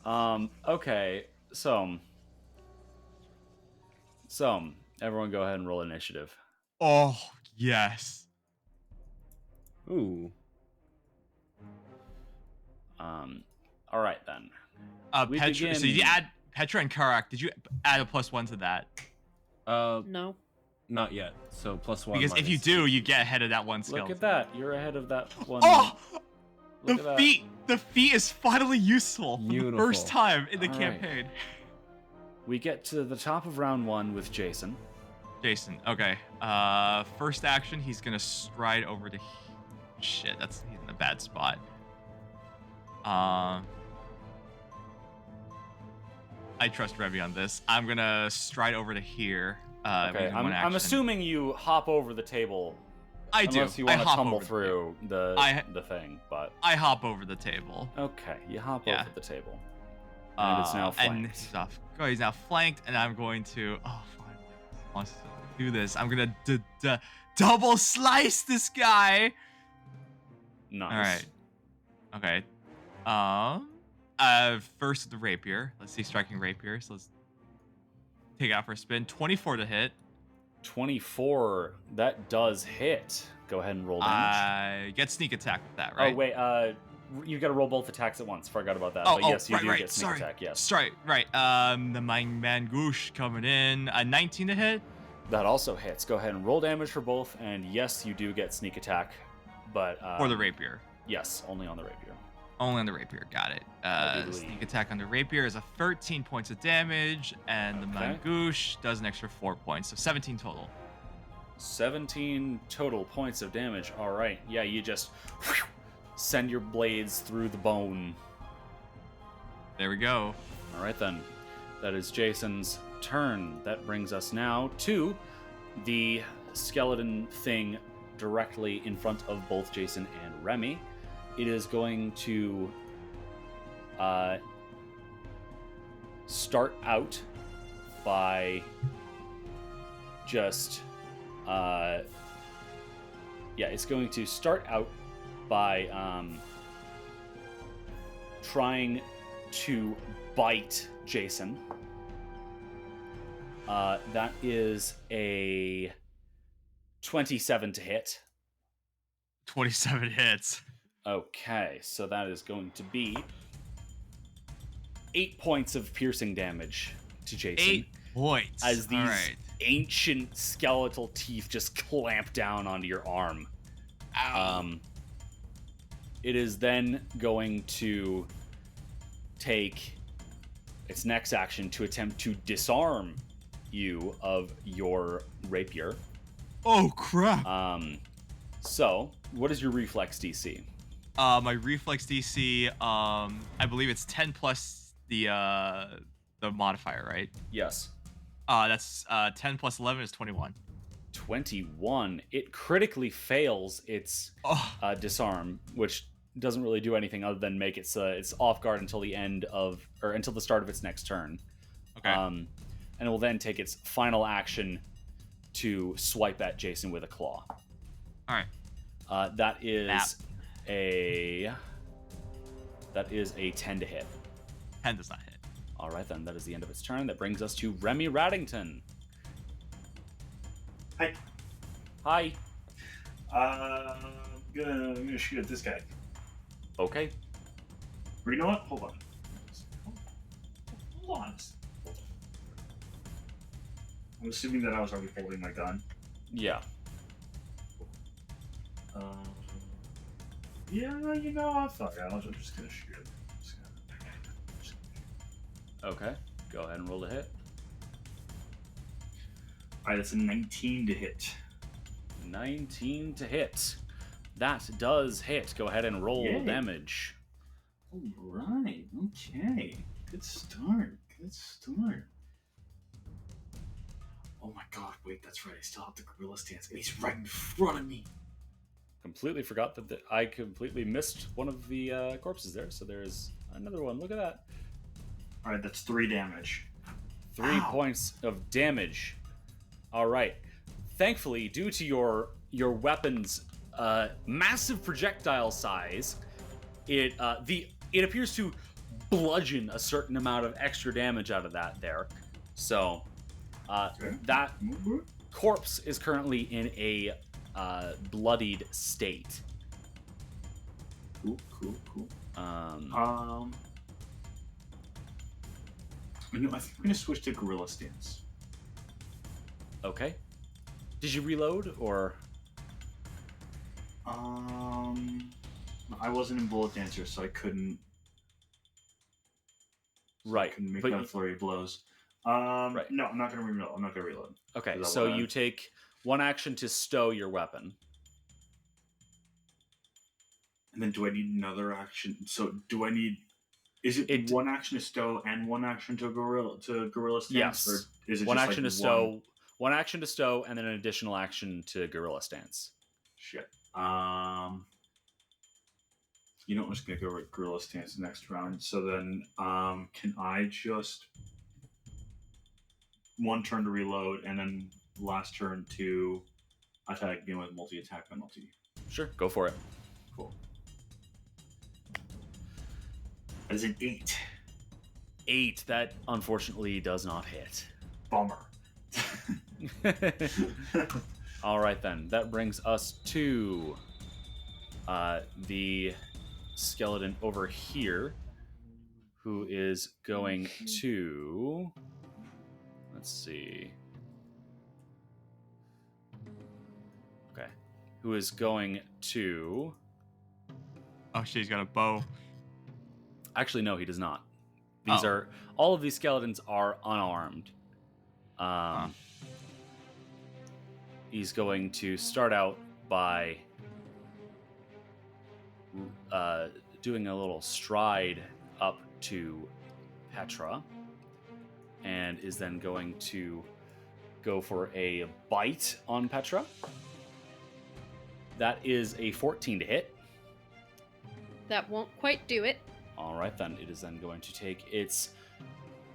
party. Okay, so everyone go ahead and roll initiative. Oh yes. Ooh. All right then. We Petra. So begin- you add Petra and Karak. Did you add a +1 to that? No. Not yet. So +1. Because if you minus- do, you get ahead of that one Look skeleton. at that. You're ahead of that one. Oh, Look at the that. feat. The feat is finally useful for the Beautiful. first time in the All right. campaign. We get to the top of round 1 with Jason. Jason. Okay. First action, he's gonna stride over to. Shit, he's in the a bad spot. I trust Remy on this. I'm gonna stride over to here. Okay, using one I'm action. assuming you hop over the table. I do. Unless you I want to hop tumble over through the thing, but I hop over the table. okay, you hop Yeah. over the table, and it's now And flanked. he's off. Oh, he's now flanked, and I'm going to. Oh, fine. Wants to do this. I'm gonna double slice this guy. Nice. All right. Okay. First the rapier. Let's see, striking rapier. So let's take it out for a spin. 24 to hit. 24. That does hit. Go ahead and roll damage. I get sneak attack with that, right? Oh wait, you got to roll both attacks at once. Forgot about that. Oh, but yes, you right, do right. get sneak Sorry. attack. Yes. Right. The Mangoosh coming in. 19 to hit. That also hits. Go ahead and roll damage for both, and yes, you do get sneak attack, but Or the rapier. yes, only on the rapier. Only on the rapier. Got it. I believe. Sneak attack on the rapier is a 13 points of damage, and the Okay. Mangoosh does an extra 4 points, so 17 total. 17 total points of damage. All right. Yeah, you just send your blades through the bone. There we go. All right then. That is Jason's turn. That brings us now to the skeleton thing directly in front of both Jason and Remy. It is going to start out by just it's going to start out by trying to bite Jason. That is a 27 to hit. 27 hits. Okay, so that is going to be 8 points of piercing damage to Jason. 8 points. As these All right. ancient skeletal teeth just clamp down onto your arm. Ow. It is then going to take its next action to attempt to disarm you of your rapier. Oh, crap. So, what is your reflex DC? My reflex DC, I believe it's 10 plus the modifier, right? Yes. That's 10 plus 11 is 21. 21. It critically fails its Oh, disarm, which doesn't really do anything other than make its off guard until the end of, or until the start of its next turn. okay. And it will then take its final action to swipe at Jason with a claw. All right. That is Map. a 10 to hit. 10 does not hit. All right, then. That is the end of its turn. That brings us to Remy Raddington. Hi. Hi. I'm gonna shoot at this guy. Okay. Or you know what? Hold on. Hold on. I'm assuming that I was already holding my gun. Yeah. Yeah, I thought I was just gonna shoot it. Okay. Go ahead and roll a hit. Alright, that's a 19 to hit. 19 to hit. That does hit. Go ahead and roll Yay. damage. Alright, okay. Good start. Oh my god, wait, that's right. I still have the gorilla stance, and he's right in front of me. Completely forgot that I completely missed one of the corpses there. So there's another one. Look at that. Alright, that's 3 damage. 3 Ow. points of damage. All right. Thankfully, due to your weapon's massive projectile size, it appears to bludgeon a certain amount of extra damage out of that there. So Okay. that corpse is currently in a bloodied state. Cool. No, I think I'm gonna switch to gorilla stance. Okay. Did you reload or? I wasn't in bullet dancer, so I couldn't. Right. Couldn't make but that flurry of blows. Right. No, I'm not gonna reload. Okay, Is that so what you take one action to stow your weapon. And then do I need another action? So do I need? Is it one action to stow and one action to gorilla stance? Yes. Or is it One just action like to stow, one action to stow, and then an additional action to gorilla stance. Shit. You know, I'm just gonna go with gorilla stance next round. So then, can I just one turn to reload, and then last turn to attack again with multi-attack penalty? Sure, go for it. Cool. That is an 8. 8. That unfortunately does not hit. Bummer. All right then. That brings us to the skeleton over here, who is going to. Let's see. Okay. Who is going to. Oh, shit, he's got a bow. Actually, no, he does not. These are. All of these skeletons are unarmed. He's going to start out by doing a little stride up to Petra, and is then going to go for a bite on Petra. That is a 14 to hit. That won't quite do it. All right, then. It is then going to take its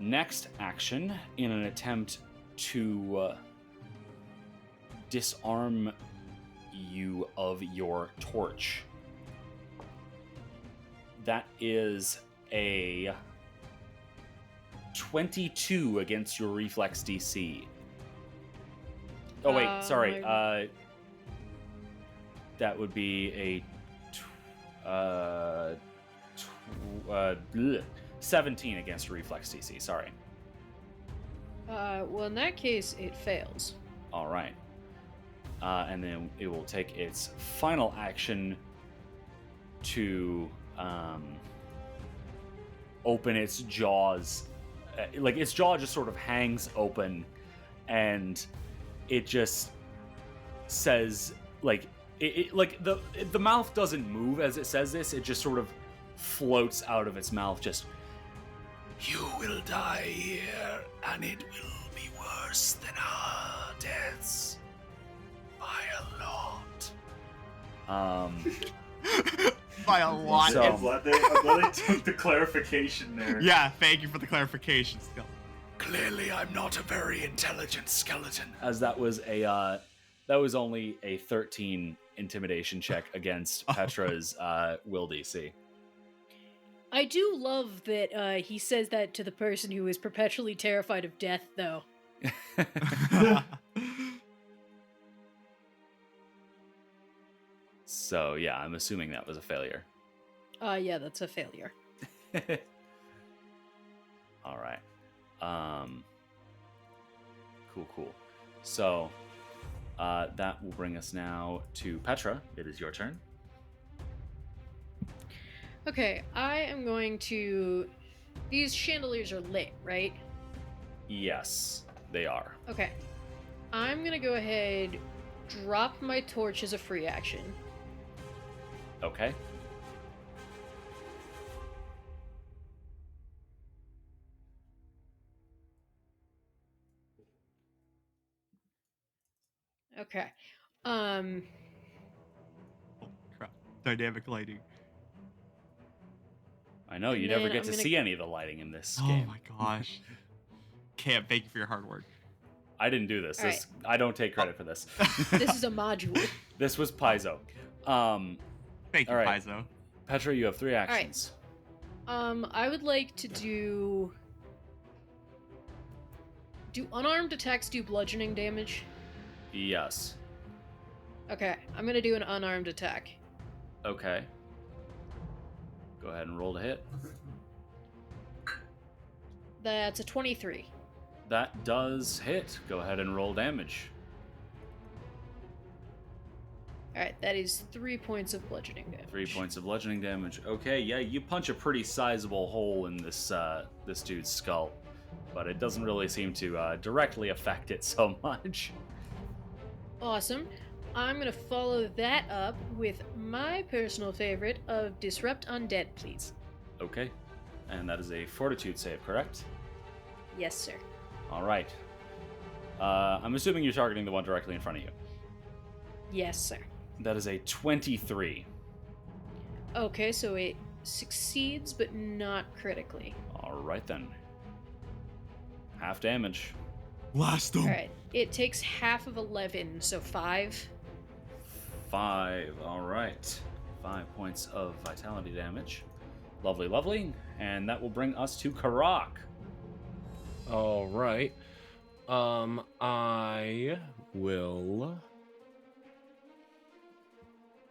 next action in an attempt to disarm you of your torch. That is a 22 against your reflex DC. Oh, wait, sorry. That would be a 17 against reflex DC, sorry. Well, in that case, it fails. All right. And then it will take its final action to open its jaws. Like, its jaw just sort of hangs open, and it just says, like, like the mouth doesn't move as it says this. It just sort of floats out of its mouth, just, "You will die here, and it will be worse than our deaths by a lot." By a lot. So- I'm glad they took the clarification there. Yeah, thank you for the clarification still. Clearly, I'm not a very intelligent skeleton. As that was only a 13 intimidation check against Petra's will DC. I do love that he says that to the person who is perpetually terrified of death, though. So yeah, I'm assuming that was a failure. Yeah, that's a failure. All right. Cool. So that will bring us now to Petra. It is your turn. Okay, I am going to... These chandeliers are lit, right? Yes, they are. Okay. I'm gonna go ahead, drop my torch as a free action. Okay. Okay. Oh, crap. Dynamic lighting. I know, you And never then get I'm to gonna- see any of the lighting in this Oh game. my gosh. Cam, thank you for your hard work. I didn't do this. All right. I don't take credit for this. This is a module. This was Paizo. Thank you, All right. Paizo. Petra, you have 3 right. actions. I would like to do... Do unarmed attacks do bludgeoning damage? Yes. Okay, I'm gonna do an unarmed attack. Okay. Go ahead and roll to hit. That's a 23. That does hit. Go ahead and roll damage. Alright, that is 3 points of bludgeoning damage. 3 points of bludgeoning damage. Okay, yeah, you punch a pretty sizable hole in this this dude's skull, but it doesn't really seem to directly affect it so much. Awesome. I'm gonna follow that up with my personal favorite of Disrupt Undead, please. Okay. And that is a fortitude save, correct? Yes, sir. All right. I'm assuming you're targeting the one directly in front of you. Yes, sir. That is a 23. Okay, so it succeeds, but not critically. All right, then. Half damage. Blast them. Alright, it takes half of 11, so 5. 5. All right. 5 points of vitality damage. Lovely, lovely. And that will bring us to Karak. All right. I will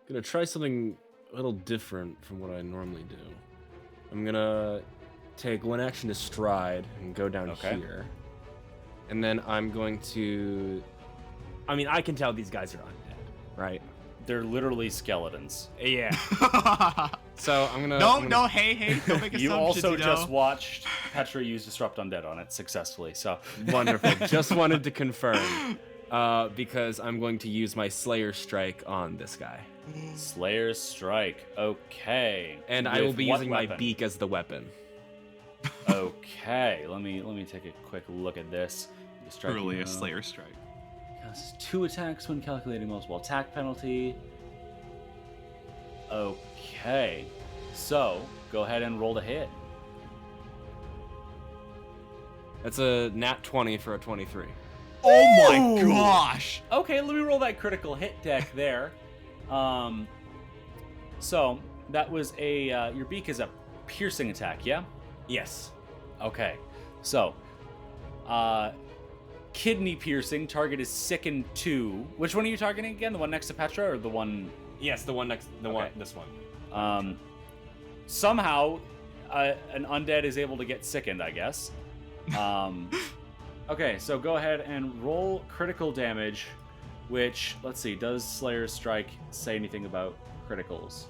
gonna try something a little different from what I normally do. I'm gonna take one action to stride and go down here. And then I'm going to... I mean, I can tell these guys are undead, right? They're literally skeletons. Yeah. So I'm gonna... No, hey, don't make assumptions, You also you know? just watched Petra use Disrupt Undead on it successfully, so... Wonderful. Just wanted to confirm. Because I'm going to use my Slayer Strike on this guy. Slayer's Strike. Okay. And I will With be what using my weapon? beak as the weapon. Okay. Let me take a quick look at this. Truly a Slayer Strike. Casts 2 attacks when calculating multiple attack penalty. Okay. So, go ahead and roll the hit. That's a nat 20 for a 23. Oh my gosh! Okay, let me roll that critical hit deck there. So, that was a... your beak is a piercing attack, yeah? Yes. Okay. So, kidney piercing, target is sickened 2. Which one are you targeting again? The one next to Petra or the one... Yes, the one next... The Okay. one... This one. Somehow, an undead is able to get sickened, I guess. Okay, so go ahead and roll critical damage, which, let's see, does Slayer's Strike say anything about criticals?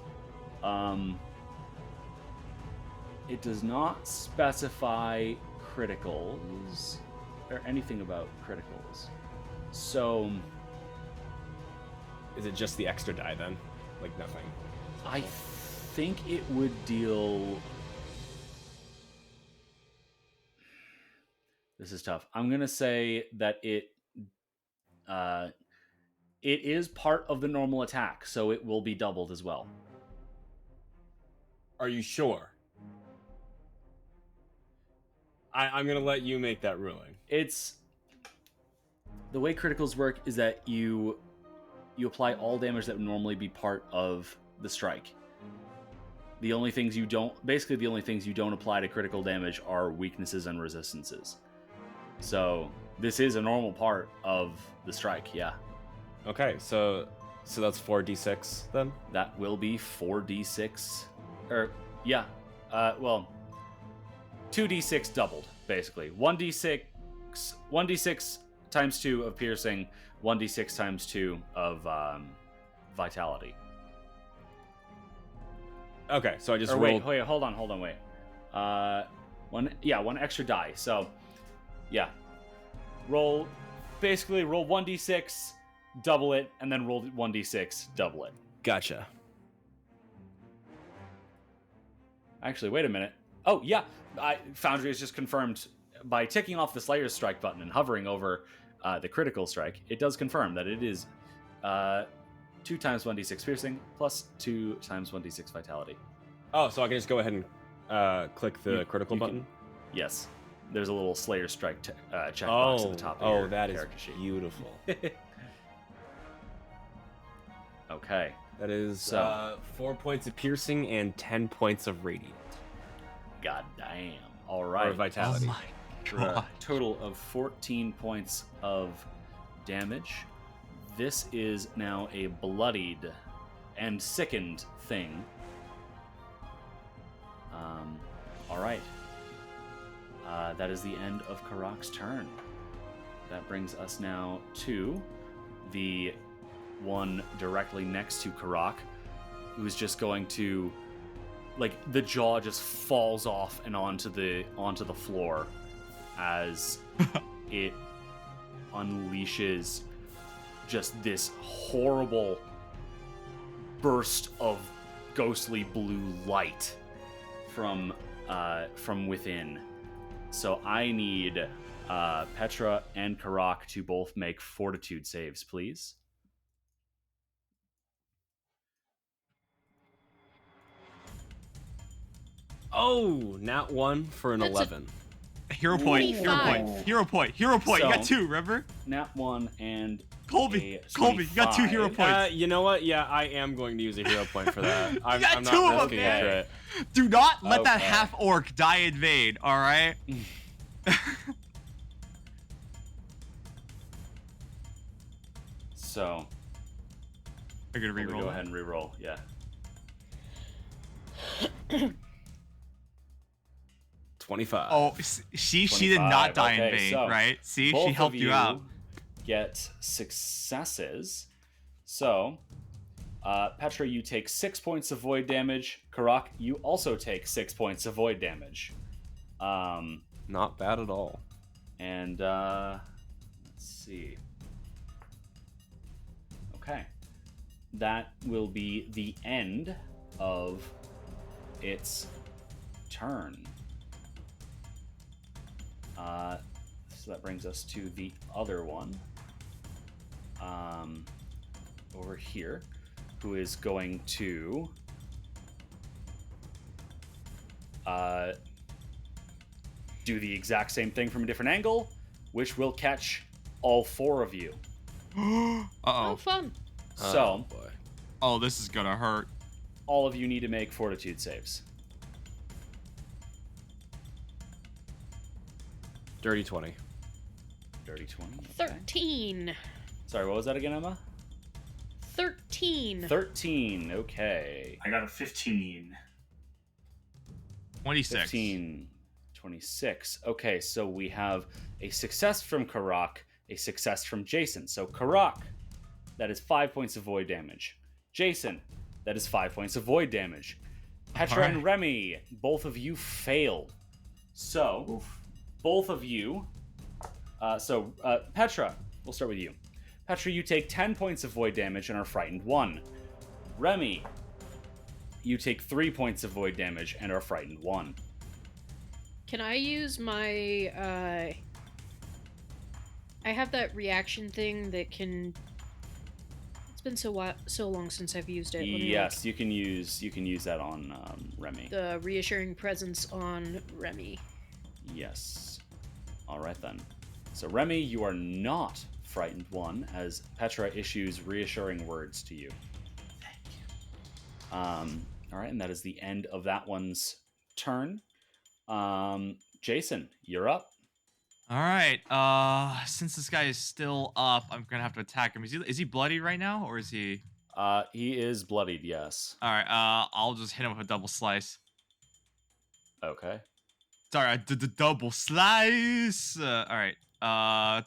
It does not specify criticals, or anything about criticals. So... Is it just the extra die then? Like nothing? I think it would deal... This is tough. I'm going to say that it is part of the normal attack, so it will be doubled as well. Are you sure? I'm going to let you make that ruling. It's... The way criticals work is that you apply all damage that would normally be part of the strike. The only things you don't apply to critical damage are weaknesses and resistances. So this is a normal part of the strike, yeah. Okay, so that's 4d6 then? That will be 4d6. Or, yeah. 2d6 doubled, basically. 1d6 times 2 of piercing, 1d6 times 2 of vitality. Okay, so I just Or rolled... wait, hold on, wait. One extra die, so... Yeah. Roll 1d6, double it, and then roll 1d6, double it. Gotcha. Actually, wait a minute. Oh, yeah. Foundry has just confirmed by ticking off the Slayer's Strike button and hovering over the critical strike, it does confirm that it is 2 times 1d6 piercing plus 2 times 1d6 vitality. Oh, so I can just go ahead and click the critical button? Yes. There's a little Slayer Strike checkbox at the top of your that is character sheet. beautiful. Okay. That is So- 4 points of piercing and 10 points of radiant. God damn. All right. Or vitality. Oh my For a god. total of 14 points of damage. This is now a bloodied and sickened thing. All right. That is the end of Karak's turn. That brings us now to the one directly next to Karak, who's just going to, like, the jaw just falls off and onto the floor as it unleashes just this horrible burst of ghostly blue light from within. So I need Petra and Karak to both make fortitude saves, please. Oh, nat 1 for an That's a- 11. Hero point, hero point, hero point, hero point. You got So- 2, remember? Nat 1 and Colby, a Colby, you got 2 hero 25. points. You know what? Yeah, I am going to use a hero point for that. I'm got not 2 of them, risking man. it. Do not let that Okay. half orc die in vain, all right? So I'm gonna we'll reroll. go ahead and reroll. Yeah. 25. Oh, she did not 25. die in Okay, vain, so right? See, both she helped of you out. Get successes. So, Petra, you take 6 points of void damage. Karak, you also take 6 points of void damage. Not bad at all. And let's see. Okay, that will be the end of its turn. So that brings us to the other one over here, who is going to do the exact same thing from a different angle, which will catch all 4 of you. Oh, Uh-oh. fun. So, boy. Oh, this is gonna hurt. all of you need to make fortitude saves. Dirty 20. Dirty 20. Okay. 13. Sorry, what was that again, Emma? 13. 13. Okay. I got a 15. 26. 15. 26. Okay, so we have a success from Karak, a success from Jason. So Karak, that is 5 points of void damage. Jason, that is 5 points of void damage. Petra and Remy, both of you failed. So, both of you. Petra, we'll start with you. Petra, you take 10 points of void damage and are frightened 1. Remy, you take 3 points of void damage and are frightened 1. Can I use my, I have that reaction thing that can... It's been so long since I've used it. Let me Yes, you can use that on Remy. look. The reassuring presence on Remy. Yes. All right then. So Remy, you are not frightened 1 as Petra issues reassuring words to you. Thank you. All right, and that is the end of that one's turn. Jason, you're up. All right. Since this guy is still up, I'm gonna have to attack him. Is he bloody right now, or is he? He is bloodied, yes. All right. I'll just hit him with a double slice. Okay. Sorry, double slice. All right.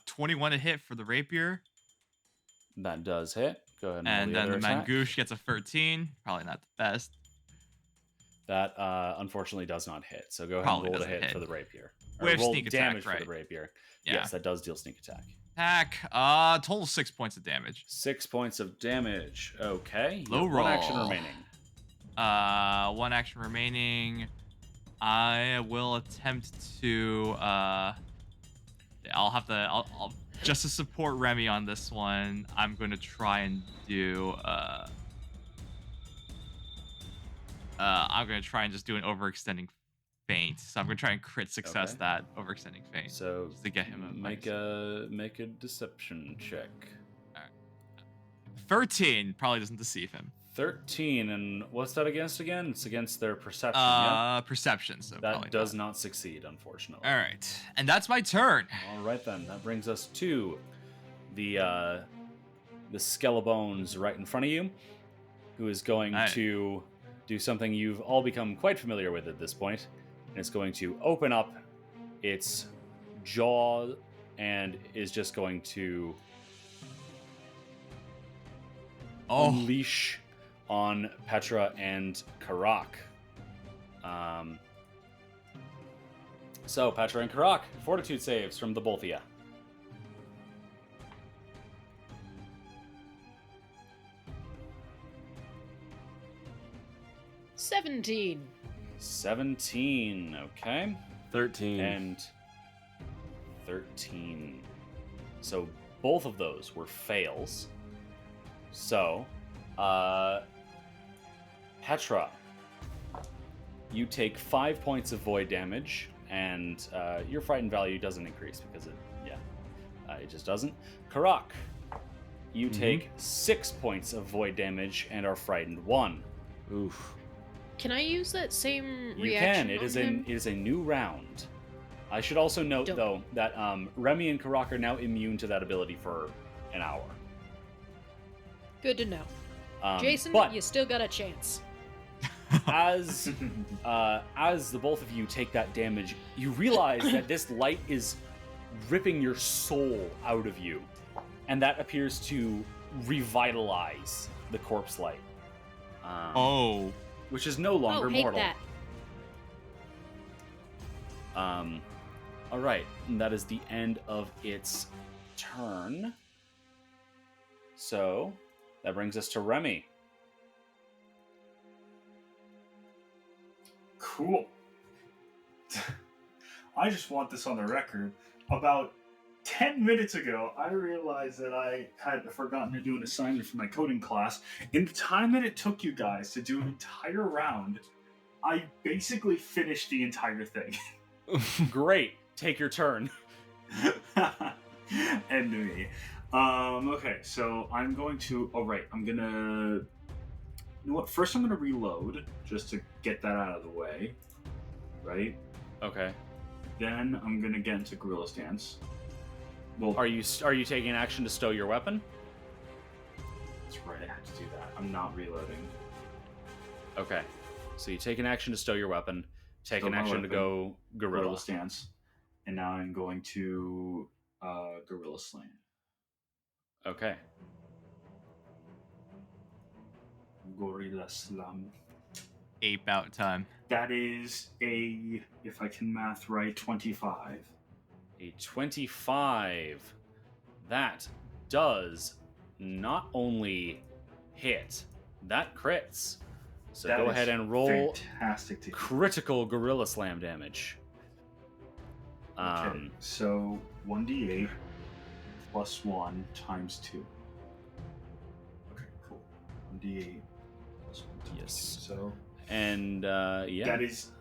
21 to hit for the rapier, That does hit. Go ahead and roll and the then other the attack. mangouche gets a 13. Probably not the best. That unfortunately does not hit. So go ahead Probably and roll the doesn't hit hit. for the rapier. With roll sneak attack, damage for right. the rapier. Yeah. Yes, that does deal sneak attack. Attack. Total 6 points of damage. 6 points of damage. Okay. You Low have one action roll. remaining. 1 action remaining. I will attempt to. I'll just to support Remy on this one. I'm going to try and do. I'm going to try and just do an overextending feint. So I'm going to try and crit success Okay. that overextending feint. So Just to get him a make a deception check. 13 probably doesn't deceive him. 13, and what's that against again? It's against their perception. Yeah? Perception. So probably That does not. not succeed, unfortunately. All right, and that's my turn. All right then. That brings us to the Skellebones right in front of you, who is going Aye. to do something you've all become quite familiar with at this point, and it's going to open up its jaw and is just going to unleash on Petra and Karak. So Petra and Karak, fortitude saves from the both of you. 17. 17, okay. 13. And 13. So both of those were fails. So, Petra, you take 5 points of void damage, and your frightened value doesn't increase because it just doesn't. Karak, you take 6 points of void damage and are frightened 1. Oof. Can I use that same You reaction can. It on him? is a new round. I should also note, Don't- though, that Remy and Karak are now immune to that ability for an hour. Good to know. Jason, but you still got a chance. as the both of you take that damage, you realize that this light is ripping your soul out of you, and that appears to revitalize the corpse light. Which is no longer hate mortal. that. All right, and that is the end of its turn. So that brings us to Remy. Cool. I just want this on the record. About 10 minutes ago, I realized that I had forgotten to do an assignment for my coding class. In the time that it took you guys to do an entire round, I basically finished the entire thing. Great. Take your turn. And me. Okay, so I'm going to... Alright, I'm gonna... You know what? First I'm gonna reload, just to get that out of the way. Right? Okay. Then I'm gonna get into Gorilla Stance. Well, Are you taking action to stow your weapon? that's right, I have to do that. I'm not reloading. Okay. So you take an action to stow your weapon, take Stow an my action to weapon. go gorilla. Gorilla Stance. And now I'm going to Gorilla Slam. Okay. Gorilla Slam. Ape out time. That is a, if I can math right, 25. A 25. That does not only hit, that crits. So That go is ahead and roll fantastic to hear. critical gorilla slam damage. Okay, so 1d8 plus 1 times 2. Okay, cool. 1d8 plus 1 times Yes. 2. So And yeah, that is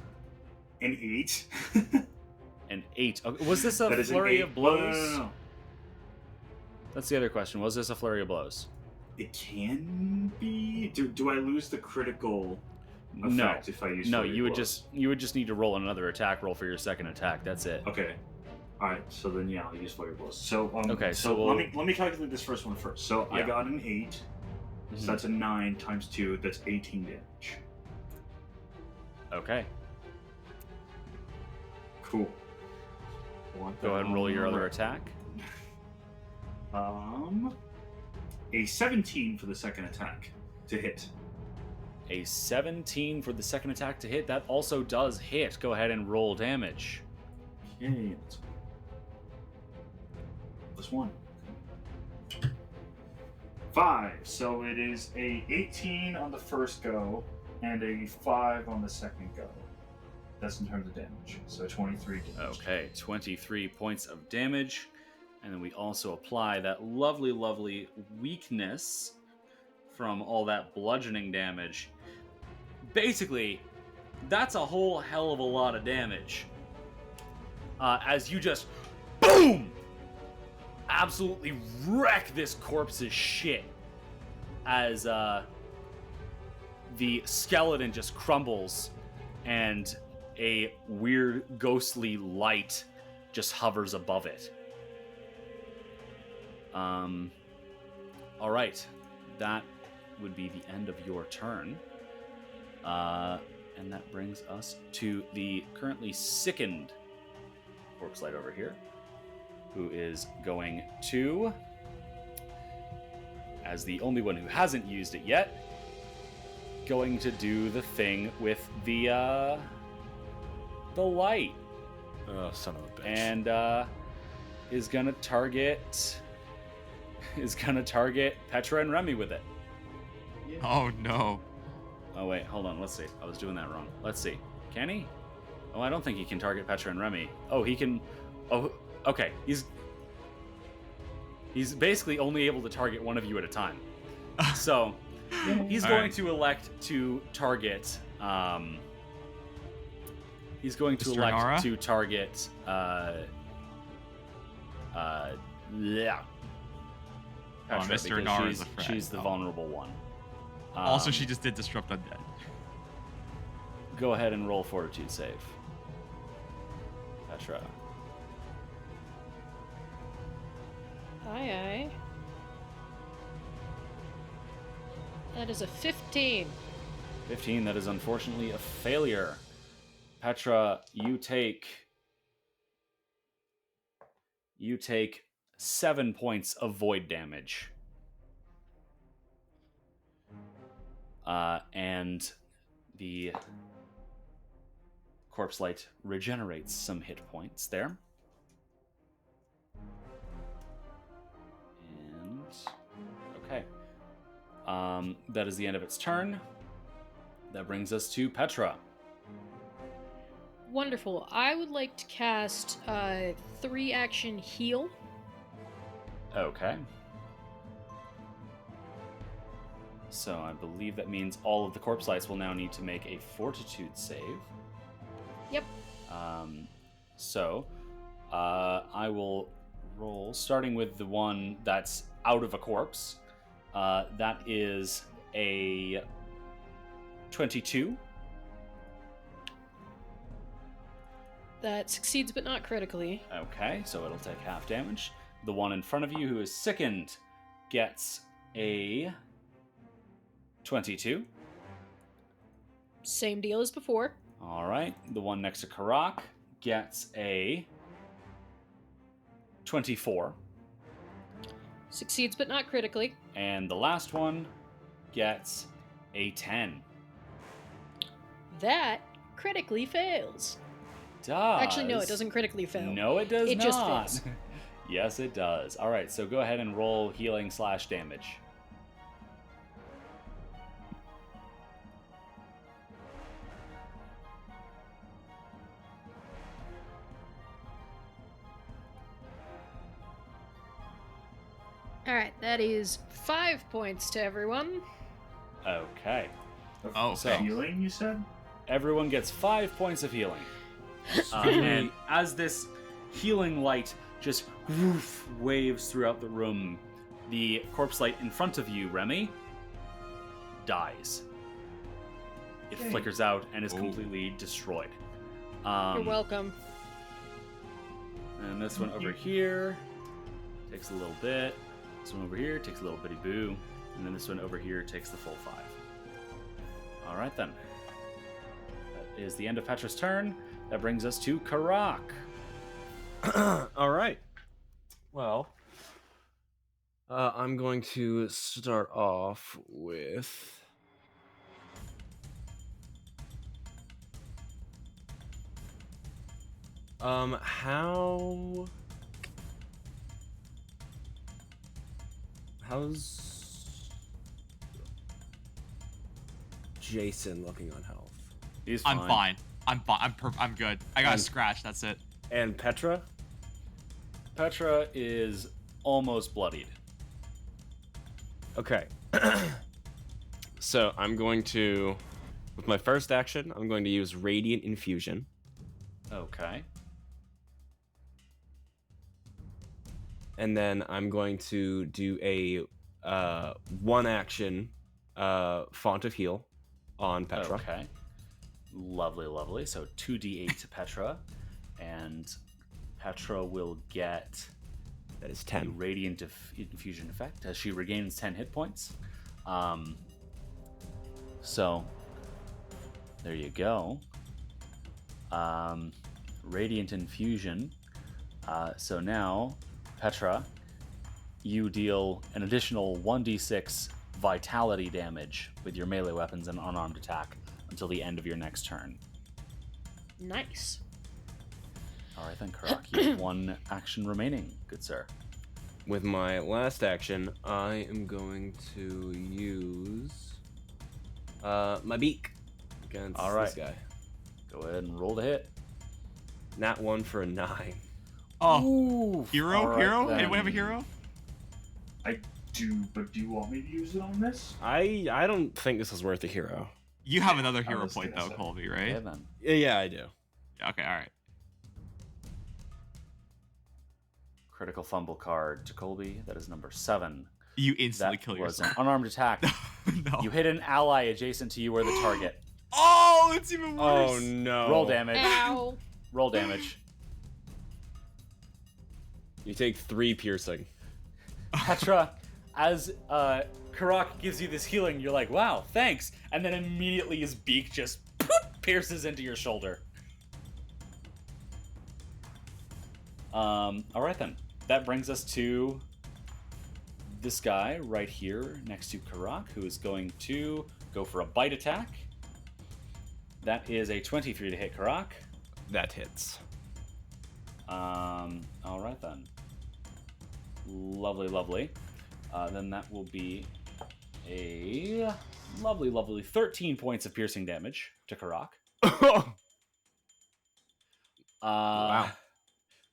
an 8. an 8. Okay, was this a That is an flurry 8. of blows? No. That's the other question. Was this a flurry of blows? It can be. Do I lose the critical No. effect if I use No, flurry you would blows? just need to roll another attack roll for your second attack. That's it. Okay. All right. So then, yeah, I'll use flurry blows. So Okay, so let we'll- me calculate this first one first. So I Yeah. got an 8. So Mhm. that's a 9 times 2. That's 18 damage. Okay. Cool. Go ahead and roll your other attack. A 17 for the second attack to hit. A 17 for the second attack to hit. That also does hit. Go ahead and roll damage. Okay. Plus 1. 5. So it is a 18 on the first go and a 5 on the second go. That's in terms of damage. So 23 damage. Okay, 23 points of damage. And then we also apply that lovely, lovely weakness from all that bludgeoning damage. Basically, that's a whole hell of a lot of damage. As you just, boom! Absolutely wreck this corpse's shit. As the skeleton just crumbles and a weird ghostly light just hovers above it. All right, that would be the end of your turn. And that brings us to the currently sickened corpse light over here, who is going to, as the only one who hasn't used it yet, going to do the thing with the light, Oh, son of a bitch. and is gonna target Petra and Remy with it. Oh no. Oh wait, hold on. Let's see. I was doing that wrong. Let's see. Can he? Oh, I don't think he can target Petra and Remy. Oh, he can. Oh, okay. He's basically only able to target one of you at a time. So he's going to elect to target. He's going to Mr. elect Nara? to target. Yeah. Petra, Mr. because Nara is a friend. she's the vulnerable one. Also, she just did disrupt undead. Go ahead and roll fortitude save. Petra. Aye. That is a 15. 15, that is unfortunately a failure. Petra, you take 7 points of void damage. And the corpse light regenerates some hit points there. And okay. That is the end of its turn. That brings us to Petra. Wonderful. I would like to cast 3-action heal. Okay. So I believe that means all of the corpse lights will now need to make a fortitude save. Yep. So I will roll, starting with the one that's out of a corpse. That is a 22. That succeeds but not critically. Okay, so it'll take half damage. The one in front of you who is sickened gets a 22. Same deal as before. All right, the one next to Karak gets a 24. Succeeds but not critically. And the last one gets a 10. That critically fails. Does. Actually, no, it doesn't critically fail. No, it does It not. just fails. Yes, it does. All right, so go ahead and roll healing / damage. Alright, that is 5 points to everyone. Okay. Oh, So- Healing, you said? Everyone gets 5 points of healing. And as this healing light just woof, waves throughout the room, the corpse light in front of you, Remy, dies. It flickers out and is completely destroyed. You're welcome. And this one over here takes a little bit. This one over here takes a little bitty boo. And then this one over here takes the full 5. All right, then. That is the end of Petra's turn. That brings us to Karak. All right. Well, I'm going to start off with. How's Jason looking on health? He's fine. I'm fine. I'm fine. I'm good. I got a And- scratch. That's it. And Petra? Petra is almost bloodied. Okay. So I'm going to, with my first action, I'm going to use Radiant Infusion. Okay. And then I'm going to do a one action Font of Heal on Petra. Okay. Lovely, lovely. So 2d8 to Petra. And Petra will get That is the 10. Radiant Infusion effect as she regains 10 hit points. So there you go. Radiant Infusion. So now, Petra, you deal an additional 1d6 vitality damage with your melee weapons and unarmed attack until the end of your next turn. Nice. All right then, Karak, you have one action remaining. Good sir. With my last action, I am going to use My beak against All right. this guy. Go ahead and roll to hit. Nat 1 for a 9. Oh, hero, All right, hero. then. Anyone have a hero? I do, but do you want me to use it on this? I don't think this is worth a hero. You have another I hero was point gonna though, say. Colby, Okay, right? then. Yeah, I do. Okay, all right. Critical fumble card to Colby. That is number 7. You instantly That kill was yourself. an unarmed attack. No. You hit an ally adjacent to you or the target. Oh, it's even worse. Oh no. Roll damage. Ow. Roll damage. You take 3 piercing. Petra, as Karak gives you this healing, you're like, wow, thanks. And then immediately his beak just pierces into your shoulder. All right then. That brings us to this guy right here next to Karak, who is going to go for a bite attack. That is a 23 to hit Karak. That hits. All right then. Lovely, lovely. Then that will be a lovely, lovely 13 points of piercing damage to Karak. Wow.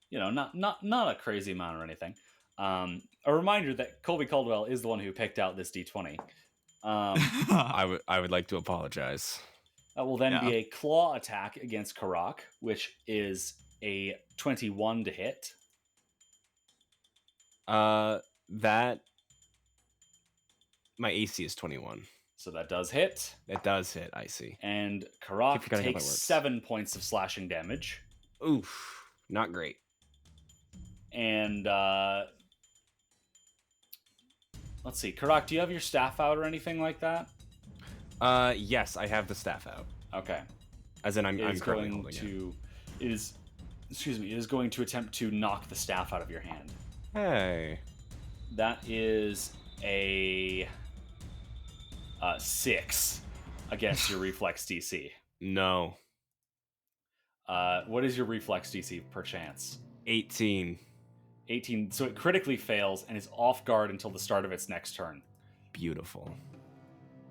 You know, not a crazy amount or anything. A reminder that Colby Caldwell is the one who picked out this D20. I would like to apologize. That will then Yeah. be a claw attack against Karak, which is a 21 to hit. That my AC is 21. So that does hit. It does hit, I see. And Keep Karak forgetting how takes that works. 7 points of slashing damage. Oof. Not great. And let's see, Karak, do you have your staff out or anything like that? Yes, I have the staff out. Okay. As in I'm It is currently going holding it. to it is going to attempt to knock the staff out of your hand. Hey. That is a 6 against your reflex DC. No. What is your reflex DC per chance? 18. 18. So it critically fails and is off guard until the start of its next turn. Beautiful.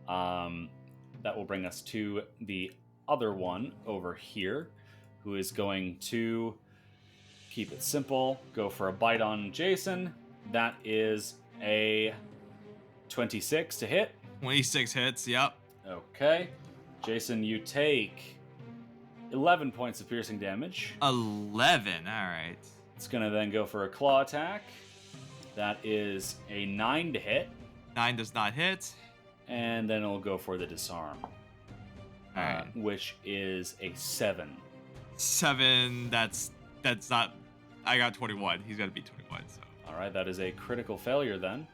That will bring us to the other one over here, who is going to keep it simple, go for a bite on Jason. That is a 26 to hit. 26 hits, yep. Okay. Jason, you take 11 points of piercing damage. 11, alright. It's going to then go for a claw attack. That is a 9 to hit. 9 does not hit. And then it'll go for the disarm, Alright. which is a 7. 7, that's not... I got 21. He's got to be 21, so... All right, that is a critical failure then.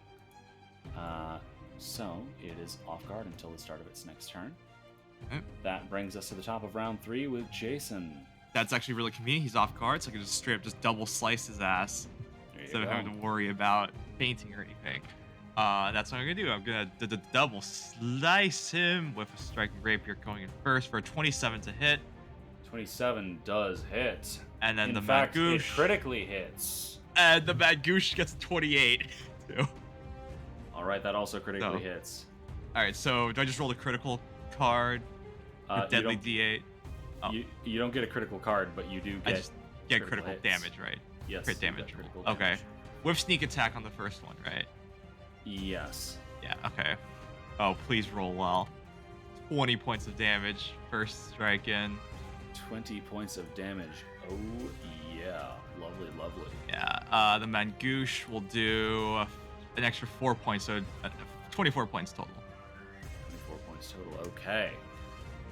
So it is off guard until the start of its next turn. Okay. That brings us to the top of round 3 with Jason. That's actually really convenient. He's off guard, so I can just straight up just double slice his ass There you instead of go. having to worry about fainting or anything. That's what I'm gonna do. I'm gonna double slice him with a striking rapier going in first for a 27 to hit, 27 does hit. and then In the fact, it Magoosh, critically hits. and the Magoosh gets 28 too. All right, that also critically So- hits. All right, so do I just roll the critical card? You Deadly don't- D8. Oh. You don't get a critical card, but you do I get just get critical critical hits. damage, right? yes, Crit you get damage. critical Okay. damage. With sneak attack on the first one, right? Yes. Yeah. Okay. Oh, please roll well. 20 points of damage. First strike in. 20 points of damage. Oh yeah, lovely, lovely. Yeah. The Mangoosh will do an extra 4 points, so 24 points total. 24 points total. Okay.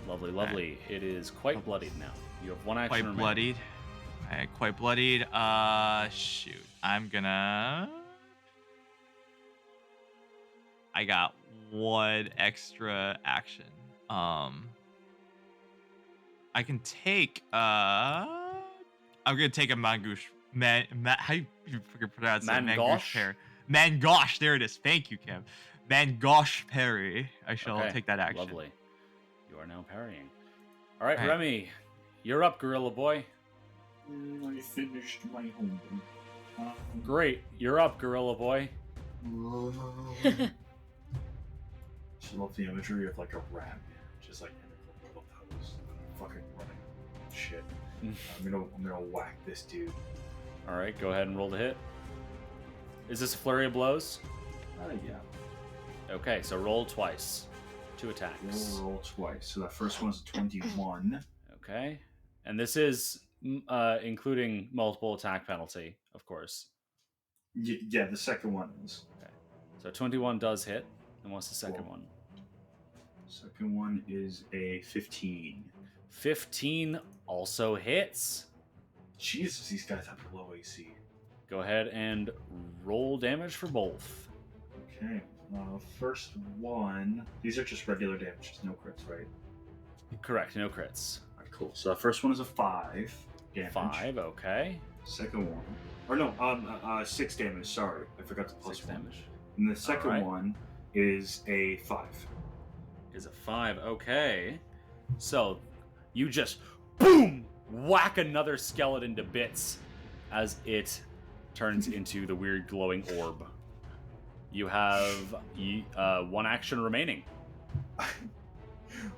Lovely, lovely. It is quite bloodied now. You have one action Quite remaining. bloodied. Alright, quite bloodied. Shoot. I'm gonna... I got one extra action. I can take, I'm gonna take a Mangoosh. How you freaking pronounce it? Mangosh? Parry. Mangosh, there it is. Thank you, Kim. Mangosh parry. I shall Okay, take that action. Lovely. You are now parrying. All right, All right. Remy, you're up, Gorilla Boy. I finished my homework. Great, you're up, Gorilla Boy. just love the imagery of like a rat, just like in a little pose, fucking running shit. I'm gonna whack this dude. All right, go ahead and roll the hit. Is this a flurry of blows? Yeah. Okay, so roll twice. 2 attacks. We'll roll twice. So that first one's a 21. Okay, and this is including multiple attack penalty, of course. Yeah, the second one is. Okay, so 21 does hit. And what's the second Cool. one? Second one is a 15. 15 also hits. Jesus, these guys have low AC. Go ahead and roll damage for both. Okay. First one. These are just regular damage, no crits, right? Correct, no crits. Alright, cool. So the first one is a 5 damage. 5, okay. Second one. Or no, 6 damage, sorry. I forgot the plus 6 one. damage. And the second Alright. one is a 5. Is a 5, okay. So, you just, boom, whack another skeleton to bits as it turns into the weird glowing orb. You have 1 action remaining.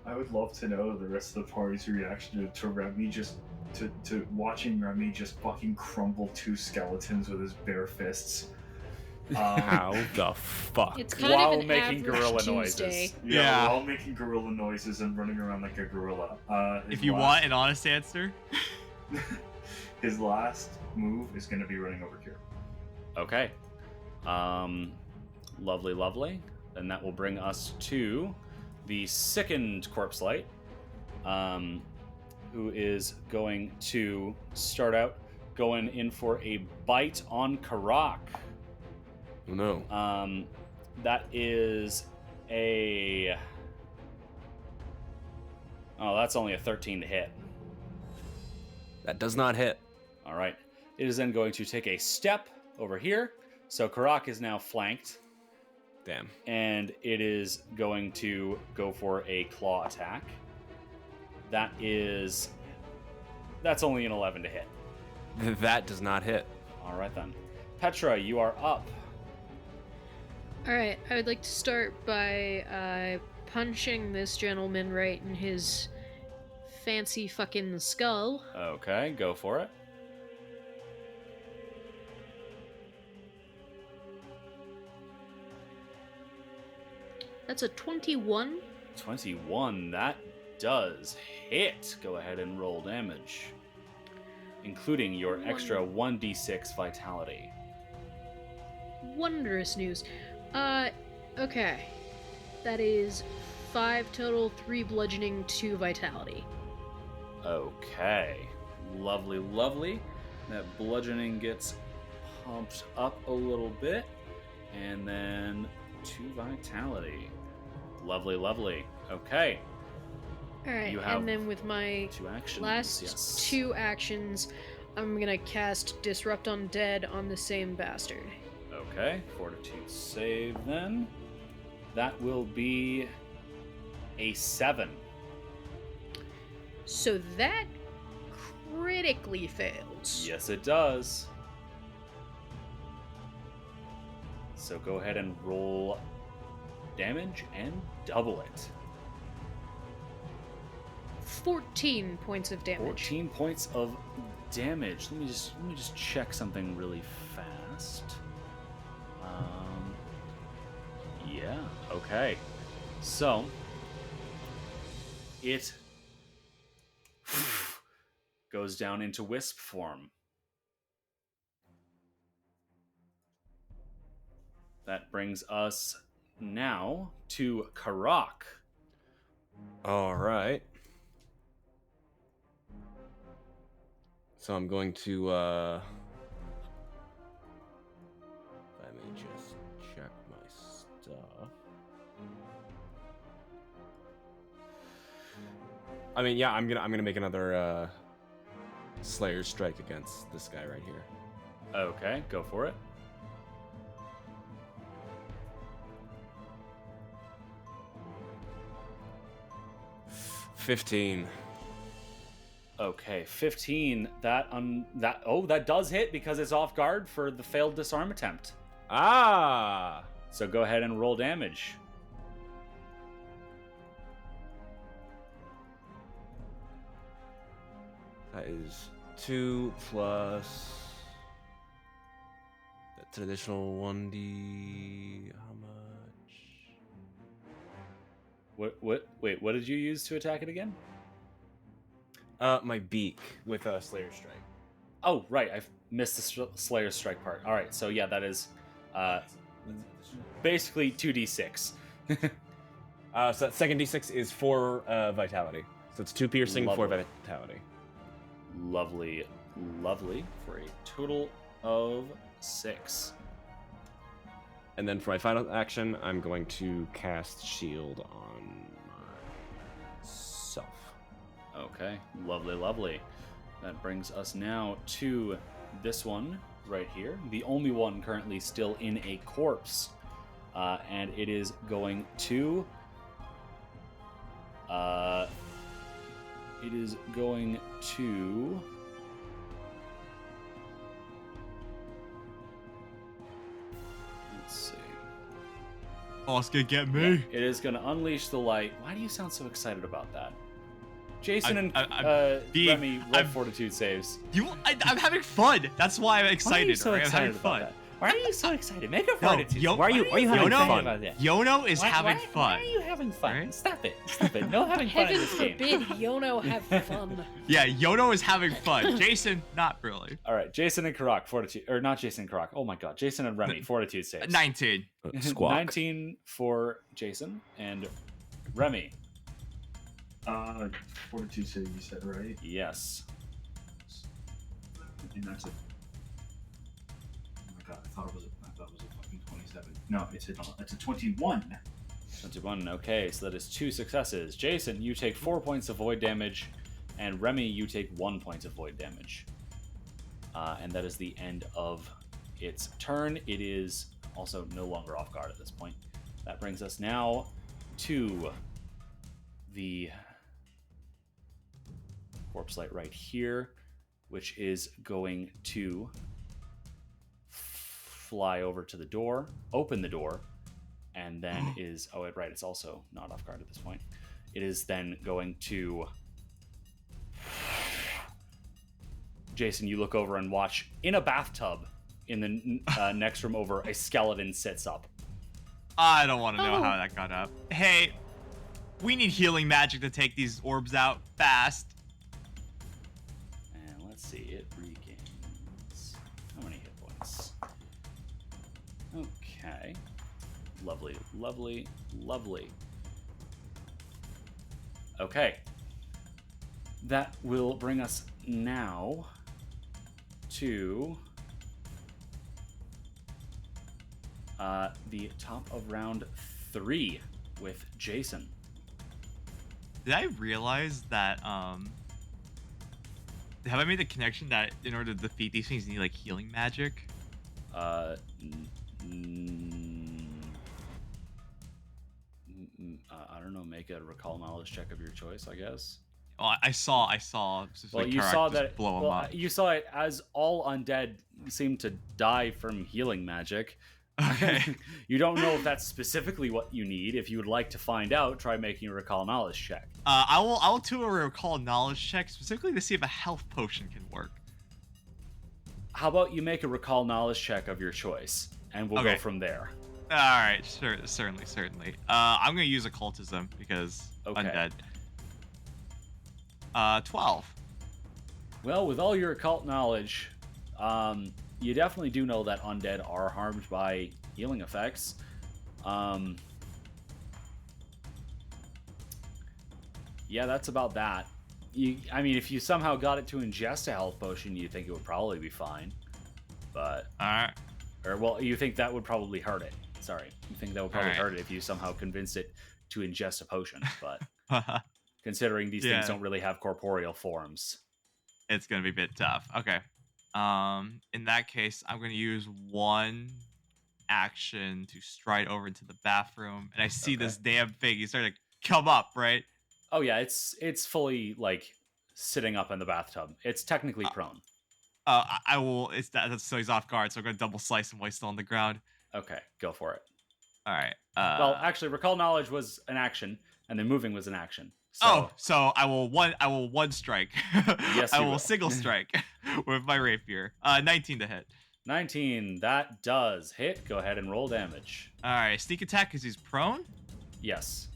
I would love to know the rest of the party's reaction to Remy just to watching Remy just fucking crumble 2 skeletons with his bare fists. How the fuck? It's kind While of an making average gorilla Tuesday. noises. Yeah. We're all making gorilla noises and running around like a gorilla. If you want an honest answer. His last move is going to be running over here. Okay. Lovely, lovely. Then that will bring us to the sickened corpse light, who is going to start out going in for a bite on Karak. Oh, no. That is a... Oh, that's only a 13 to hit. That does not hit. All right. It is then going to take a step over here. So Karak is now flanked. Damn. And it is going to go for a claw attack. That's only an 11 to hit. That does not hit. All right then. Petra, you are up. Alright, I would like to start by punching this gentleman right in his fancy fucking skull. Okay, go for it. That's a 21. 21, that does hit. Go ahead and roll damage, including your extra 1d6 vitality. Wondrous news. Okay. That is 5 total, 3 bludgeoning, 2 vitality. Okay. Lovely, lovely. That bludgeoning gets pumped up a little bit. And then 2 vitality. Lovely, lovely. Okay. Alright, You have and then with my 2 actions. last yes. 2 actions, I'm gonna cast Disrupt Undead on the same bastard. Okay. Fortitude save then. That will be a 7. So that critically fails. Yes, it does. So go ahead and roll damage and double it. 14 points of damage. 14 points of damage. Let me just check something really fast. Yeah. Okay. So it goes down into wisp form. That brings us now to Karak. All right. So I'm going to, let me just check my stuff. I mean, yeah, I'm gonna make another, Slayer strike against this guy right here. Okay, go for it. $15. Okay, 15. That does hit because it's off guard for the failed disarm attempt. Ah! So go ahead and roll damage. That is 2 plus. That's an additional 1d. How much? Wait, what did you use to attack it again? My beak with a Slayer Strike. Oh, right. I missed the Slayer Strike part. All right, so yeah, that is basically 2d6. So that second d6 is 4 vitality. So it's 2 piercing, 4 Lovely. vitality. Lovely, lovely. For a total of 6. And then for my final action, I'm going to cast Shield on myself. Okay, lovely, lovely. That brings us now to this one right here, the only one currently still in a corpse, and it is going to. It is going to. Let's see. Oh, it's gonna get me. It is going to unleash the light. Why do you sound so excited about that? Jason and Remy roll fortitude saves. I'm having fun. That's why I'm excited. Why are you so right? excited I'm having fun. about that? Why are you so excited? Make a fortitude. Yo- Why are you having Yono, fun? about that? Yono is having Why fun. are you having fun? Right? Stop it. Stop it. No having fun in Heaven this game. forbid Yono have fun. Yeah, Yono is having fun. Jason, not really. All right, Jason and Karak, fortitude. Or not Jason and Karak. Oh my god. Jason and Remy, fortitude saves. 19. Squawk. 19 for Jason and Remy. Fortitude save, you said, right? Yes. And that's a. Oh my god, I thought it was a fucking 27. No, it's a 21. 21. Okay, so that is 2 successes. Jason, you take 4 points of void damage, and Remy, you take 1 point of void damage. And that is the end of its turn. It is also no longer off guard at this point. That brings us now to the corpse light right here, which is going to fly over to the door, open the door, and then is right, it's also not off guard at this point. It is then going to Jason, you look over and watch in a bathtub in the next room over, a skeleton sits up. I don't want to know how that got up. Hey, we need healing magic to take these orbs out fast. And let's see, it regains how many hit points? Okay. Lovely, lovely, lovely. Okay. That will bring us now to the top of round 3 with Jason. Did I realize that, have I made the connection that in order to defeat these things, you need, like, healing magic? I don't know, make a recall knowledge check of your choice, I guess. Oh, I saw. Well, you Karak saw just that. blow him Well, up. you saw it as all undead seem to die from healing magic. Okay. You don't know if that's specifically what you need. If you would like to find out, try making a recall knowledge check. I will do a recall knowledge check specifically to see if a health potion can work. How about you make a recall knowledge check of your choice, and we'll go from there. All right, sure, certainly. I'm gonna use occultism because Okay. undead. 12. Well, with all your occult knowledge, you definitely do know that undead are harmed by healing effects. Yeah, that's about that. I mean, if you somehow got it to ingest a health potion, you think it would probably be fine. But, All right. or well, you think that would probably hurt it. Sorry, you think that would probably Alright. hurt it if you somehow convinced it to ingest a potion. But considering these Yeah. things don't really have corporeal forms. It's gonna be a bit tough. Okay. In that case, I'm gonna use one action to stride over into the bathroom, and I see Okay. this damn thing. He's starting to come up, right? Oh yeah, it's fully like sitting up in the bathtub. It's technically prone. I will. That's so he's off guard. So I'm gonna double slice him while he's still on the ground. Okay, go for it. All right. Well, actually, recall knowledge was an action, and then moving was an action. So I will one strike. Yes, I you will will. single strike with my rapier. 19 to hit. 19, that does hit. Go ahead and roll damage. All right, sneak attack because he's prone. Yes.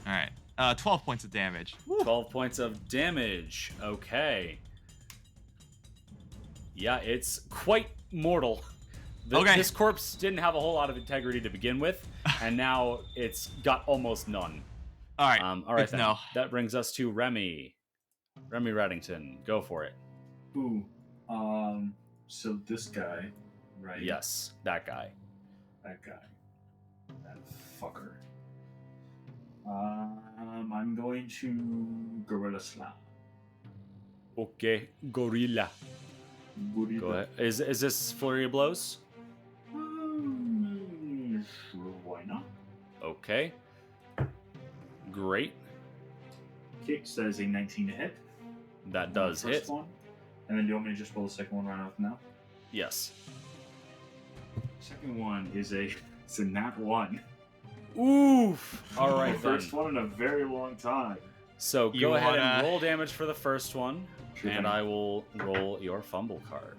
All right, 12 points of damage. 12 points of damage. Okay. Yeah, it's quite mortal. Okay. This corpse didn't have a whole lot of integrity to begin with, and now it's got almost none. All right. All right, good to then. know. That brings us to Remy. Remy Reddington, go for it. Ooh. So this guy, right? Yes, that guy. That guy. That fucker. I'm going to Gorilla Slam. Okay, Gorilla. Gorilla. Go ahead. Is this Flurry of Blows? Sure, why not? Okay. Great. Okay, so that is a 19 to hit. That does First hit. one. And then do you want me to just roll the second one right off now? Yes. Second one is it's a nat 1. Oof. All right, The then. first one in a very long time. So You go ahead and wanna- roll damage for the first one, Sure and thing. I will roll your fumble card.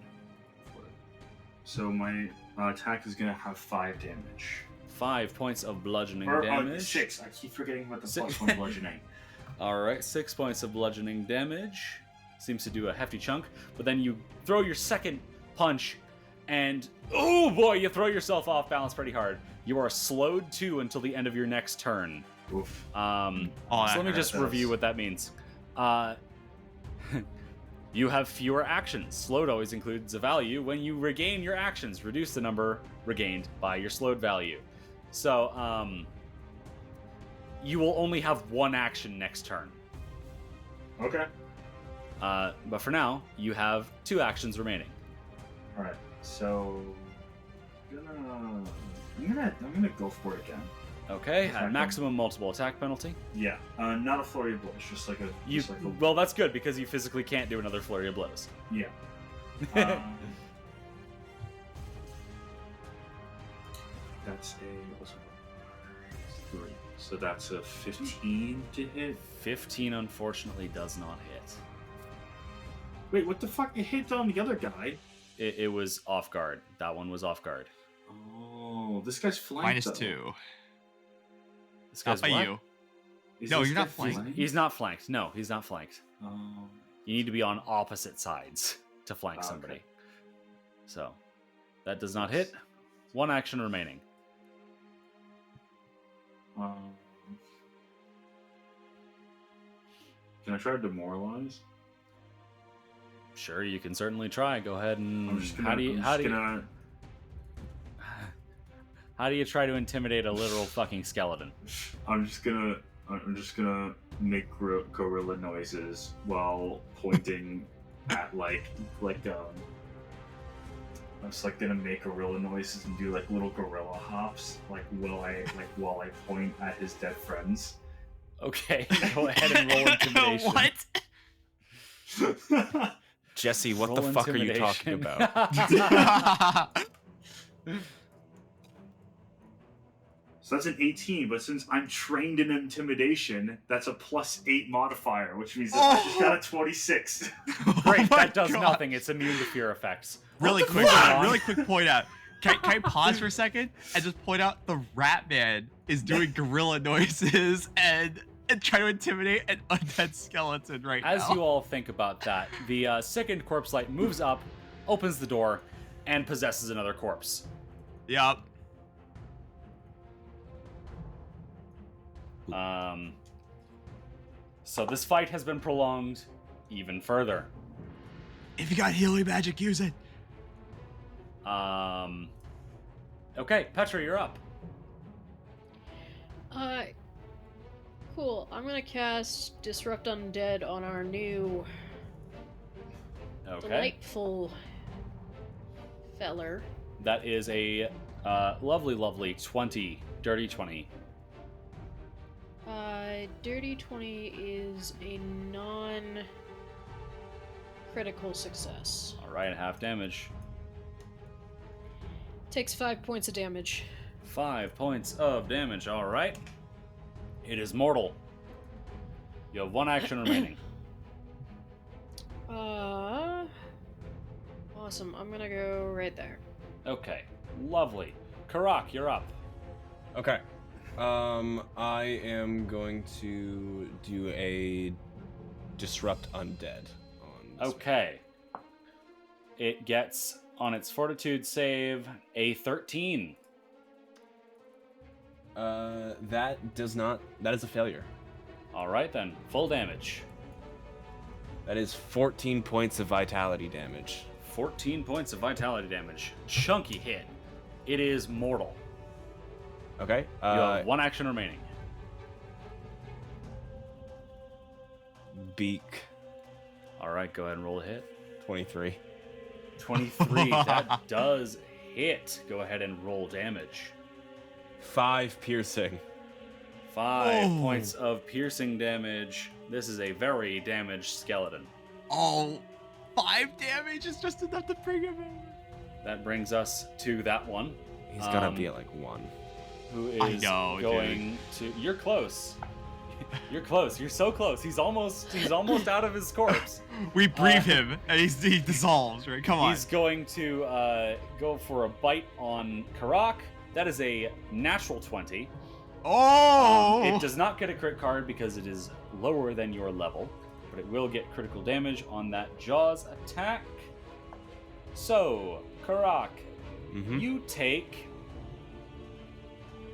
So my attack is gonna have 5 damage. 5 points of bludgeoning Or damage. 6. I keep forgetting what the Si- plus 1 bludgeoning. All right, 6 points of bludgeoning damage. Seems to do a hefty chunk. But then you throw your second punch, and oh boy, you throw yourself off balance pretty hard. You are slowed to until the end of your next turn. Oof. So that let me hurt. just review what that means. You have fewer actions. Slowed always includes a value. When you regain your actions, reduce the number regained by your slowed value. So, you will only have one action next turn. Okay. But for now, you have 2 actions remaining. Alright. So I'm gonna go for it again. Okay, Attack at him? maximum multiple attack penalty. Yeah. Not a flurry of blows, just like a Well, that's good because you physically can't do another flurry of blows. yeah. That's a 3. So that's a 15 to hit. 15 unfortunately does not hit. Wait, what the fuck? It hit on the other guy. It was off guard. That one was off guard. Oh, this guy's flanked. Minus though. 2. This Not guy's by what? you. Is No, this you're guy not flanked. He's not flanked. No, he's not flanked. Oh. You need to be on opposite sides to flank Ah, somebody. okay. So, that does not hit. 1 action remaining. Can I try to demoralize? Sure, you can certainly try. Go ahead and I'm just gonna. how do you try to intimidate a literal fucking skeleton? I'm just gonna make gorilla noises while pointing at I'm just gonna make gorilla noises and do little gorilla hops while I point at his dead friends. Okay, go ahead and roll intimidation. What? Jesse, what Roll the fuck are you talking intimidation. about? So that's an 18, but since I'm trained in intimidation, that's a +8 modifier, which means that I just got a 26. Great, Oh my that does God. nothing. It's immune to fear effects. Really quick, fuck? really quick point out. Can I pause for a second and just point out the Rat Man is doing gorilla noises and try to intimidate an undead skeleton right now. As you all think about that, the second corpse light moves up, opens the door, and possesses another corpse. Yep. So this fight has been prolonged even further. If you got healing magic, use it. Okay, Petra, you're up. Cool. I'm gonna cast Disrupt Undead on our new Okay. delightful feller. That is a lovely, lovely 20. Dirty 20. Dirty 20 is a non-critical success. Alright, half damage. Takes 5 points of damage. 5 points of damage, alright. It is mortal. You have 1 action remaining. Awesome. I'm gonna go right there. Okay, lovely. Karak, you're up. Okay. I am going to do a disrupt undead on this. Okay. It gets on its fortitude save a 13. That is a failure. All right then, full damage. That is 14 points of vitality damage. 14 points of vitality damage. Chunky hit. It is mortal. Okay. You have 1 action remaining. Beak. All right, go ahead and roll a hit. 23. 23. That does hit. Go ahead and roll damage. 5 piercing. 5 points of piercing damage. This is a very damaged skeleton. Oh, 5 damage is just enough to bring him in. That brings us to that one. He's gonna be at like 1. Who is I know, going to? You're close. You're close. You're so close. He's almost out of his corpse. We breathe him, and he dissolves. Right? Come on. He's going to go for a bite on Karak. That is a natural 20. Oh! It does not get a crit card because it is lower than your level, but it will get critical damage on that Jaws attack. So, Karak, you take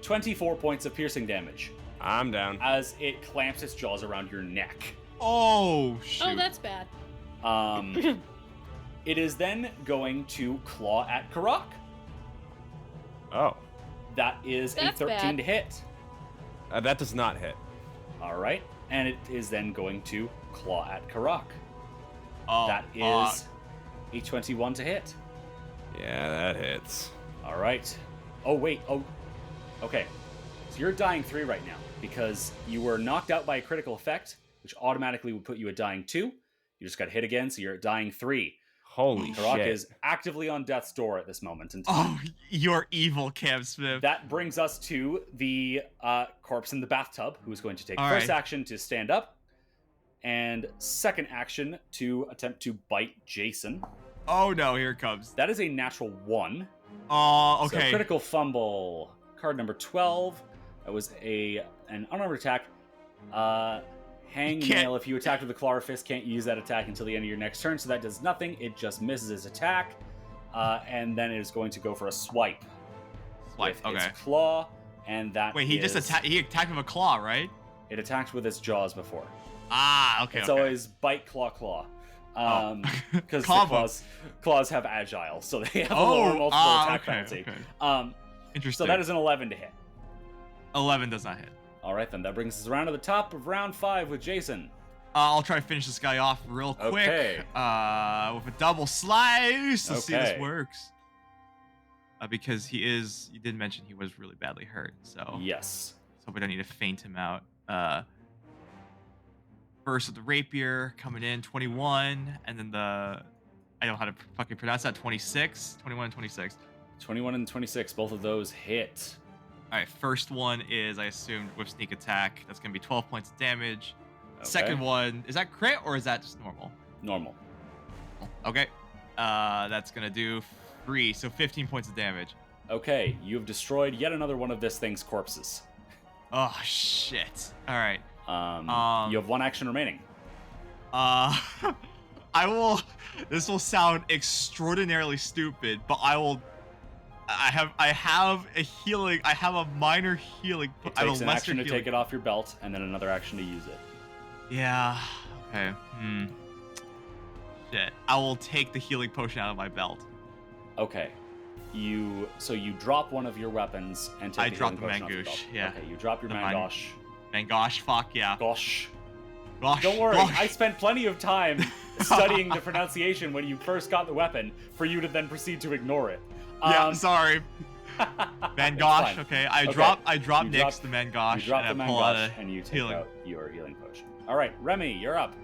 24 points of piercing damage I'm down. as it clamps its jaws around your neck. Oh, shoot. Oh, that's bad. It is then going to claw at Karak. Oh. That is That's a 13 bad. to hit. That does not hit. All right. And it is then going to claw at Karak. Oh, That is a 21 to hit. Yeah, that hits. All right. Oh, wait. Oh, okay. So you're dying 3 right now because you were knocked out by a critical effect, which automatically would put you at dying 2. You just got hit again, so you're at dying 3. Holy Karak shit. is actively on death's door at this moment in time. Oh, you're evil, Cam Smith. That brings us to the corpse in the bathtub, who's going to take All first right. action to stand up, and second action to attempt to bite Jason. Oh no, here it comes. That is a natural 1. Oh, So okay. critical fumble. Card number 12. That was an unarmed attack. Hangnail, if you attack with a claw or fist, can't use that attack until the end of your next turn, so that does nothing. It just misses its attack. And then it is going to go for a swipe. Swipe, With okay. its claw, and that Wait, he just attacked. He attacked with a claw, right? It attacked with its jaws before. Ah, okay. It's okay. always bite, claw. Oh. Because the Combo. claws have agile, so they have a lower multiple attack okay, penalty. okay. Interesting. So that is an 11 to hit. 11 does not hit. All right, then that brings us around to the top of round 5 with Jason. I'll try to finish this guy off real quick. Okay. With a double slice. Let's see if Okay. this works. Because you did mention he was really badly hurt, so Yes. hope I don't need to faint him out. First with the rapier coming in, 21, and then I don't know how to fucking pronounce that, 26, 21 and 26. 21 and 26, both of those hit. All right, first one is, I assumed, with sneak attack. That's going to be 12 points of damage. Okay. Second one, is that crit or is that just normal? Normal. Okay. That's going to do 3, so 15 points of damage. Okay, you have destroyed yet another one of this thing's corpses. Oh, shit. All right. You have 1 action remaining. I will. This will sound extraordinarily stupid, but I will. I have a healing. I have a minor healing. It I have takes a an lesser action to healing. take it off your belt, and then another action to use it. Yeah. Okay. Shit. I will take the healing potion out of my belt. Okay. So you drop one of your weapons and take I the drop healing the potion off your Mangouche, belt. yeah. Okay, you drop your The Mangosh. Man, gosh, fuck yeah. Gosh. Gosh. Don't worry, gosh. I spent plenty of time studying the pronunciation when you first got the weapon for you to then proceed to ignore it. Yeah, sorry. Man, It's gosh. fine. Okay, I Okay. drop You next drop- the man, gosh, You drop the and I pull out Mangosh a and you take healing. out your healing potion. All right, Remy, you're up.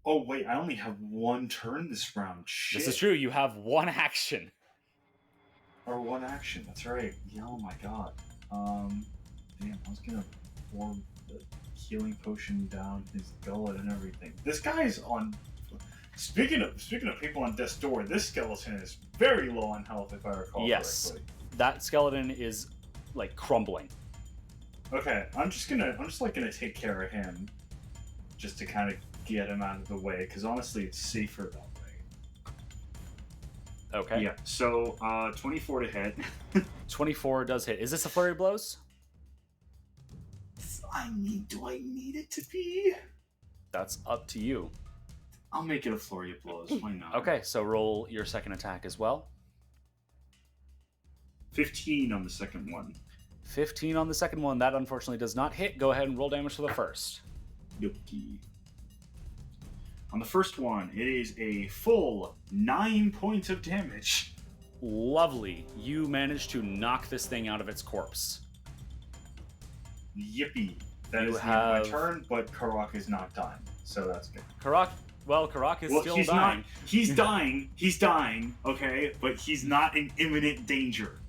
Oh wait, I only have 1 turn this round. Shit. This is true. You have 1 action. Or 1 action. That's right. Yeah, oh my god. damn, I was gonna pour the healing potion down his gullet and everything. This guy's on. Speaking of people on death's door, this skeleton is very low on health, if I recall correctly. That skeleton is like crumbling. Okay, I'm just gonna take care of him, just to kind of get him out of the way, because honestly, it's safer that way. Okay. Yeah. So, 24 to hit. 24 does hit. Is this a flurry of blows? Do I need it to be? That's up to you. I'll make it a flurry of blows. Why not? Okay, so roll your second attack as well. 15 on the second one. 15 on the second one. That unfortunately does not hit. Go ahead and roll damage for the first. Yoki. On the first one, it is a full 9 points of damage. Lovely. You managed to knock this thing out of its corpse. Yippee. That You is the end of have- my turn, but Karak is not done, so that's good. Karak is still he's dying. not. He's dying. He's dying. Okay, but he's not in imminent danger.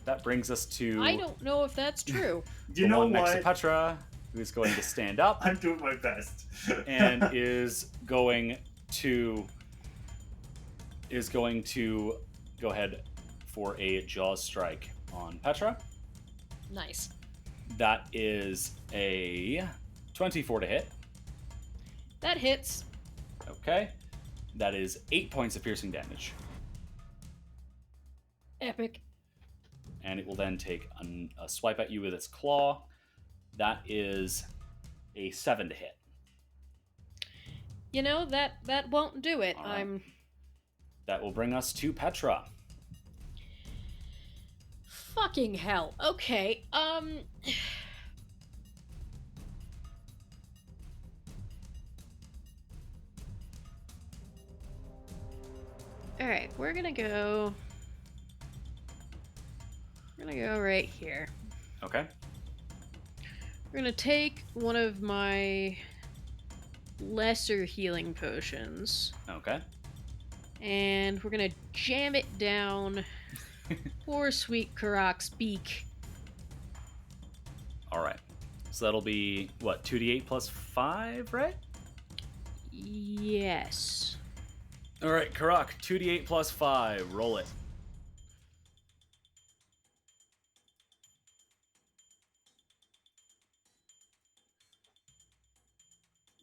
That brings us to I don't know if that's true. You the know one next to what? Petra, who's going to stand up I'm doing my best. and is going to go ahead for a jaws strike on Petra. Nice. That is a 24 to hit. That hits. Okay. That is 8 points of piercing damage. Epic. And it will then take a swipe at you with its claw. That is a 7 to hit. You know, that won't do it. All right. That will bring us to Petra. Fucking hell. Okay, Alright, we're gonna go right here. Okay. We're gonna take one of my lesser healing potions, Okay. and we're gonna jam it down poor sweet Karak's beak. All right. So that'll be, what, 2d8 plus 5, right? Yes. All right, Karak, 2d8 plus 5. Roll it.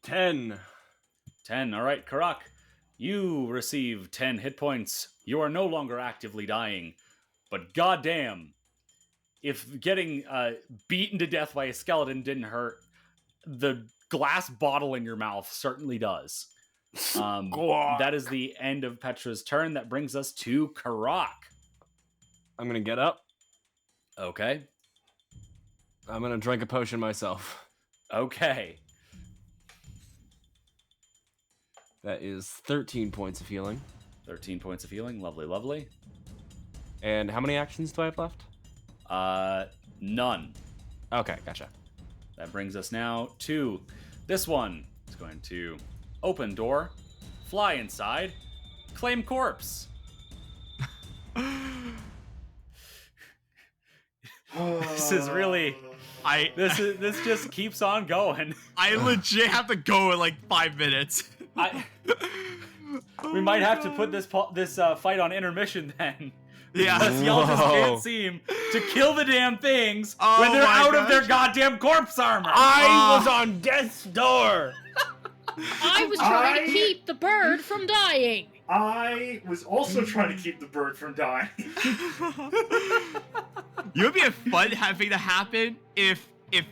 $10. 10. All right, Karak, you receive 10 hit points. You are no longer actively dying. But goddamn, if getting beaten to death by a skeleton didn't hurt, the glass bottle in your mouth certainly does. That is the end of Petra's turn. That brings us to Karak. I'm gonna get up. Okay. I'm gonna drink a potion myself. Okay. That is 13 points of healing. 13 points of healing. Lovely, lovely. And how many actions do I have left? None. Okay, gotcha. That brings us now to this one. It's going to open door, fly inside, claim corpse. This is really... This just keeps on going. I legit have to go in like 5 minutes. We might have to put this fight on intermission then. Yeah. Because y'all just Whoa. can't seem to kill the damn things Oh when they're my out of their gosh. goddamn corpse armor. I was on death's door. I was trying to keep the bird from dying. I was also trying to keep the bird from dying. You would be a fun thing to happen if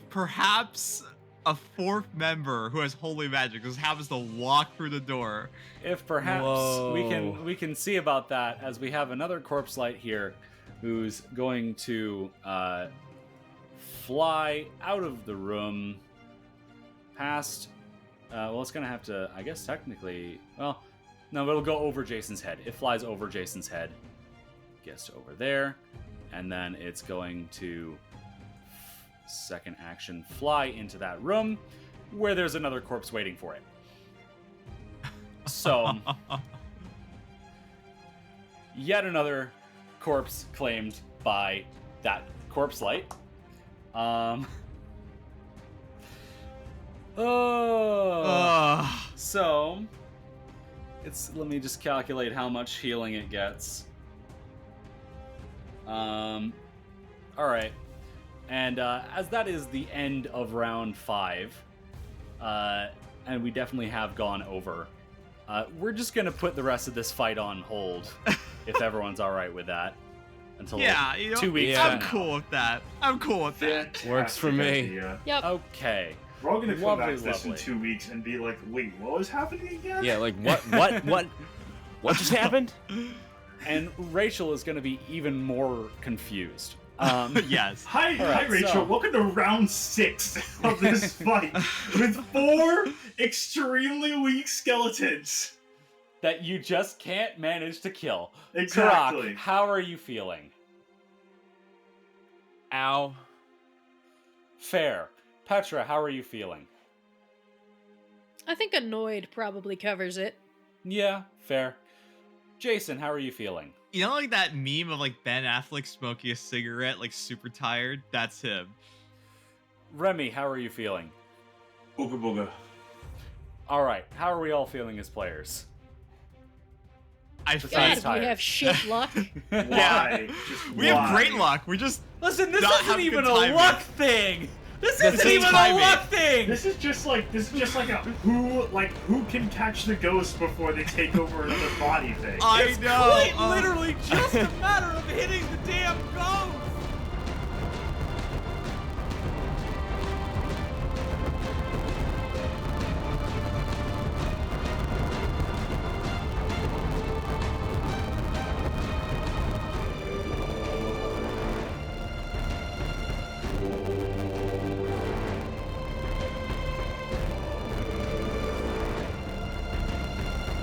perhaps a fourth member who has holy magic just happens to walk through the door. If perhaps Whoa. we can see about that, as we have another corpse light here who's going to fly out of the room past well, it's gonna have to, I guess technically, well, no, it'll go over Jason's head. It flies over Jason's head, gets to over there, and then it's going to second action fly into that room where there's another corpse waiting for it. So, yet another corpse claimed by that corpse light. So, let me just calculate how much healing it gets. Alright. And as that is the end of round 5, and we definitely have gone over, we're just gonna put the rest of this fight on hold, if everyone's alright with that. Until 2 weeks I'm from cool with that. I'm cool with that. Works for me. Idea. Yep. Okay. We're all gonna come back to this in Lovely. 2 weeks and be like, wait, what was happening again? Yeah, like what just happened? And Rachel is gonna be even more confused. Yes. Hi, right, Rachel. so- Welcome to round 6 of this fight with 4 extremely weak skeletons. That you just can't manage to kill. Exactly. Karak, how are you feeling? Ow. Fair. Petra, how are you feeling? I think annoyed probably covers it. Yeah, fair. Jason, how are you feeling? You know, like that meme of like Ben Affleck smoking a cigarette, like super tired? That's him. Remy, how are you feeling? Booga booga. Alright, how are we all feeling as players? I Besides God, feel tired. we have shit luck. Why? Just we have why? great luck. We're just Listen, this Not isn't have even good a timing. luck thing! This isn't is even timing. a luck thing! This is just like a who can catch the ghost before they take over another body thing. I It's know. quite literally just a matter of hitting the damn ghost!